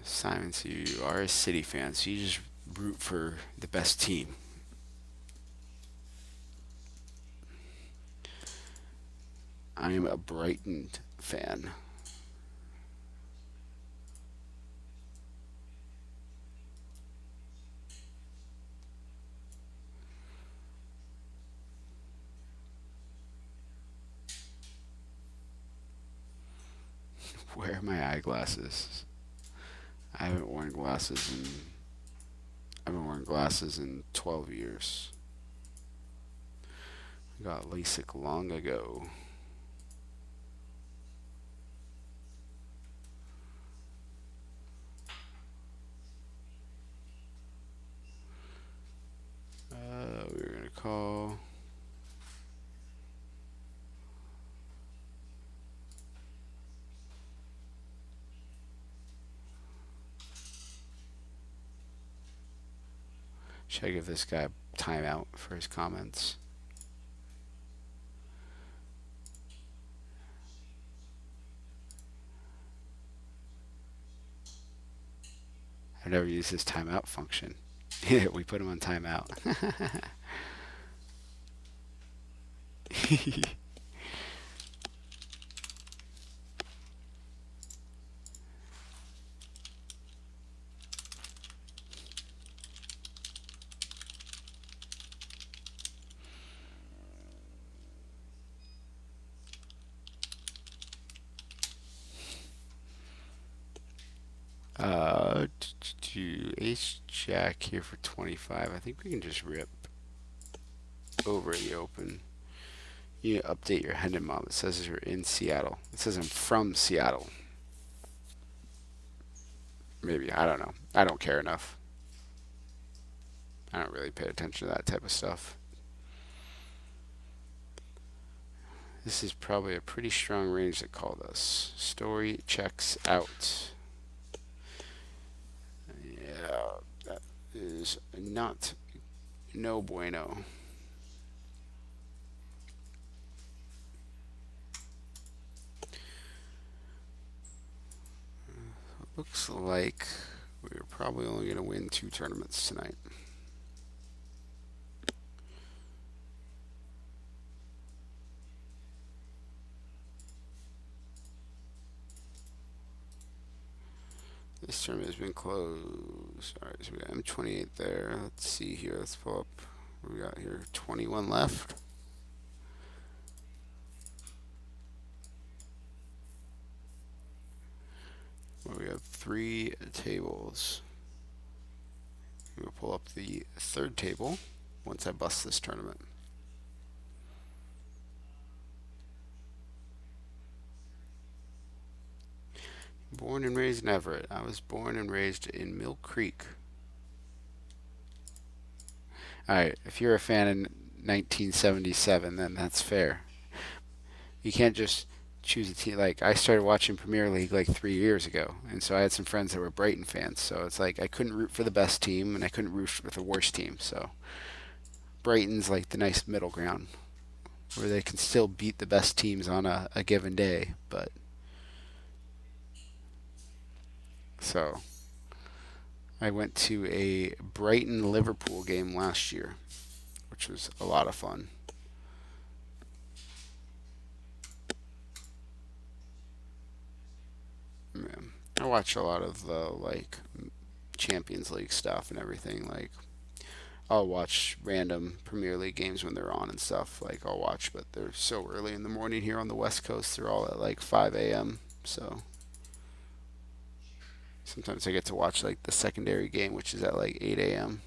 Simon, so you are a City fan, so you just root for the best team. I am a Brighton fan. Where are my eyeglasses? I haven't worn glasses in 12 years. I got LASIK long ago. We were gonna call. Should I give this guy a timeout for his comments? I've never used this timeout function. We put him on timeout. To ace jack here for 25. I think we can just rip over the open. You update your Hendon mob. It says you're in Seattle. It says I'm from Seattle. Maybe, I don't know. I don't care enough. I don't really pay attention to that type of stuff. This is probably a pretty strong range that called us. Story checks out. Yeah, that is not no bueno. Looks like we're probably only going to win 2 tournaments tonight. This tournament has been closed. Alright, so we got M28 there. Let's see here. Let's pull up. What we got here? 21 left. Well, we have 3 tables. We'll pull up the 3rd table once I bust this tournament. Born and raised in Everett. I was born and raised in Mill Creek. Alright, if you're a fan in 1977, then that's fair. You can't just choose a team. Like, I started watching Premier League like 3 years ago, and so I had some friends that were Brighton fans. So it's like I couldn't root for the best team, and I couldn't root for the worst team. So Brighton's like the nice middle ground where they can still beat the best teams on a given day. But so I went to a Brighton Liverpool game last year, which was a lot of fun. Yeah. I watch a lot of the like Champions League stuff and everything. Like, I'll watch random Premier League games when they're on and stuff. Like, I'll watch, but they're so early in the morning here on the West Coast. They're all at like 5 a.m. So sometimes I get to watch like the secondary game, which is at like 8 a.m.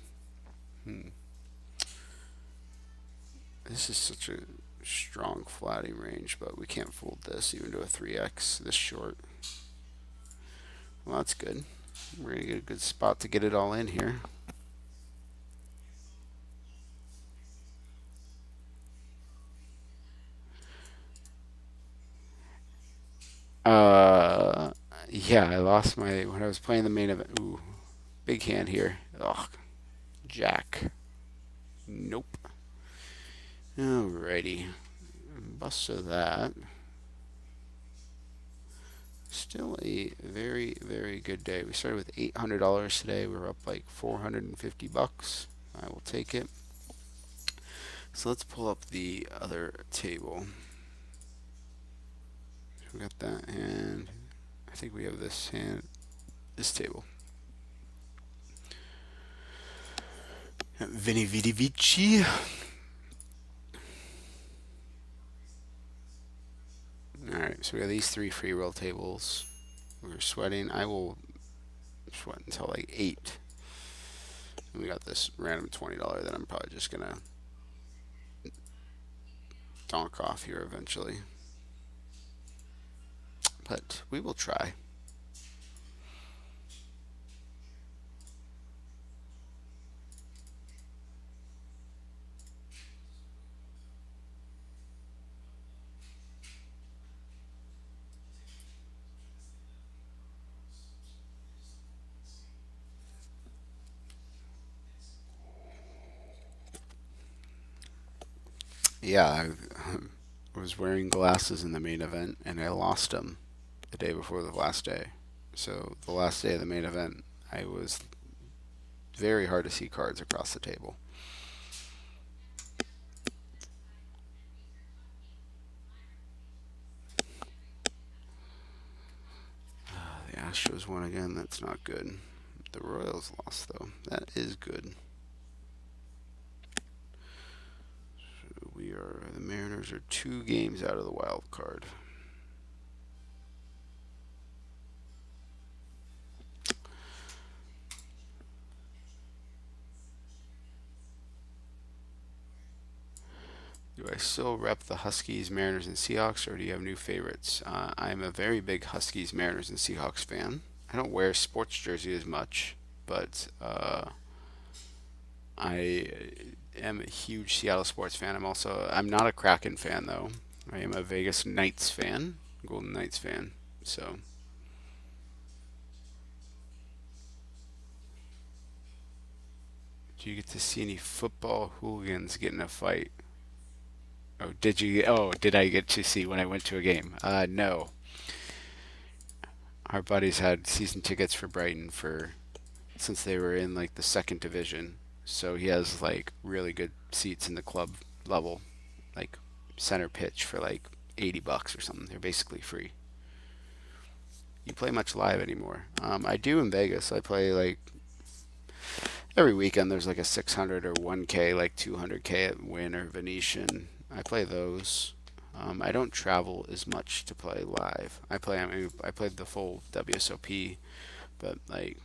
This is such a strong flatting range, but we can't fold this even to a 3x this short. Well, that's good. We're going to get a good spot to get it all in here. Yeah, I lost my when I was playing the main event. Ooh, big hand here. Ugh, jack. Nope. Alrighty, bust of that. Still a very, very good day. We started with $800 today. We're up like 450 bucks. I will take it. So let's pull up the other table. We got that hand. I think we have this hand, this table. Vinny Vidi Vici. Alright, so we got these 3 free roll tables. We're sweating. I will sweat until like 8. And we got this random $20 that I'm probably just gonna donk off here eventually. But we will try. Yeah, I was wearing glasses in the main event, and I lost them the day before the last day. So the last day of the main event, I was very hard to see cards across the table. The Astros won again. That's not good. The Royals lost, though. That is good. So the Mariners are 2 games out of the wild card. Do I still rep the Huskies, Mariners, and Seahawks, or do you have new favorites? I'm a very big Huskies, Mariners, and Seahawks fan. I don't wear sports jersey as much, but I am a huge Seattle sports fan. I'm not a Kraken fan though. I am a Vegas Knights fan, Golden Knights fan. So, do you get to see any football hooligans get in a fight? Oh, did you? Oh, did I get to see when I went to a game? No. Our buddies had season tickets for Brighton for since they were in like the second division. So he has like really good seats in the club level, like center pitch for like $80 or something. They're basically free. You play much live anymore? I do in Vegas. I play like every weekend. There's like a 600 or 1K, like 200K at Wynn or Venetian. I play those. I don't travel as much to play live. I played the full WSOP, but like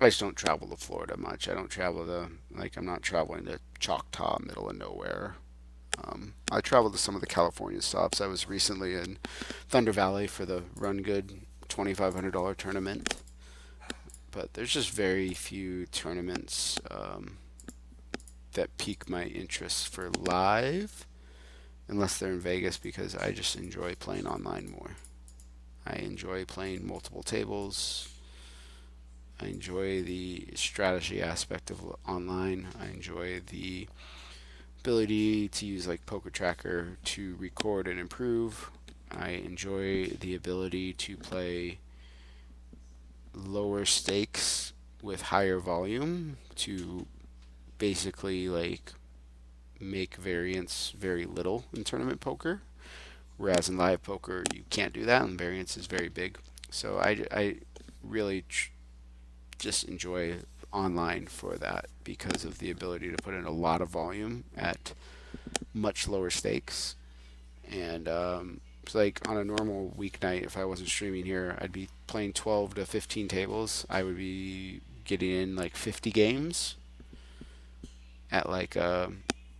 I just don't travel to Florida much. I don't travel to like I'm not traveling to Choctaw, middle of nowhere. I traveled to some of the California stops. I was recently in Thunder Valley for the Run Good $2,500 tournament, but there's just very few tournaments that pique my interest for live, unless they're in Vegas because I just enjoy playing online more. I enjoy playing multiple tables. I enjoy the strategy aspect of online. I enjoy the ability to use like Poker Tracker to record and improve. I enjoy the ability to play lower stakes with higher volume to basically like make variance very little in tournament poker. Whereas in live poker, you can't do that, and variance is very big. So I really just enjoy online for that because of the ability to put in a lot of volume at much lower stakes. And it's like on a normal weeknight, if I wasn't streaming here, I'd be playing 12 to 15 tables. I would be getting in like 50 games at like a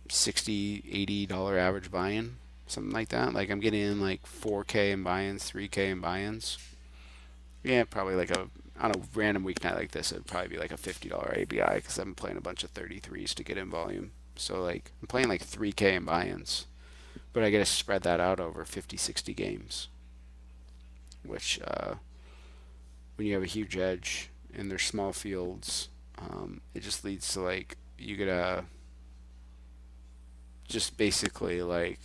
60, $80 average buy-in, something like that. Like I'm getting in like 4K in buy-ins, 3K in buy-ins. Yeah, probably like a on a random weeknight like this, it'd probably be like a $50 ABI because I'm playing a bunch of 33s to get in volume. So like I'm playing like 3K in buy-ins, but I get to spread that out over 50, 60 games, which when you have a huge edge and there's small fields, it just leads to like you get a just basically like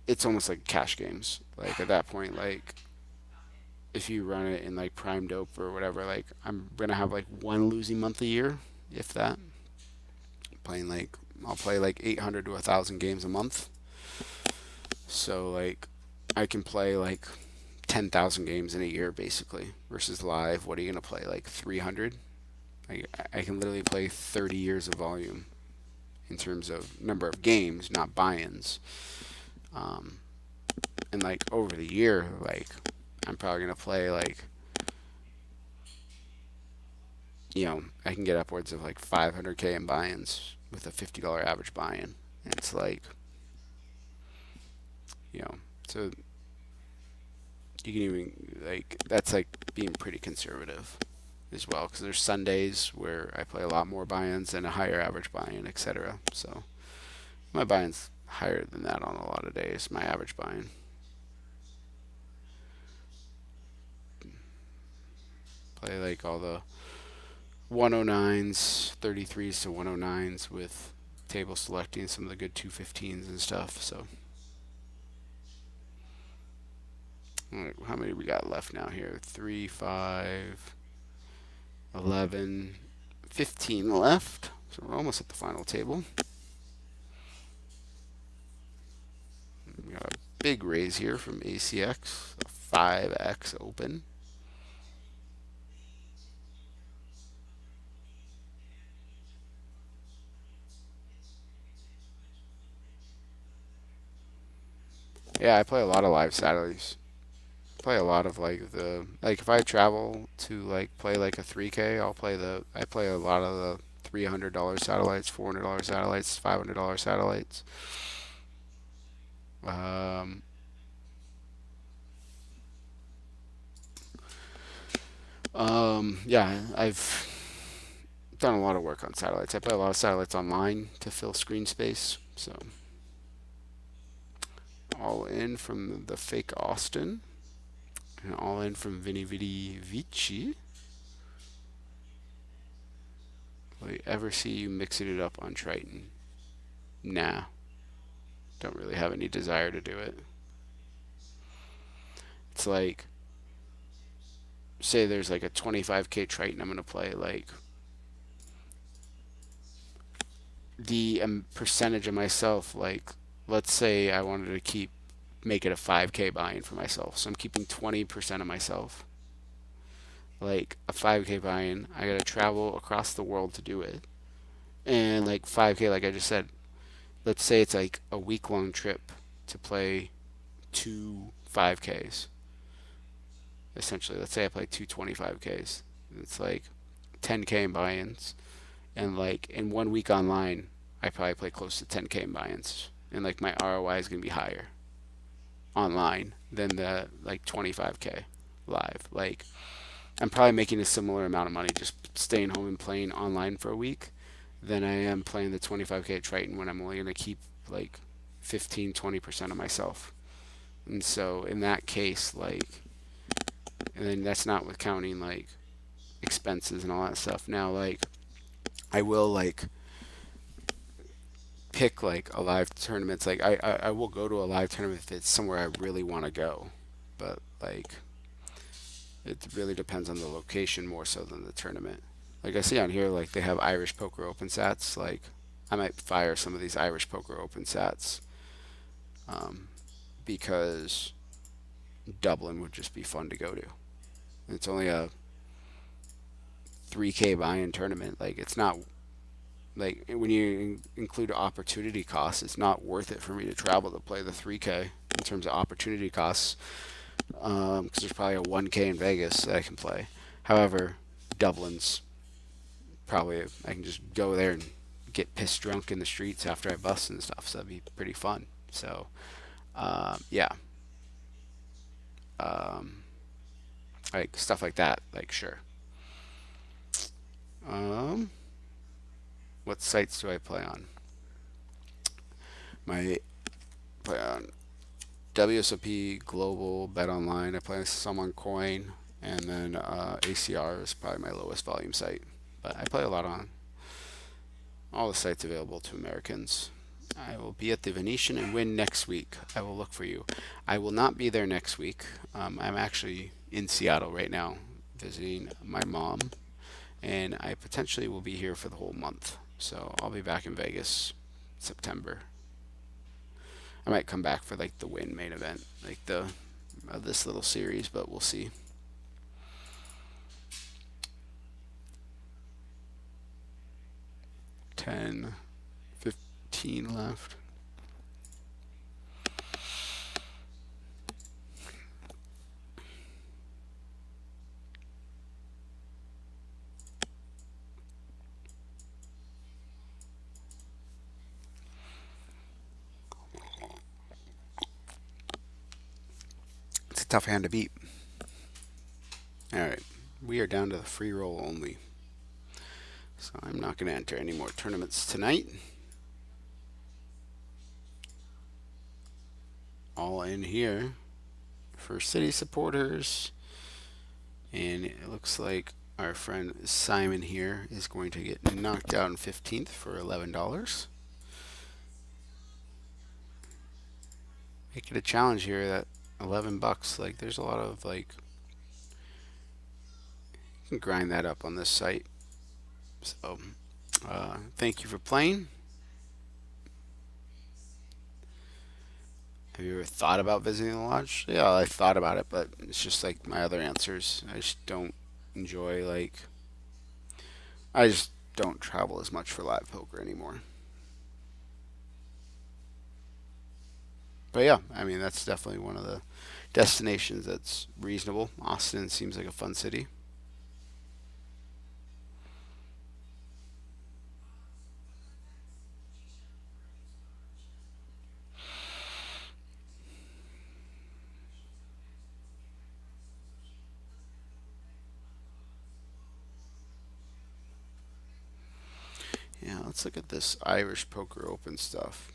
it's almost like cash games. Like at that point, like if you run it in like prime dope or whatever, like I'm gonna have like one losing month a year, if that. Playing like I'll play like 800 to 1,000 games a month. So like I can play like 10,000 games in a year basically versus live. What are you gonna play like 300? I can literally play 30 years of volume in terms of number of games, not buy-ins. Um, and like over the year, like I'm probably gonna play like I can get upwards of like 500K in buy-ins with a $50 average buy-in. And it's like you know, so you can even like that's like being pretty conservative as well because there's Sundays where I play a lot more buy-ins and a higher average buy-in, etc. So my buy-in's higher than that on a lot of days. My average buy-in. Play like all the 109s, 33s to 109s with table selecting some of the good 215s and stuff. So, how many we got left now here? 3, 5, 11, 15 left. So, we're almost at the final table. We got a big raise here from ACX, a 5X open. Yeah, I play a lot of live Saturdays. Play a lot of like if I travel to like play like a 3K, I play a lot of the $300 satellites, $400 satellites, $500 satellites. Um, yeah, I've done a lot of work on satellites. I play a lot of satellites online to fill screen space. So all in from the fake Austin, and all in from Vinny Vidi Vici. Will I ever see you mixing it up on Triton? Nah, don't really have any desire to do it. It's like, say there's like a 25K Triton I'm gonna play, like the percentage of myself, like let's say I wanted to make it a 5K buy-in for myself, so I'm keeping 20% of myself. Like a 5K buy-in, I gotta travel across the world to do it, and like 5K, like I just said, let's say it's like a week-long trip to play two 5Ks. Essentially, let's say I play two 25Ks. It's like 10K in buy-ins, and like in 1 week online, I probably play close to 10K in buy-ins, and like my ROI is gonna be higher online than the like 25K live. Like I'm probably making a similar amount of money just staying home and playing online for a week than I am playing the 25K at Triton when I'm only gonna keep like 15-20% of myself. And so in that case, like, and then that's not with counting like expenses and all that stuff. Now, like, I will like pick like a live tournaments. Like, I will go to a live tournament if it's somewhere I really want to go, but like it really depends on the location more so than the tournament. Like I see on here, like they have Irish Poker Open Sats. Like I might fire some of these Irish Poker Open Sats, um, because Dublin would just be fun to go to. It's only a 3K buy-in tournament. Like it's not like when you include opportunity costs, it's not worth it for me to travel to play the 3K in terms of opportunity costs, because there's probably a 1K in Vegas that I can play. However, Dublin's probably I can just go there and get pissed drunk in the streets after I bust and stuff. So that'd be pretty fun. So yeah, um, like stuff like that. Like sure. Um, what sites do I play on? My play on WSOP Global, Bet Online. I play some on Coin, and then ACR is probably my lowest volume site. But I play a lot on all the sites available to Americans. I will be at the Venetian and Win next week. I will look for you. I will not be there next week. I'm actually in Seattle right now visiting my mom, and I potentially will be here for the whole month. So I'll be back in Vegas September. I might come back for like the Win main event, like the this little series, but we'll see. 10, 15 left. It's a tough hand to beat. All right, we are down to the free roll only. So I'm not going to enter any more tournaments tonight. All in here for city supporters. And it looks like our friend Simon here is going to get knocked out in 15th for $11. Make it a challenge here, that $11. Like there's a lot of like, you can grind that up on this site. So thank you for playing. Have you ever thought about visiting the lodge? Yeah, I thought about it, but it's just like my other answers. I just don't enjoy, like, I just don't travel as much for live poker anymore. But yeah, I mean, that's definitely one of the destinations that's reasonable. Austin seems like a fun city. let's look at this Irish Poker Open stuff.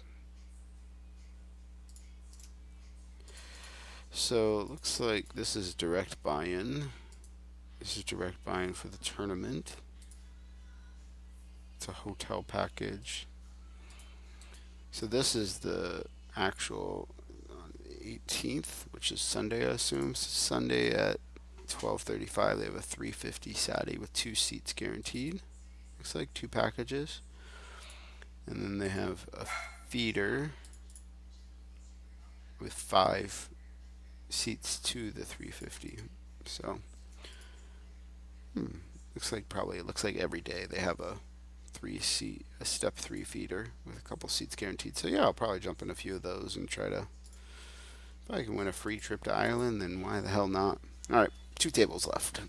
So it looks like this is direct buy-in. This is direct buy-in for the tournament. It's a hotel package. So this is the actual 18th, which is Sunday, I assume. So Sunday at 12:35, they have a 350 Saturday with 2 seats guaranteed. Looks like 2 packages. And then they have a feeder with 5 seats to the 350. So, looks like every day they have a 3 seat, a step 3 feeder with a couple seats guaranteed. So yeah, I'll probably jump in a few of those and try to. If I can win a free trip to Ireland, then why the hell not? All right, 2 tables left.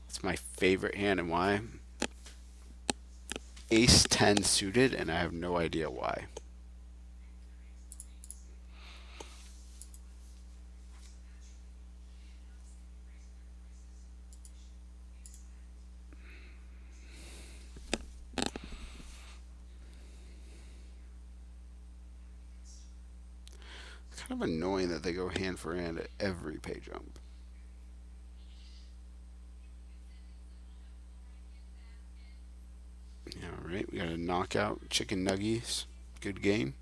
It's my favorite hand, and why? Ace 10 suited, and I have no idea why. It's kind of annoying that they go hand for hand at every pay jump. Yeah, all right, we got a knockout chicken nuggies. Good game.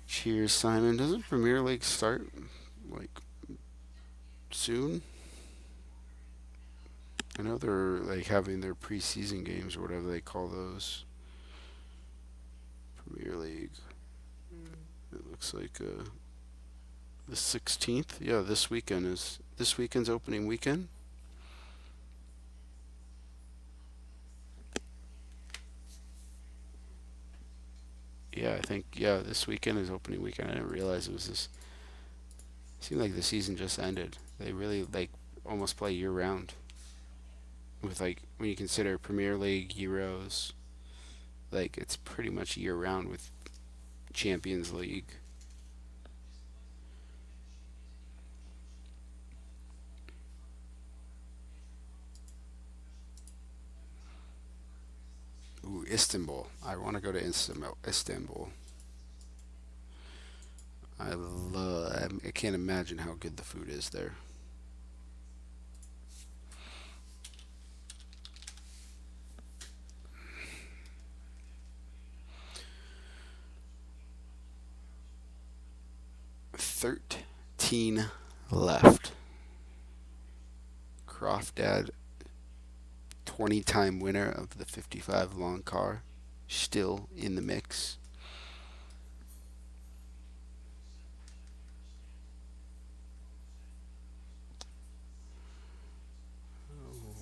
Cheers, Simon. Doesn't Premier League start like soon? I know they're like having their preseason games or whatever they call those. Premier League. It looks like the 16th. Yeah, this weekend's opening weekend. Yeah, I think this weekend is opening weekend. I didn't realize it was this. It seemed like the season just ended. They really like almost play year round. With like when you consider Premier League, Euros, like it's pretty much year round with Champions League. Ooh, Istanbul. I want to go to Istanbul. I can't imagine how good the food is there. $13 left. Croftdad, 20-time winner of the 55 long car, still in the mix.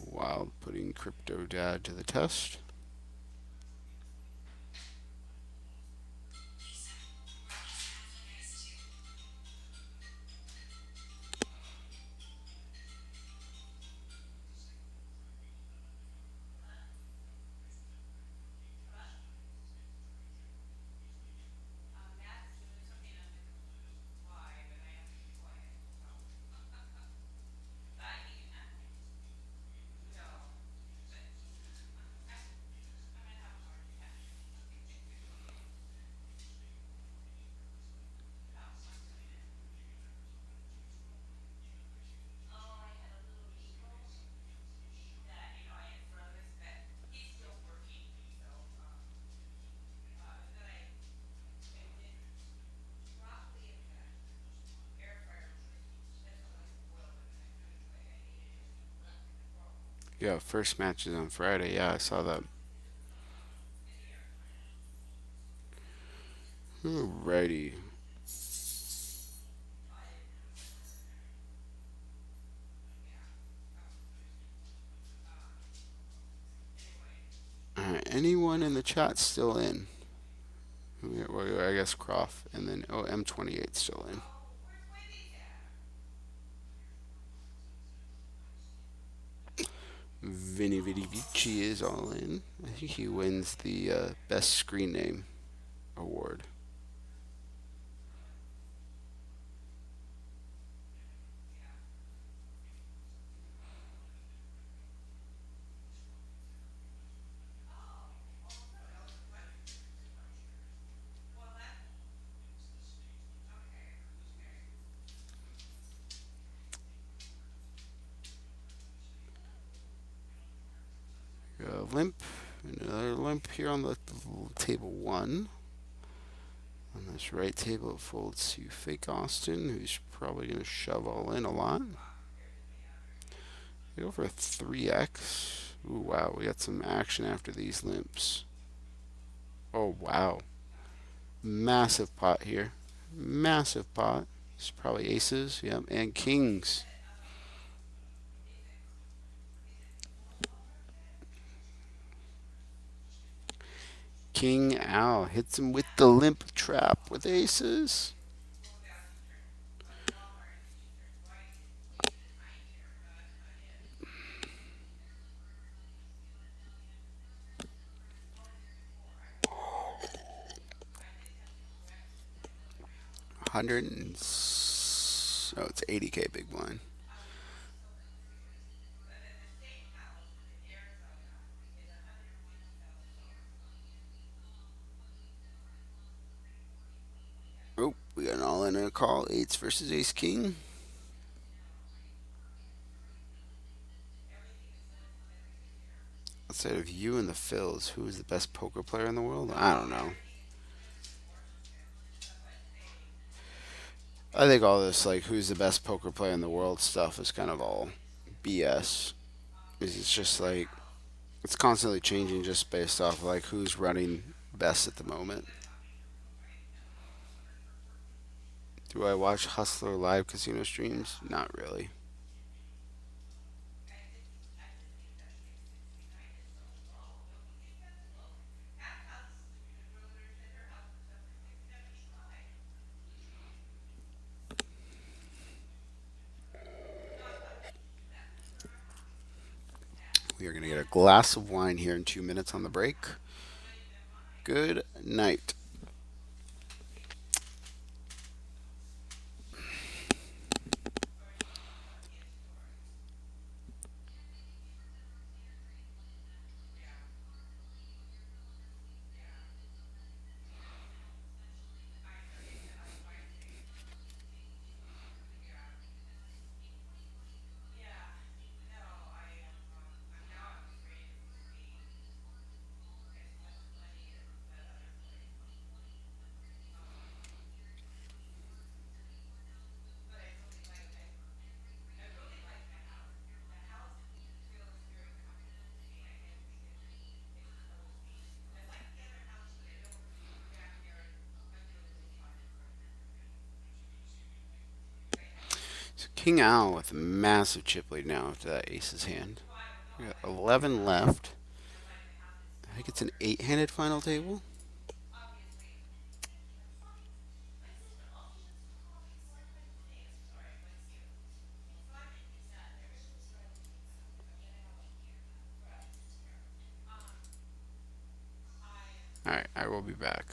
Wild putting Crypto Dad to the test. Yeah, first match is on Friday. Yeah, I saw that. Alrighty. Alright, anyone in the chat still in? Well, I guess Croft, and then M28 still in. Vinny Vinny Vici is all in. I think he wins the best screen name award. Limp, another limp here on the table one. On this right table, it folds to Fake Austin, who's probably going to shove all in a lot. Go for a 3x. Ooh, wow, we got some action after these limps. Oh, wow. Massive pot here. Massive pot. It's probably aces, yep, and kings. King Al hits him with the limp trap with aces. 100 and oh, it's 80K big blind. Oh, we got an all in and a call. Eights versus ace king. Outside of you and the Phils, who is the best poker player in the world? I don't know. I think all this like who's the best poker player in the world stuff is kind of all BS. It's just like it's constantly changing just based off of like who's running best at the moment. Do I watch Hustler live casino streams? Not really. We are going to get a glass of wine here in 2 minutes on the break. Good night. So King Al with a massive chip lead now after that ace's hand. We got 11 left. I think it's an 8-handed final table. Alright, I will be back.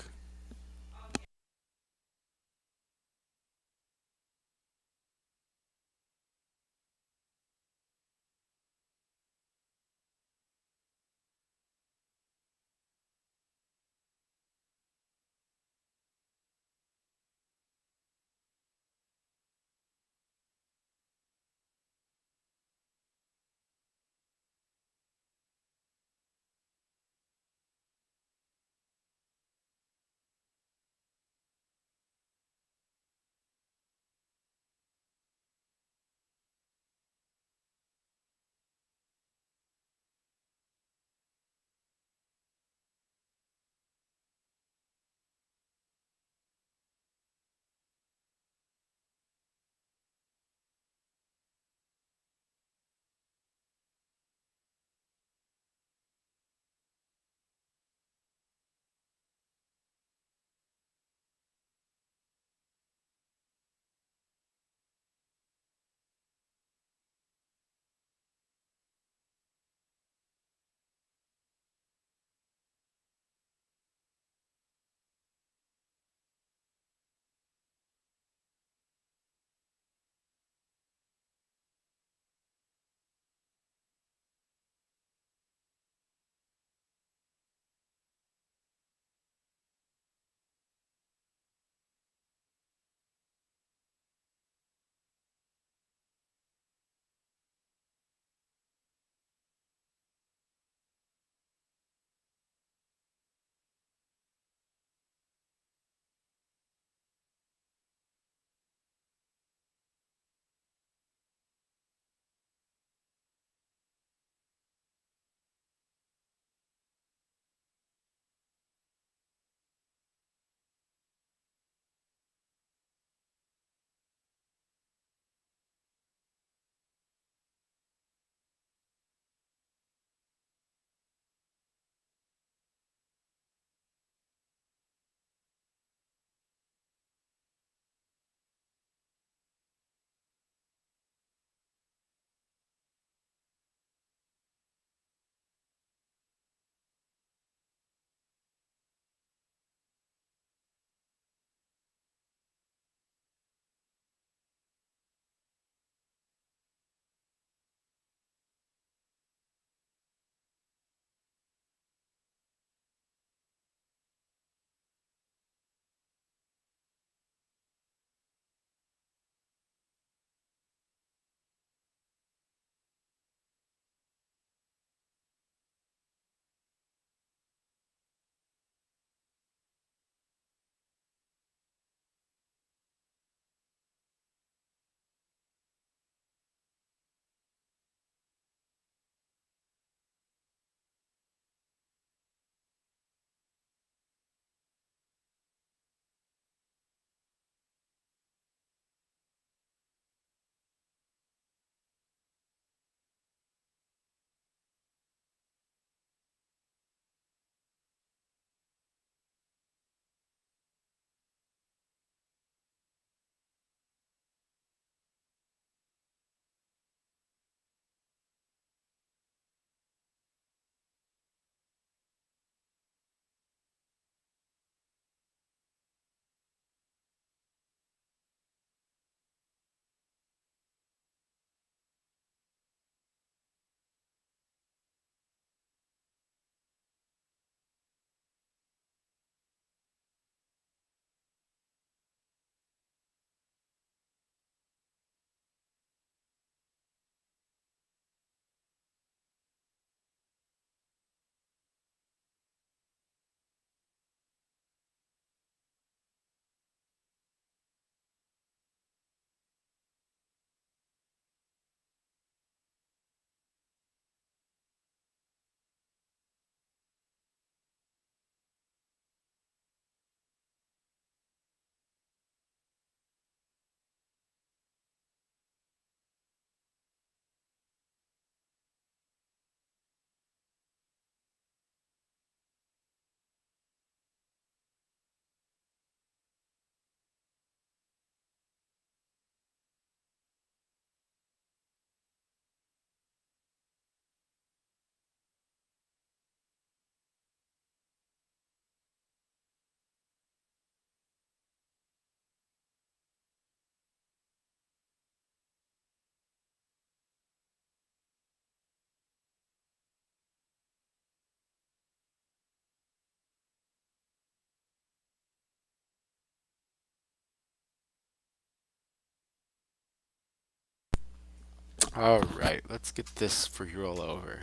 All right, let's get this free roll over.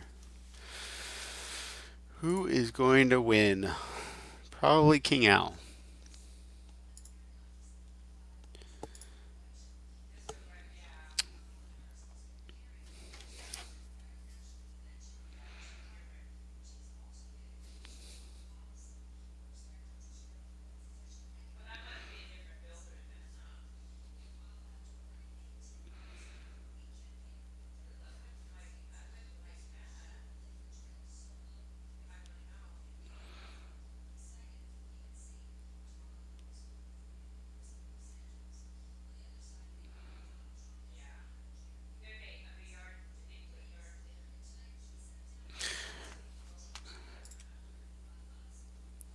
Who is going to win? Probably King Al.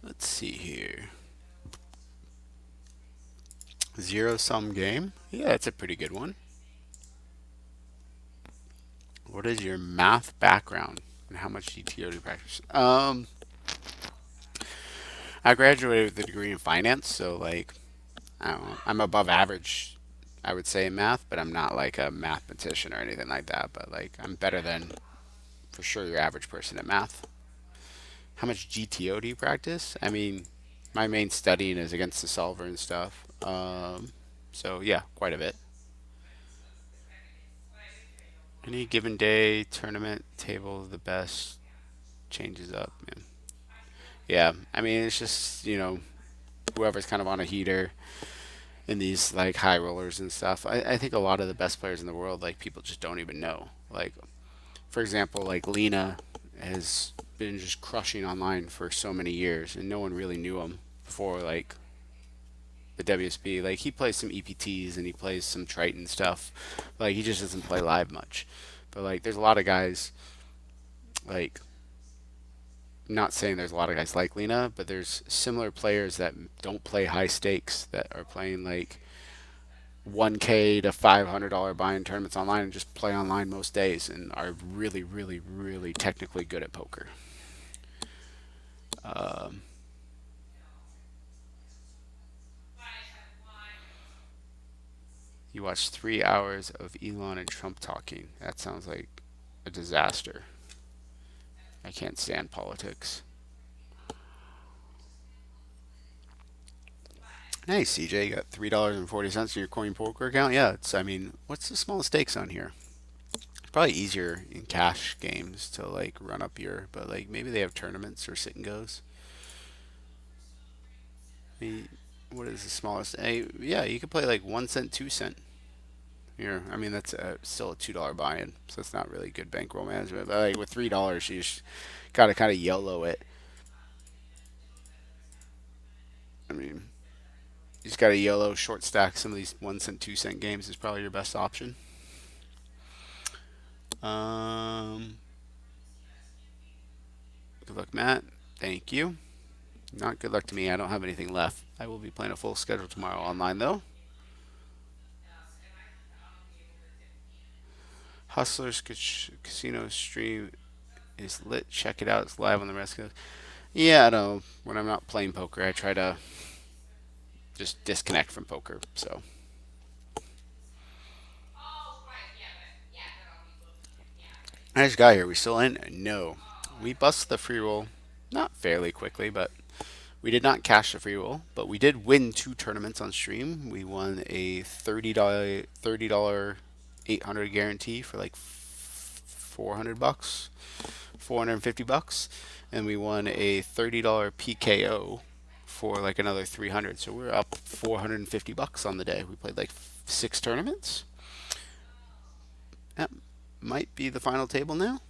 Let's see here. Zero sum game? Yeah, it's a pretty good one. What is your math background and how much GTO do you practice? I graduated with a degree in finance, so like I don't know, I'm above average, I would say in math, but I'm not like a mathematician or anything like that. But like I'm better than for sure your average person at math. How much GTO do you practice? I mean, my main studying is against the solver and stuff. So yeah, quite a bit. Any given day, tournament, table, the best changes up. Man. Yeah, I mean, it's just, whoever's kind of on a heater in these like high rollers and stuff. I think a lot of the best players in the world, like people just don't even know. Like, for example, like Lena has been just crushing online for so many years, and no one really knew him before like the WSP. Like he plays some EPTs and he plays some Triton stuff. Like he just doesn't play live much. But like there's a lot of guys like not saying there's a lot of guys like Lena, but there's similar players that don't play high stakes that are playing like 1K to $500 buy-in tournaments online and just play online most days and are really, really, really technically good at poker. Um, you watch 3 hours of Elon and Trump talking. That sounds like a disaster. I can't stand politics. Nice, CJ. You got $3.40 in your coin poker account. Yeah, it's. I mean, what's the smallest stakes on here? It's probably easier in cash games to like run up your, but like maybe they have tournaments or sit and goes. I mean, what is the smallest? Hey, yeah, you could play like 1 cent, 2 cent. Here, I mean that's still a $2 buy-in, so it's not really good bankroll management. But like with $3, you just gotta kind of YOLO it. I mean, you just gotta YOLO short stack some of these 1 cent, 2 cent games is probably your best option. Um, Good luck, Matt. Thank you. Not good luck to me. I don't have anything left. I will be playing a full schedule tomorrow online though. Hustlers Casino stream is lit. Check it out. It's live on the rest of. Yeah, I know. When I'm not playing poker, I try to just disconnect from poker. So I just got here. We still in? No. We busted the free roll, not fairly quickly, but we did not cash the free roll. But we did win two tournaments on stream. We won a $30 800 guarantee for like 400 bucks, $450, and we won a $30 PKO for like another 300. So we're up 450 bucks on the day. We played like six tournaments. That might be the final table now.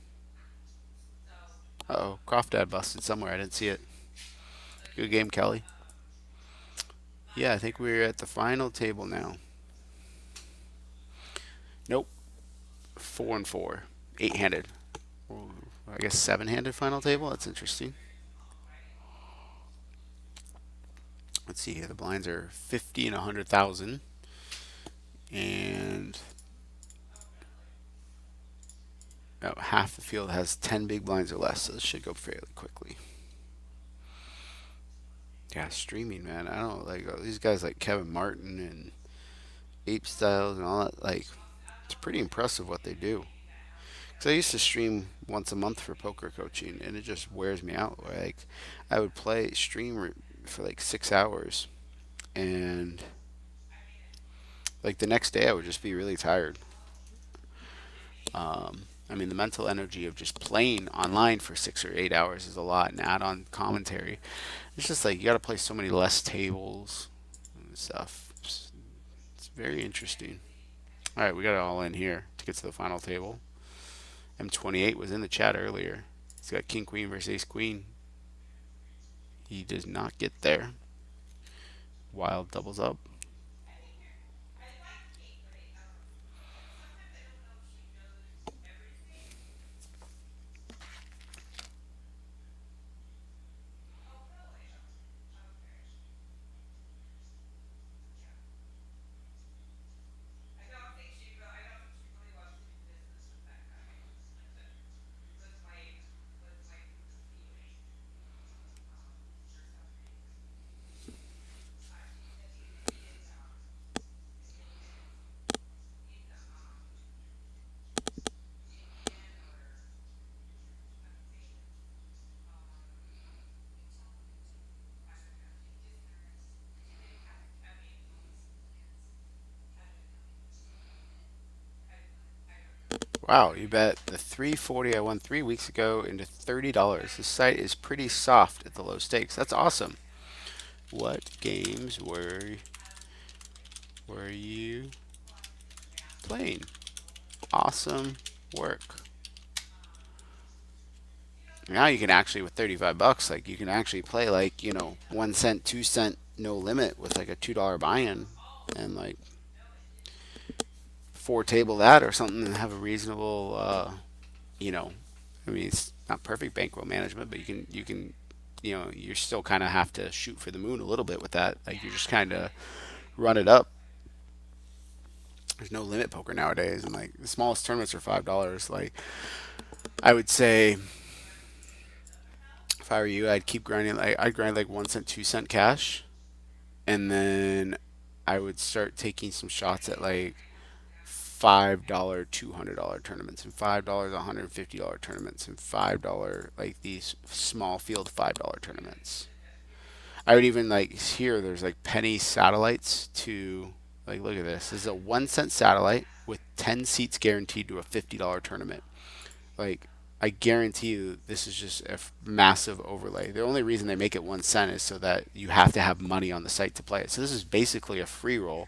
Oh, Croftad busted somewhere. I didn't see it. Good game, Kelly. Yeah, I think we're at the final table now. Nope. 4-4. 8-handed. I guess 7-handed final table. That's interesting. Let's see here. The blinds are 50 and 100,000. And about half the field has 10 big blinds or less, so this should go fairly quickly. Yeah, streaming, man. I don't like these guys like Kevin Martin and Ape Styles and all that. Like, It's pretty impressive what they do. Because I used to stream once a month for poker coaching, and it just wears me out. Like, I would play stream for like 6 hours, and like the next day I would just be really tired. I mean, the mental energy of just playing online for 6 or 8 hours is a lot, and add on commentary. It's just like you got to play so many less tables and stuff. It's very interesting. All right, we got it all in here to get to the final table. M28 was in the chat earlier. He's got King Queen versus Ace Queen. He does not get there. Wild doubles up. Wow, you bet the 340 I won 3 weeks ago into $30. This site is pretty soft at the low stakes. That's awesome. What games were you playing? Awesome work. Now you can actually with 35 bucks, like you can actually play like, 1 cent, 2 cent, no limit with like a $2 buy-in and like four table that or something and have a reasonable, you know, I mean it's not perfect bankroll management, but you can, you still kind of have to shoot for the moon a little bit with that. Like you just kind of run it up. There's no limit poker nowadays, and like the smallest tournaments are $5. Like I would say, if I were you, I'd keep grinding. Like I'd grind like 1 cent, 2 cent cash, and then I would start taking some shots at like $5, $200 tournaments, and $5, $150 tournaments, and $5 like these small field $5 tournaments. I would even like here. There's like penny satellites to like look at this. This is a 1 cent satellite with 10 seats guaranteed to a $50 tournament. Like I guarantee you, this is just a massive overlay. The only reason they make it 1 cent is so that you have to have money on the site to play it. So this is basically a free roll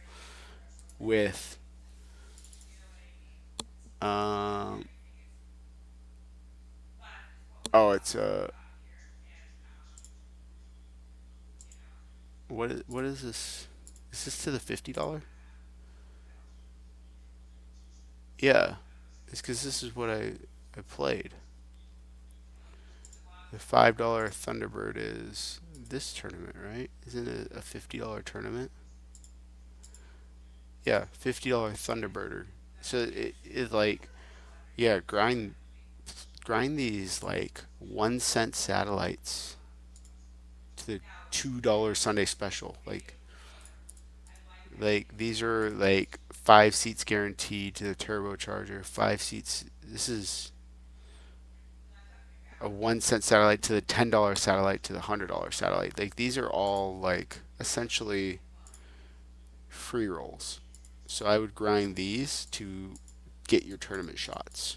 with um oh it's a what is this? Is this to the $50? Yeah, it's because this is what I played. The $5 Thunderbird is this tournament, right? Isn't it a $50 tournament? Yeah, $50 Thunderbirder. So it is like, yeah, grind these like 1 cent satellites to the $2 Sunday special. Like these are like 5 seats guaranteed to the turbocharger. 5 seats. This is a 1 cent satellite to the $10 satellite to the $100 satellite. Like these are all like essentially free rolls. So I would grind these to get your tournament shots.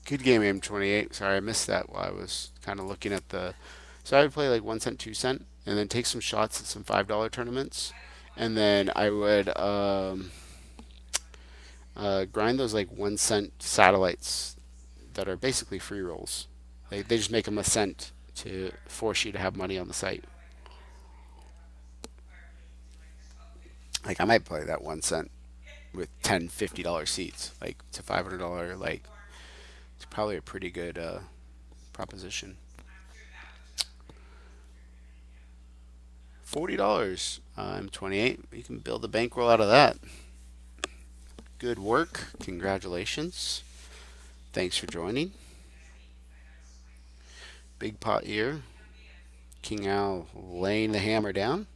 Good game, M28. Sorry, I missed that while I was kind of looking at the. So I would play like 1 cent, 2 cent, and then take some shots at some $5 tournaments, and then I would grind those like 1 cent satellites that are basically free rolls. They just make them a cent to force you to have money on the site. Like I might play that 1 cent with 10, $50 seats. Like it's a $500. Like it's probably a pretty good proposition. $40. I'm 28. You can build a bankroll out of that. Good work. Congratulations. Thanks for joining. Big pot here. King Al laying the hammer down.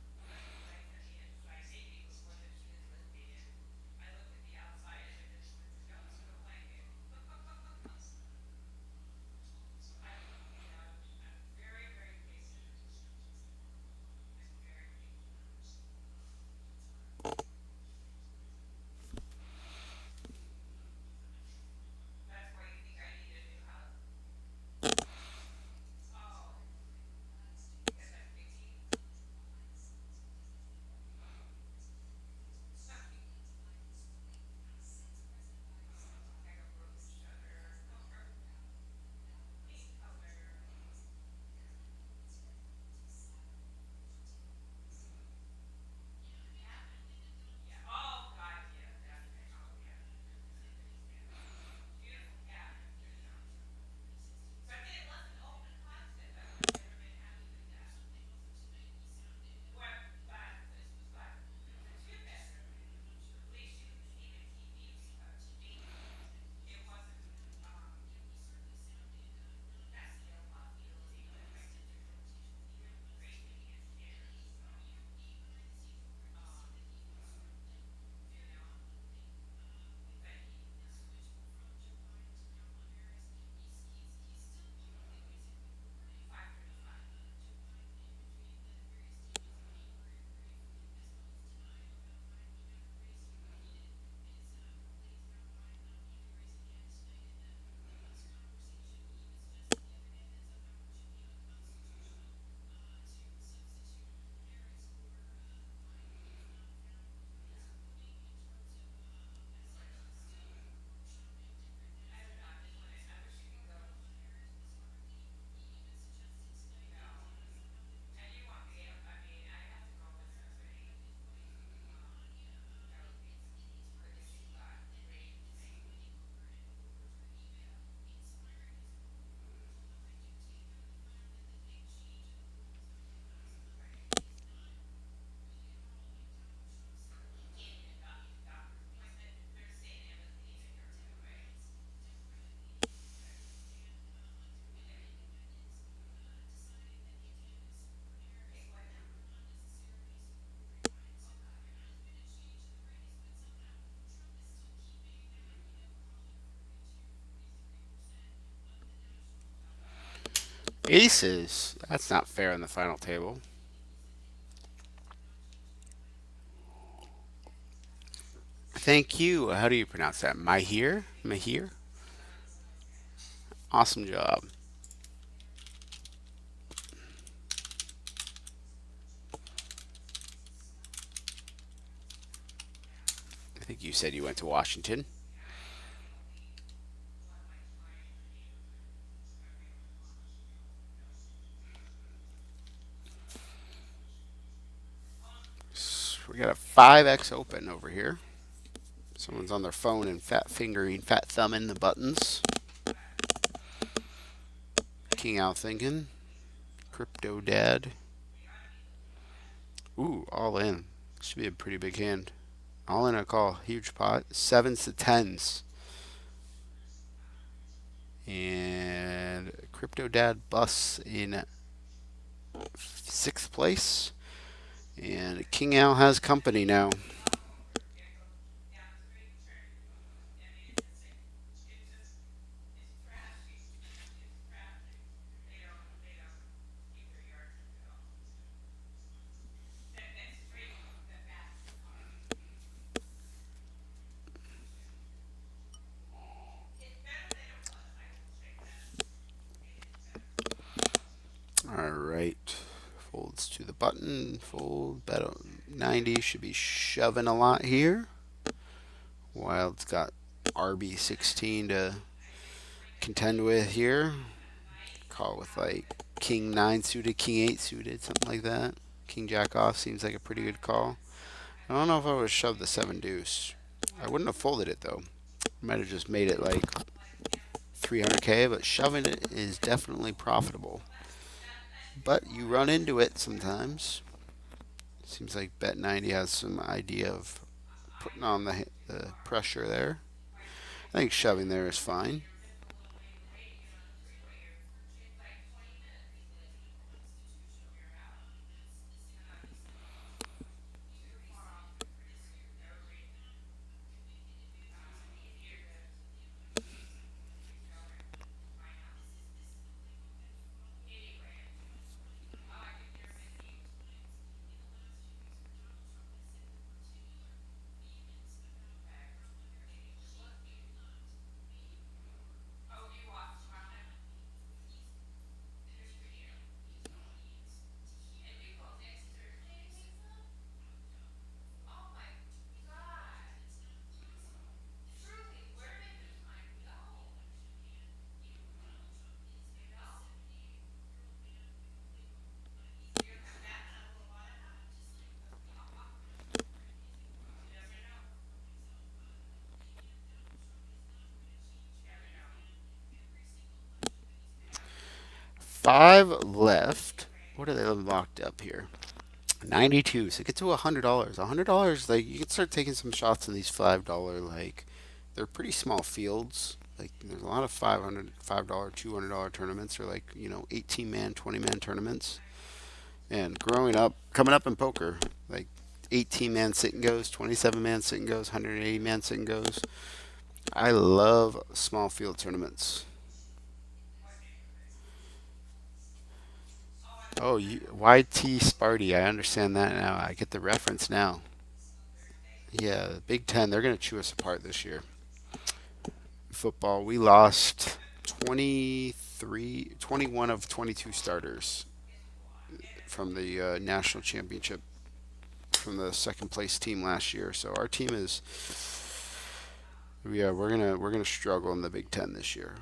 Aces. That's not fair in the final table. Thank you. How do you pronounce that? Mahir? Mahir? Awesome job. I think you said you went to Washington. We got a 5X open over here. Someone's on their phone and fat fingering, fat thumbing the buttons. King out thinking. Crypto dad. Ooh, all in. Should be a pretty big hand. All in a call. Huge pot. Sevens to tens. And Crypto Dad busts in sixth place. And King Al has company now. All right. Folds to the button. Fold. Bet 90. Should be shoving a lot here. Wild's got RB16 to contend with here. Call with like King 9 suited, King 8 suited, something like that. King Jack off seems like a pretty good call. I don't know if I would have shoved the 7 deuce. I wouldn't have folded it though. I might have just made it like 300K, but shoving it is definitely profitable. But you run into it sometimes. Seems like Bet 90 has some idea of putting on the pressure there. I think shoving there is fine. 5 left. What are they locked up here? 92. So get to $100. $100, like you can start taking some shots in these $5 like they're pretty small fields. Like there's a lot of $500, $200 tournaments or like, 18 man, 20 man tournaments. And growing up, coming up in poker, like 18 man sit and goes, 27 man sit and goes, 180 man sit and goes. I love small field tournaments. Oh, YT Sparty. I understand that now. I get the reference now. Yeah, the Big Ten, they're going to chew us apart this year. Football, we lost 21 of 22 starters from the national championship from the second place team last year. So our team is, yeah, we're gonna struggle in the Big Ten this year.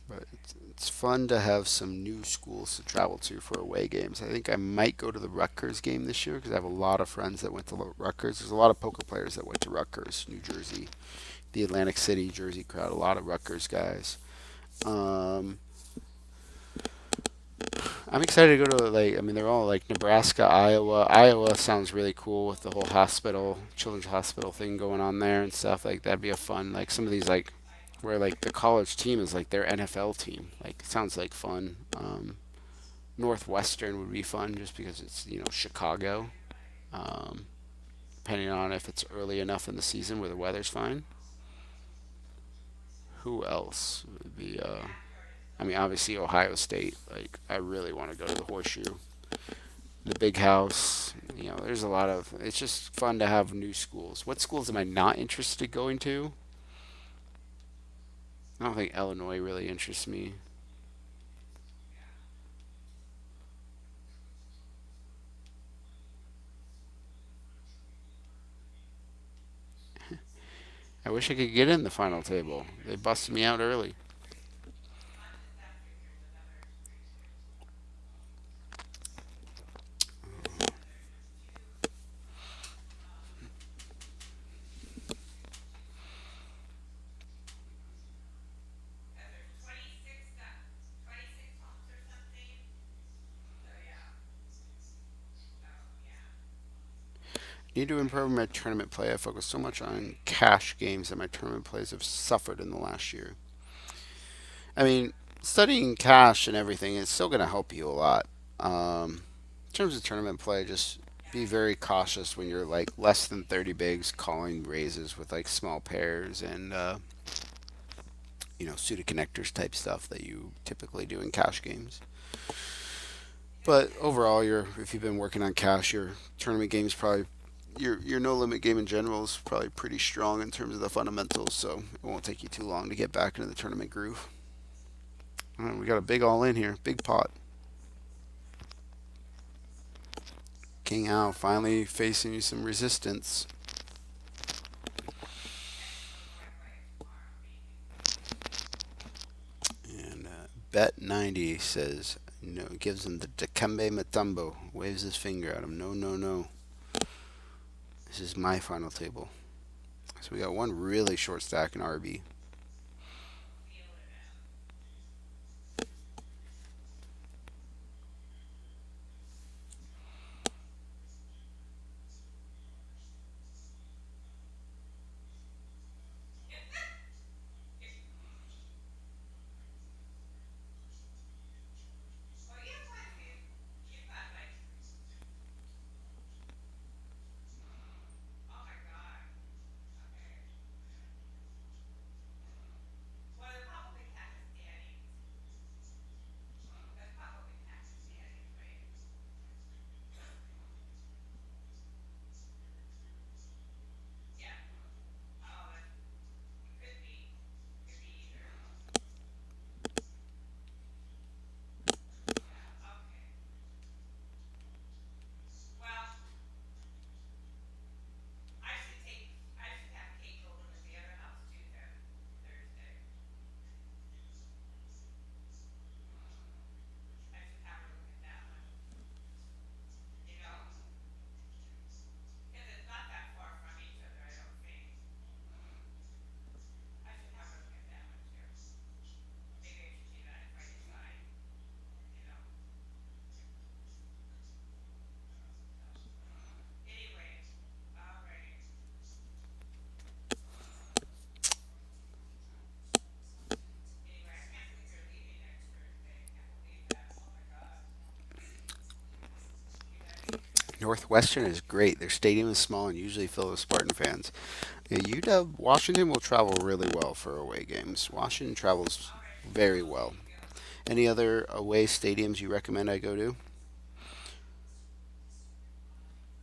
But it's fun to have some new schools to travel to for away games. I think I might go to the Rutgers game this year because I have a lot of friends that went to Rutgers. There's a lot of poker players that went to Rutgers, New Jersey, the Atlantic City, Jersey crowd. A lot of Rutgers guys. Um, I'm excited to go to like. I mean, they're all like Nebraska, Iowa. Iowa sounds really cool with the whole hospital, children's hospital thing going on there and stuff. Like that'd be a fun. Like some of these like where like the college team is like their NFL team. Like it sounds like fun. Northwestern would be fun just because it's Chicago. Um, Depending on if it's early enough in the season where the weather's fine. Who else would be? I mean, obviously Ohio State. Like, I really want to go to the Horseshoe, the Big House. You know, there's a lot of. It's just fun to have new schools. What schools am I not interested in going to? I don't think Illinois really interests me. I wish I could get in the final table. They busted me out early. Need to improve my tournament play. I focus so much on cash games that my tournament plays have suffered in the last year. I mean, studying cash and everything is still going to help you a lot. In terms of tournament play, just be very cautious when you're like less than 30 bigs, calling raises with like small pairs and suited connectors type stuff that you typically do in cash games. But overall, if you've been working on cash, your tournament game is probably your no limit game in general is probably pretty strong in terms of the fundamentals. So it won't take you too long to get back into the tournament groove. All right, we got a big all in here, big pot. King Al finally facing you some resistance. And Bet 90 says, no, gives him the Dikembe Mutombo, waves his finger at him. No, no, no. This is my final table. So we got one really short stack in RB. Northwestern is great. Their stadium is small and usually filled with Spartan fans. Yeah, UW Washington will travel really well for away games. Washington travels very well. Any other away stadiums you recommend I go to?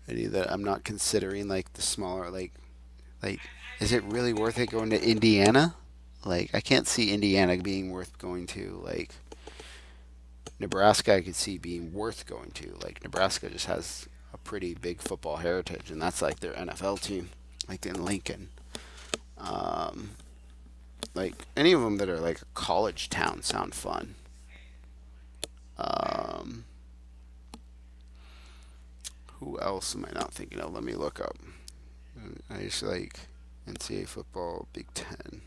Any that I'm not considering, like the smaller, like, is it really worth it going to Indiana? Like, I can't see Indiana being worth going to. Like, Nebraska, I could see being worth going to. Like, Nebraska just has a pretty big football heritage, and that's like their NFL team, like in Lincoln. Um, like any of them that are like a college town sound fun. Um, who else am I not thinking of? Let me look up. I just like NCAA football, Big Ten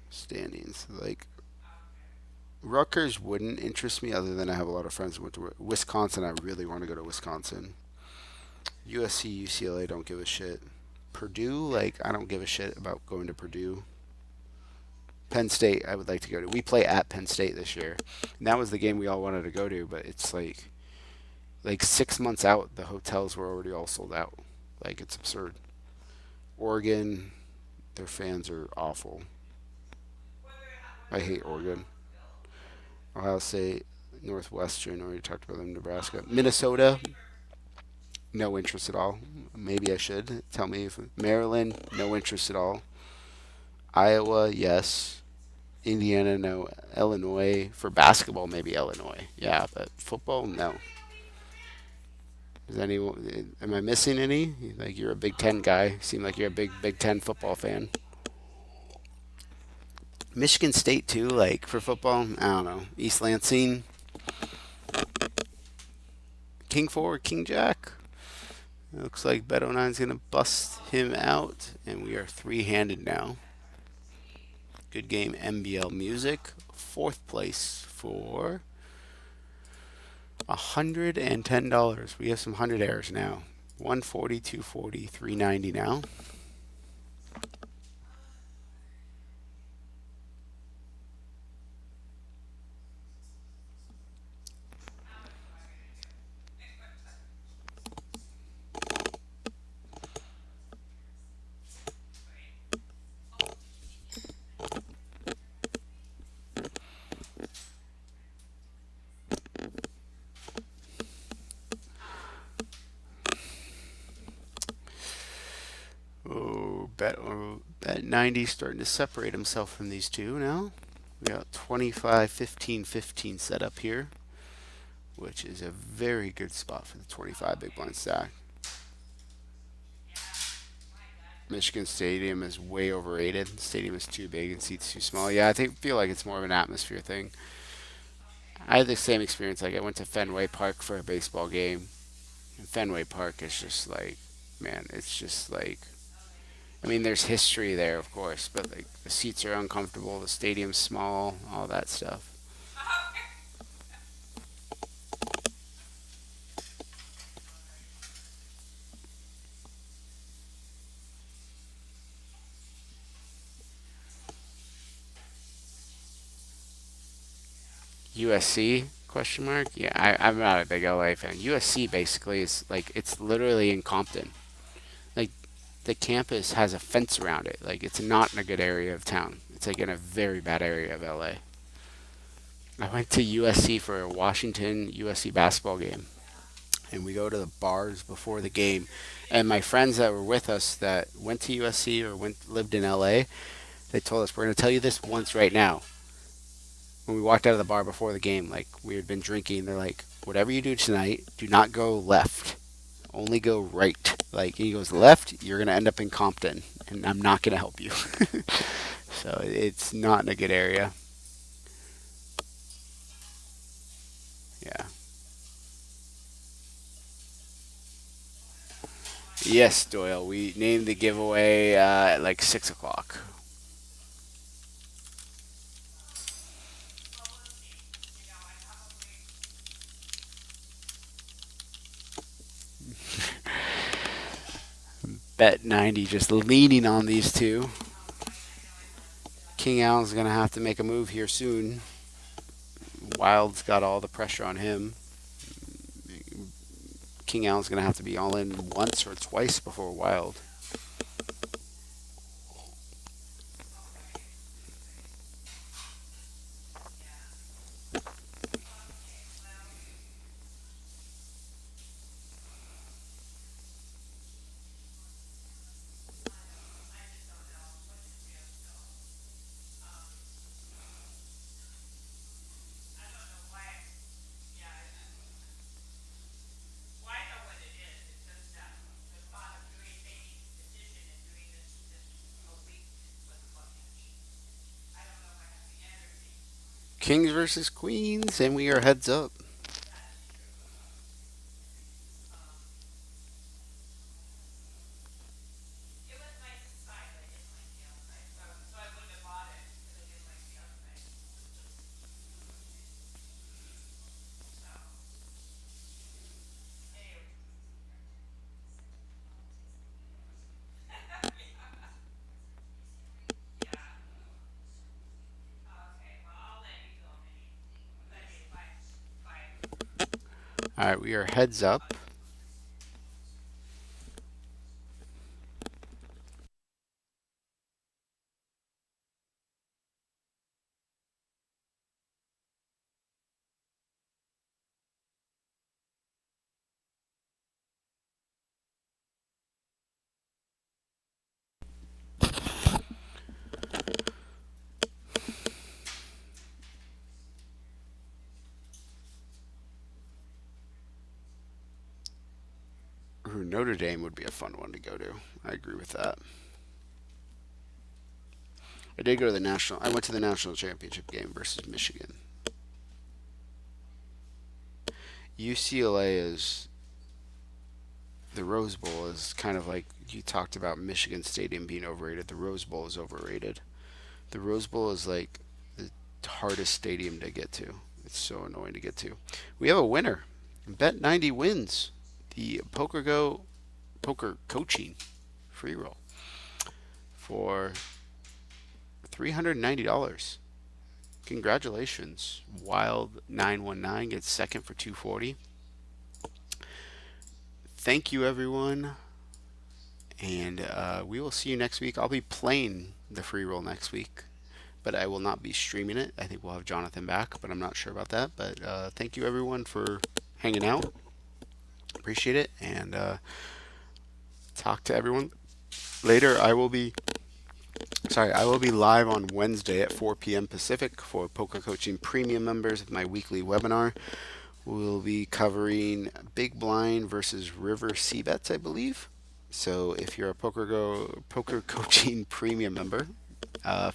standings. Like Rutgers wouldn't interest me, other than I have a lot of friends who went to Wisconsin. I really want to go to Wisconsin. USC, UCLA don't give a shit. Purdue, like I don't give a shit about going to Purdue. Penn State, I would like to go to. We play at Penn State this year, and that was the game we all wanted to go to. But it's like 6 months out, the hotels were already all sold out. Like it's absurd. Oregon, their fans are awful. I hate Oregon. Ohio State, Northwestern. Already talked about them. Nebraska, Minnesota. No interest at all. Maybe I should tell me if Maryland. No interest at all. Iowa, yes. Indiana, no. Illinois for basketball, maybe Illinois. Yeah, but football, no. Is anyone? Am I missing any? Like you're a Big Ten guy. Seem like you're a big Big Ten football fan. Michigan State too. Like for football, I don't know. East Lansing, King Four, King Jack. It looks like Bet09's gonna bust him out, and we are three-handed now. Good game, MBL Music. Fourth place for $110. We have some 100 errors now. 140, 240, 390 now. Bet 90 starting to separate himself from these two now. We got 25, 15, 15 set up here, which is a very good spot for the 25 big blind stack. Michigan Stadium is way overrated. The stadium is too big and seats too small. Yeah, feel like it's more of an atmosphere thing. I had the same experience. Like I went to Fenway Park for a baseball game, and Fenway Park is just like, man, it's just like. I mean, there's history there, of course, but like the seats are uncomfortable, the stadium's small, all that stuff. USC? Question mark? Yeah, I'm not a big LA fan. USC basically is like it's literally in Compton. Like the campus has a fence around it. Like it's not in a good area of town. It's like in a very bad area of LA. I went to USC for a Washington USC basketball game, and we go to the bars before the game. And my friends that were with us that went to USC or went lived in LA, they told us we're going to tell you this once right now. When we walked out of the bar before the game, like we had been drinking, they're like, whatever you do tonight, do not go left. Only go right. Like he goes left, you're gonna end up in Compton, and I'm not gonna help you. So it's not in a good area. Yeah. Yes, Doyle. We named the giveaway at like 6 o'clock. Bet 90 just leaning on these two. King Allen's gonna have to make a move here soon. Wild's got all the pressure on him. King Allen's gonna have to be all in once or twice before Wild. Kings versus Queens, and we are heads up. All right, we are heads up. Notre Dame would be a fun one to go to. I agree with that. I did go to the national. I went to the national championship game versus Michigan. UCLA is the Rose Bowl is kind of like you talked about Michigan Stadium being overrated. The Rose Bowl is overrated. The Rose Bowl is like the hardest stadium to get to. It's so annoying to get to. We have a winner. Bet 90 wins the poker coaching free roll for $390. Congratulations. Wild 919 gets second for 240. Thank you, everyone. And we will see you next week. I'll be playing the free roll next week, but I will not be streaming it. I think we'll have Jonathan back, but I'm not sure about that. But thank you, everyone, for hanging out. Appreciate it. And talk to everyone later. I will be live on Wednesday at 4 p.m. Pacific for Poker Coaching Premium members of my weekly webinar. We'll be covering Big Blind versus River C bets, I believe. So if you're a Poker Coaching Premium member, feel